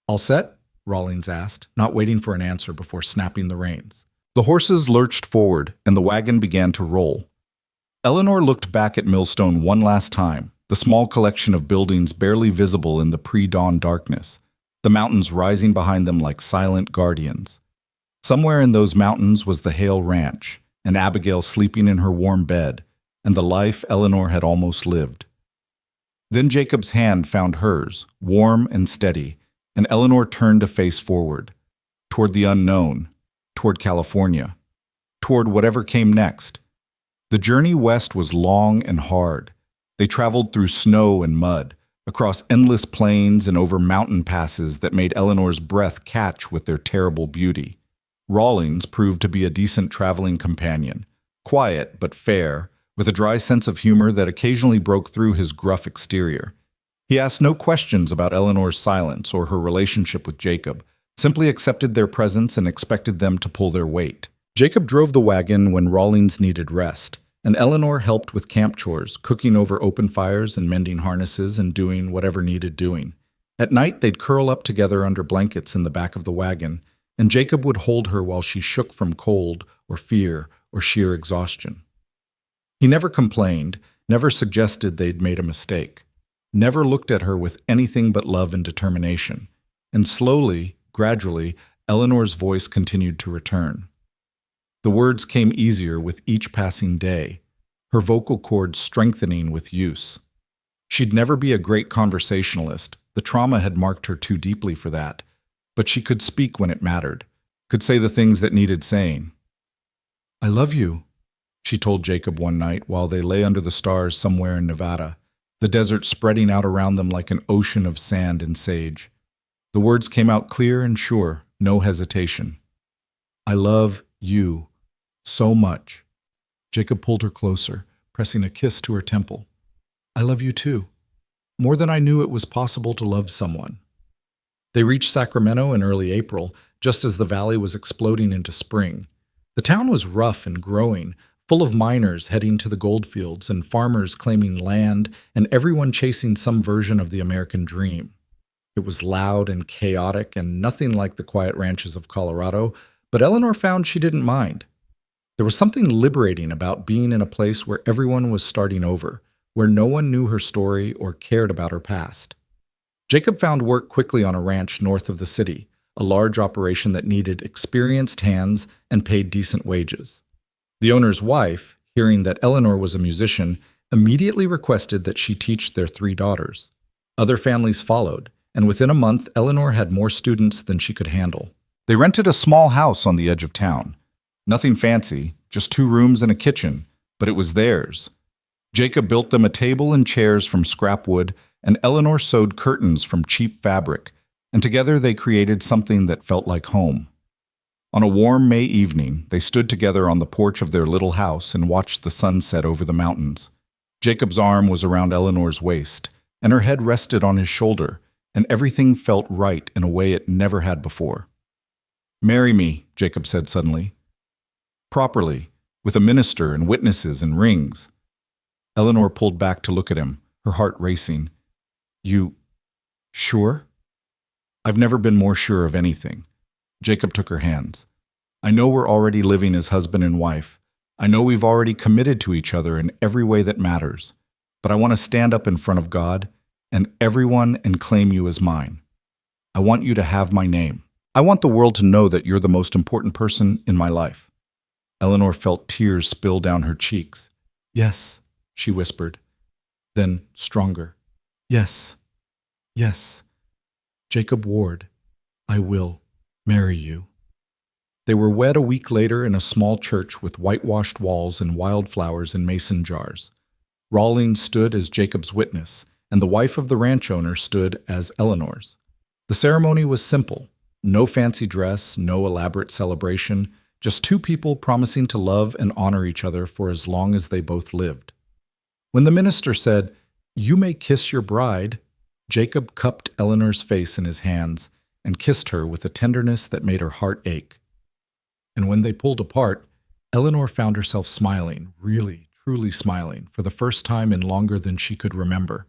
All set? Rawlings asked, not waiting for an answer before snapping the reins. The horses lurched forward, and the wagon began to roll. Eleanor looked back at Millstone one last time, the small collection of buildings barely visible in the pre-dawn darkness, the mountains rising behind them like silent guardians. Somewhere in those mountains was the Hale Ranch, and Abigail sleeping in her warm bed, and the life Eleanor had almost lived. Then Jacob's hand found hers, warm and steady, and Eleanor turned to face forward, toward the unknown, toward California, toward whatever came next. The journey west was long and hard. They traveled through snow and mud, across endless plains and over mountain passes that made Eleanor's breath catch with their terrible beauty. Rawlings proved to be a decent traveling companion, quiet but fair, with a dry sense of humor that occasionally broke through his gruff exterior. He asked no questions about Eleanor's silence or her relationship with Jacob, simply accepted their presence and expected them to pull their weight. Jacob drove the wagon when Rawlings needed rest, and Eleanor helped with camp chores, cooking over open fires and mending harnesses and doing whatever needed doing. At night, they'd curl up together under blankets in the back of the wagon, and Jacob would hold her while she shook from cold or fear or sheer exhaustion. He never complained, never suggested they'd made a mistake, never looked at her with anything but love and determination. And slowly, gradually, Eleanor's voice continued to return. The words came easier with each passing day, her vocal cords strengthening with use. She'd never be a great conversationalist, the trauma had marked her too deeply for that, but she could speak when it mattered, could say the things that needed saying. I love you, she told Jacob one night while they lay under the stars somewhere in Nevada, the desert spreading out around them like an ocean of sand and sage. The words came out clear and sure, no hesitation. I love you so much. Jacob pulled her closer, pressing a kiss to her temple. I love you too, more than I knew it was possible to love someone. They reached Sacramento in early April, just as the valley was exploding into spring. The town was rough and growing, full of miners heading to the goldfields and farmers claiming land and everyone chasing some version of the American dream. It was loud and chaotic and nothing like the quiet ranches of Colorado, but Eleanor found she didn't mind. There was something liberating about being in a place where everyone was starting over, where no one knew her story or cared about her past. Jacob found work quickly on a ranch north of the city, a large operation that needed experienced hands and paid decent wages. The owner's wife, hearing that Eleanor was a musician, immediately requested that she teach their 3 daughters. Other families followed, and within a month, Eleanor had more students than she could handle. They rented a small house on the edge of town. Nothing fancy, just 2 rooms and a kitchen, but it was theirs. Jacob built them a table and chairs from scrap wood, and Eleanor sewed curtains from cheap fabric, and together they created something that felt like home. On a warm May evening, they stood together on the porch of their little house and watched the sun set over the mountains. Jacob's arm was around Eleanor's waist, and her head rested on his shoulder, and everything felt right in a way it never had before. Marry me, Jacob said suddenly. Properly, with a minister and witnesses and rings. Eleanor pulled back to look at him, her heart racing. You sure? I've never been more sure of anything. Jacob took her hands. I know we're already living as husband and wife. I know we've already committed to each other in every way that matters. But I want to stand up in front of God and everyone and claim you as mine. I want you to have my name. I want the world to know that you're the most important person in my life. Eleanor felt tears spill down her cheeks. Yes, she whispered. Then stronger. Yes, yes. Jacob Ward, I will marry you. They were wed a week later in a small church with whitewashed walls and wildflowers in mason jars. Rawlings stood as Jacob's witness, and the wife of the ranch owner stood as Eleanor's. The ceremony was simple. No fancy dress, no elaborate celebration, just two people promising to love and honor each other for as long as they both lived. When the minister said, "You may kiss your bride," Jacob cupped Eleanor's face in his hands and kissed her with a tenderness that made her heart ache. And when they pulled apart, Eleanor found herself smiling, really, truly smiling, for the first time in longer than she could remember.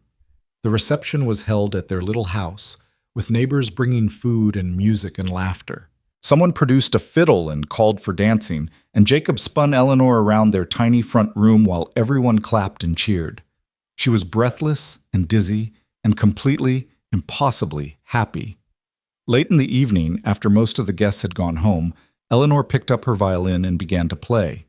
The reception was held at their little house, with neighbors bringing food and music and laughter. Someone produced a fiddle and called for dancing, and Jacob spun Eleanor around their tiny front room while everyone clapped and cheered. She was breathless and dizzy and completely, impossibly happy. Late in the evening, after most of the guests had gone home, Eleanor picked up her violin and began to play.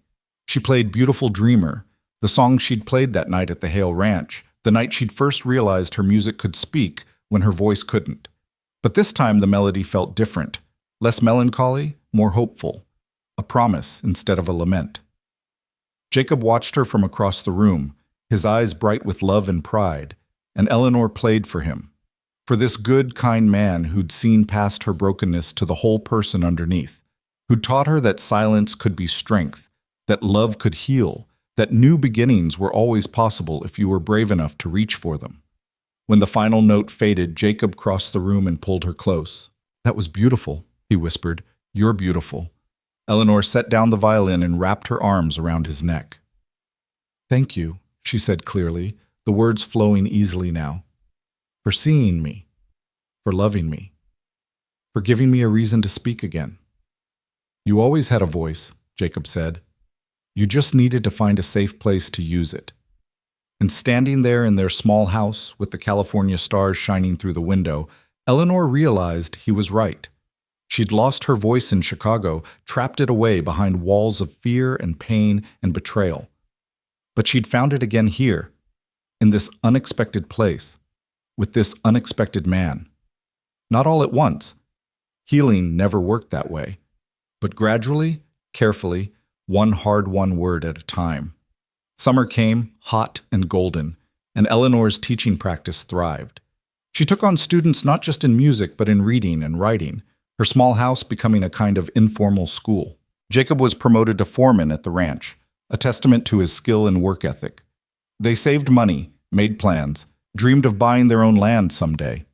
She played Beautiful Dreamer, the song she'd played that night at the Hale Ranch, the night she'd first realized her music could speak when her voice couldn't. But this time the melody felt different, less melancholy, more hopeful, a promise instead of a lament. Jacob watched her from across the room, his eyes bright with love and pride, and Eleanor played for him, for this good, kind man who'd seen past her brokenness to the whole person underneath, who'd taught her that silence could be strength, that love could heal, that new beginnings were always possible if you were brave enough to reach for them. When the final note faded, Jacob crossed the room and pulled her close. "That was beautiful," he whispered. "You're beautiful." Eleanor set down the violin and wrapped her arms around his neck. "Thank you," she said clearly, the words flowing easily now, "for seeing me, for loving me, for giving me a reason to speak again." "You always had a voice," Jacob said. "You just needed to find a safe place to use it." And standing there in their small house with the California stars shining through the window, Eleanor realized he was right. She'd lost her voice in Chicago, trapped it away behind walls of fear and pain and betrayal. But she'd found it again here, in this unexpected place, with this unexpected man. Not all at once. Healing never worked that way. But gradually, carefully, one hard-won word at a time. Summer came, hot and golden, and Eleanor's teaching practice thrived. She took on students not just in music but in reading and writing, her small house becoming a kind of informal school. Jacob was promoted to foreman at the ranch, a testament to his skill and work ethic. They saved money, made plans, dreamed of buying their own land someday.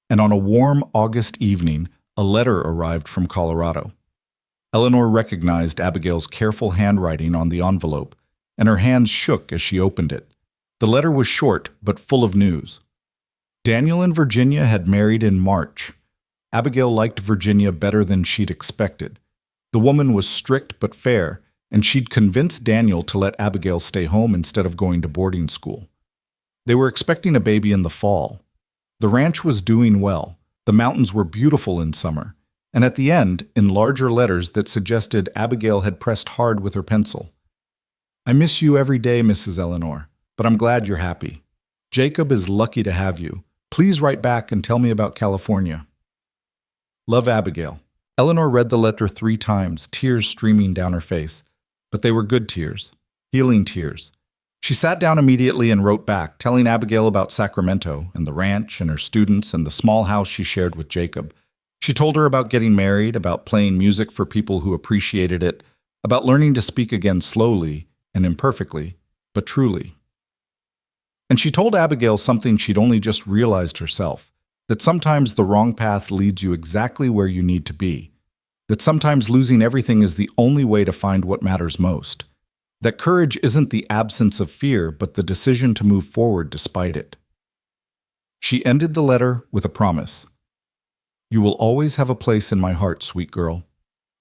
And on a warm August evening, a letter arrived from Colorado. Eleanor recognized Abigail's careful handwriting on the envelope, and her hands shook as she opened it. The letter was short, but full of news. Daniel and Virginia had married in March. Abigail liked Virginia better than she'd expected. The woman was strict but fair, and she'd convinced Daniel to let Abigail stay home instead of going to boarding school. They were expecting a baby in the fall. The ranch was doing well. The mountains were beautiful in summer. And at the end, in larger letters that suggested Abigail had pressed hard with her pencil. "I miss you every day, Mrs. Eleanor, but I'm glad you're happy. Jacob is lucky to have you. Please write back and tell me about California. Love, Abigail." Eleanor read the letter 3 times, tears streaming down her face. But they were good tears, healing tears. She sat down immediately and wrote back, telling Abigail about Sacramento and the ranch and her students and the small house she shared with Jacob. She told her about getting married, about playing music for people who appreciated it, about learning to speak again slowly and imperfectly, but truly. And she told Abigail something she'd only just realized herself, that sometimes the wrong path leads you exactly where you need to be, that sometimes losing everything is the only way to find what matters most, that courage isn't the absence of fear, but the decision to move forward despite it. She ended the letter with a promise. You will always have a place in my heart, sweet girl.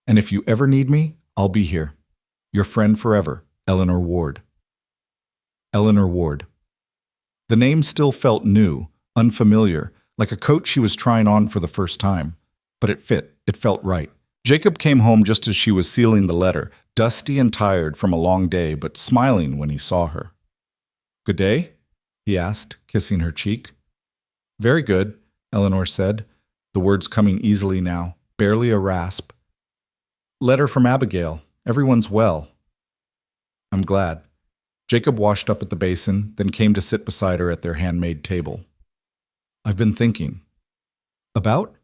And if you ever need me, I'll be here. Your friend forever, Eleanor Ward. Eleanor Ward. The name still felt new, unfamiliar, like a coat she was trying on for the first time. But it fit. It felt right. Jacob came home just as she was sealing the letter, dusty and tired from a long day, but smiling when he saw her. "Good day?" he asked, kissing her cheek. "Very good," Eleanor said, the words coming easily now, barely a rasp. "Letter from Abigail. Everyone's well." "I'm glad." Jacob washed up at the basin, then came to sit beside her at their handmade table. "I've been thinking." "About?"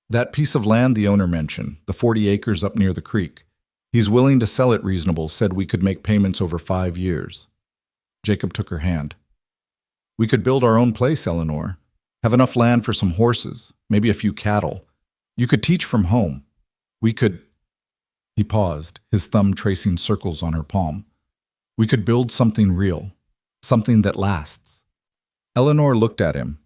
"That piece of land the owner mentioned, the 40 acres up near the creek. He's willing to sell it reasonable, said we could make payments over 5 years. Jacob took her hand. "We could build our own place, Eleanor. Have enough land for some horses, maybe a few cattle. You could teach from home. We could—" He paused, his thumb tracing circles on her palm. "We could build something real, something that lasts." Eleanor looked at him,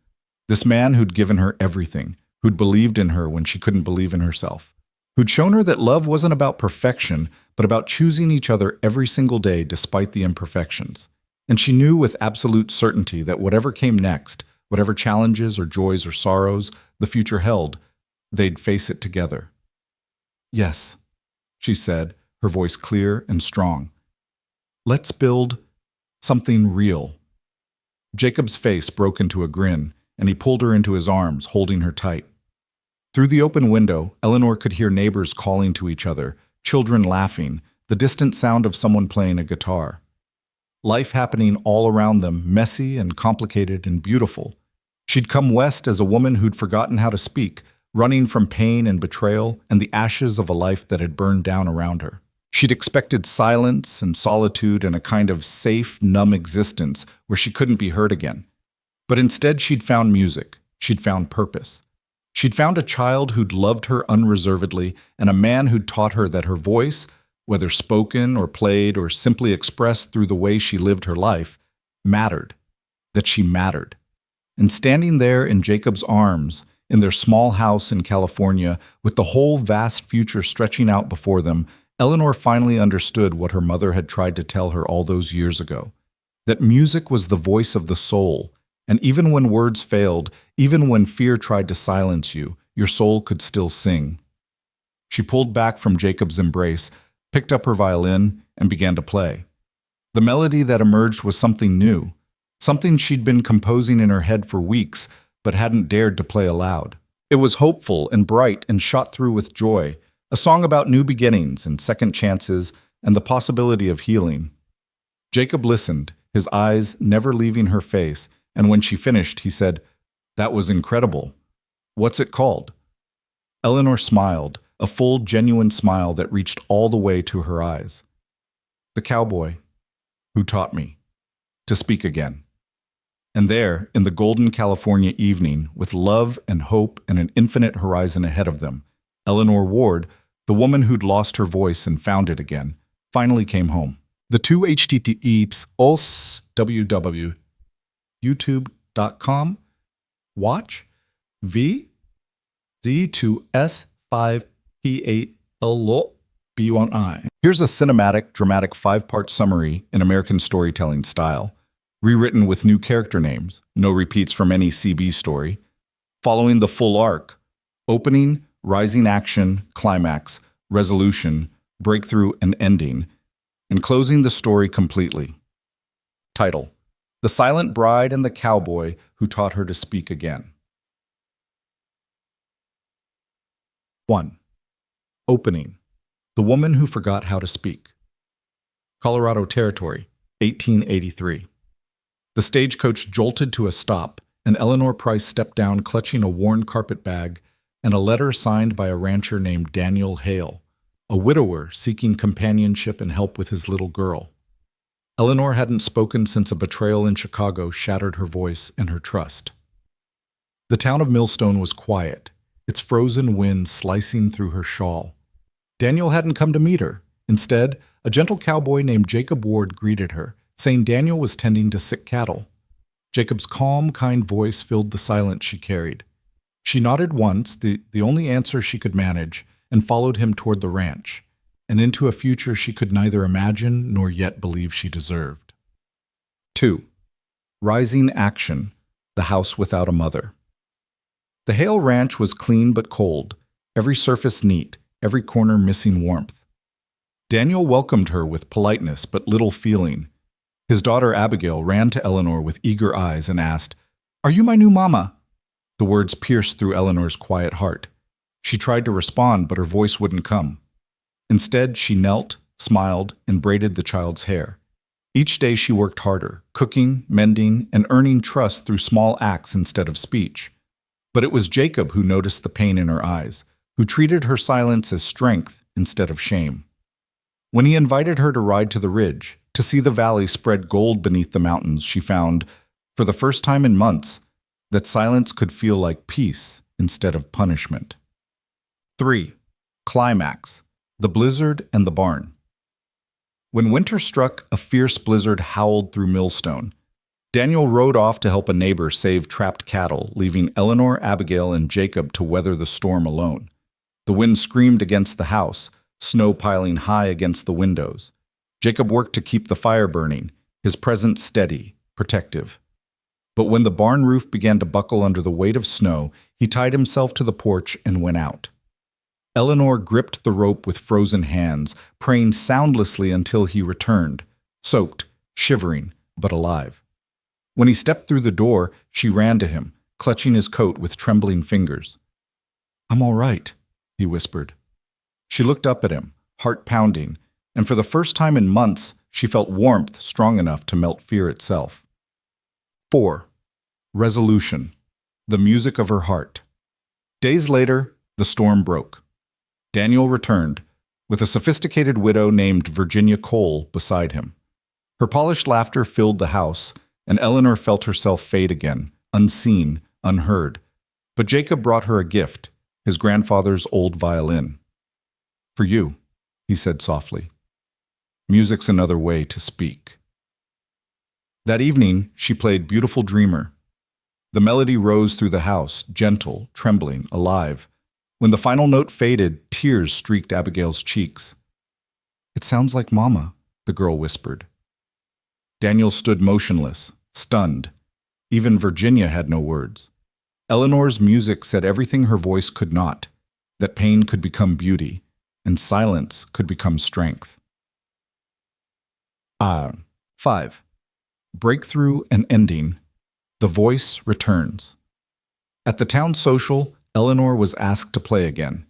this man who'd given her everything, who'd believed in her when she couldn't believe in herself, who'd shown her that love wasn't about perfection, but about choosing each other every single day despite the imperfections. And she knew with absolute certainty that whatever came next, whatever challenges or joys or sorrows the future held, they'd face it together. "Yes," she said, her voice clear and strong. "Let's build something real." Jacob's face broke into a grin, and he pulled her into his arms, holding her tight. Through the open window, Eleanor could hear neighbors calling to each other, children laughing, the distant sound of someone playing a guitar. Life happening all around them, messy and complicated and beautiful. She'd come west as a woman who'd forgotten how to speak, running from pain and betrayal and the ashes of a life that had burned down around her. She'd expected silence and solitude and a kind of safe, numb existence where she couldn't be heard again. But instead she'd found music. She'd found purpose. She'd found a child who'd loved her unreservedly and a man who'd taught her that her voice, whether spoken or played or simply expressed through the way she lived her life, mattered, that she mattered. And standing there in Jacob's arms, in their small house in California, with the whole vast future stretching out before them, Eleanor finally understood what her mother had tried to tell her all those years ago, that music was the voice of the soul, and even when words failed, even when fear tried to silence you, your soul could still sing. She pulled back from Jacob's embrace, picked up her violin, and began to play. The melody that emerged was something new, something she'd been composing in her head for weeks, but hadn't dared to play aloud. It was hopeful and bright and shot through with joy, a song about new beginnings and second chances and the possibility of healing. Jacob listened, his eyes never leaving her face, and when she finished, he said, "That was incredible. What's it called?" Eleanor smiled, a full, genuine smile that reached all the way to her eyes. "The cowboy who taught me to speak again." And there, in the golden California evening, with love and hope and an infinite horizon ahead of them, Eleanor Ward, the woman who'd lost her voice and found it again, finally came home. The two https os www youtube.com watch v z2s 5p8 b1i. Here's a cinematic, dramatic 5-part summary in American storytelling style, rewritten with new character names, no repeats from any CB story, following the full arc: opening, rising action, climax, resolution, breakthrough, and ending, and closing the story completely. Title: The Silent Bride and the Cowboy Who Taught Her to Speak Again. 1. Opening: The Woman Who Forgot How to Speak. Colorado Territory, 1883. The stagecoach jolted to a stop, and Eleanor Price stepped down clutching a worn carpet bag and a letter signed by a rancher named Daniel Hale, a widower seeking companionship and help with his little girl. Eleanor hadn't spoken since a betrayal in Chicago shattered her voice and her trust. The town of Millstone was quiet, its frozen wind slicing through her shawl. Daniel hadn't come to meet her. Instead, a gentle cowboy named Jacob Ward greeted her, saying Daniel was tending to sick cattle. Jacob's calm, kind voice filled the silence she carried. She nodded once, the only answer she could manage, and followed him toward the ranch, and into a future she could neither imagine nor yet believe she deserved. 2. Rising Action, the House Without a Mother. The Hale Ranch was clean but cold, every surface neat, every corner missing warmth. Daniel welcomed her with politeness but little feeling. His daughter Abigail ran to Eleanor with eager eyes and asked, "Are you my new mama?" The words pierced through Eleanor's quiet heart. She tried to respond, but her voice wouldn't come. Instead, she knelt, smiled, and braided the child's hair. Each day she worked harder, cooking, mending, and earning trust through small acts instead of speech. But it was Jacob who noticed the pain in her eyes, who treated her silence as strength instead of shame. When he invited her to ride to the ridge, to see the valley spread gold beneath the mountains, she found, for the first time in months, that silence could feel like peace instead of punishment. 3. Climax, the blizzard and the barn. When winter struck, a fierce blizzard howled through Millstone. Daniel rode off to help a neighbor save trapped cattle, leaving Eleanor, Abigail, and Jacob to weather the storm alone. The wind screamed against the house, snow piling high against the windows. Jacob worked to keep the fire burning, his presence steady, protective. But when the barn roof began to buckle under the weight of snow, he tied himself to the porch and went out. Eleanor gripped the rope with frozen hands, praying soundlessly until he returned, soaked, shivering, but alive. When he stepped through the door, she ran to him, clutching his coat with trembling fingers. "I'm all right," he whispered. She looked up at him, heart pounding, and for the first time in months, she felt warmth strong enough to melt fear itself. 4. Resolution, the music of her heart. Days later, the storm broke. Daniel returned, with a sophisticated widow named Virginia Cole beside him. Her polished laughter filled the house, and Eleanor felt herself fade again, unseen, unheard. But Jacob brought her a gift, his grandfather's old violin. "For you," he said softly. "Music's another way to speak." That evening, she played Beautiful Dreamer. The melody rose through the house, gentle, trembling, alive. When the final note faded, tears streaked Abigail's cheeks. "It sounds like Mama," the girl whispered. Daniel stood motionless, stunned. Even Virginia had no words. Eleanor's music said everything her voice could not, that pain could become beauty, and silence could become strength. 5. Breakthrough and ending. The voice returns. At the town social, Eleanor was asked to play again.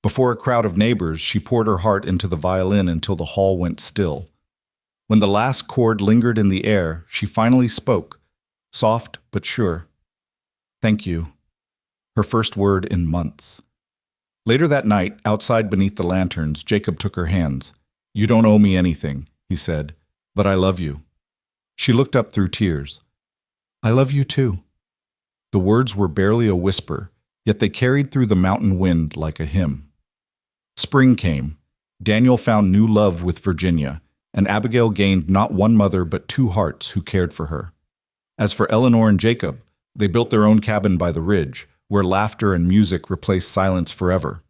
Before a crowd of neighbors, she poured her heart into the violin until the hall went still. When the last chord lingered in the air, she finally spoke, soft but sure. "Thank you." Her first word in months. Later that night, outside beneath the lanterns, Jacob took her hands. "You don't owe me anything," he said, "but I love you." She looked up through tears. "I love you too." The words were barely a whisper, yet they carried through the mountain wind like a hymn. Spring came. Daniel found new love with Virginia, and Abigail gained not one mother but 2 hearts who cared for her. As for Eleanor and Jacob, they built their own cabin by the ridge, where laughter and music replaced silence forever.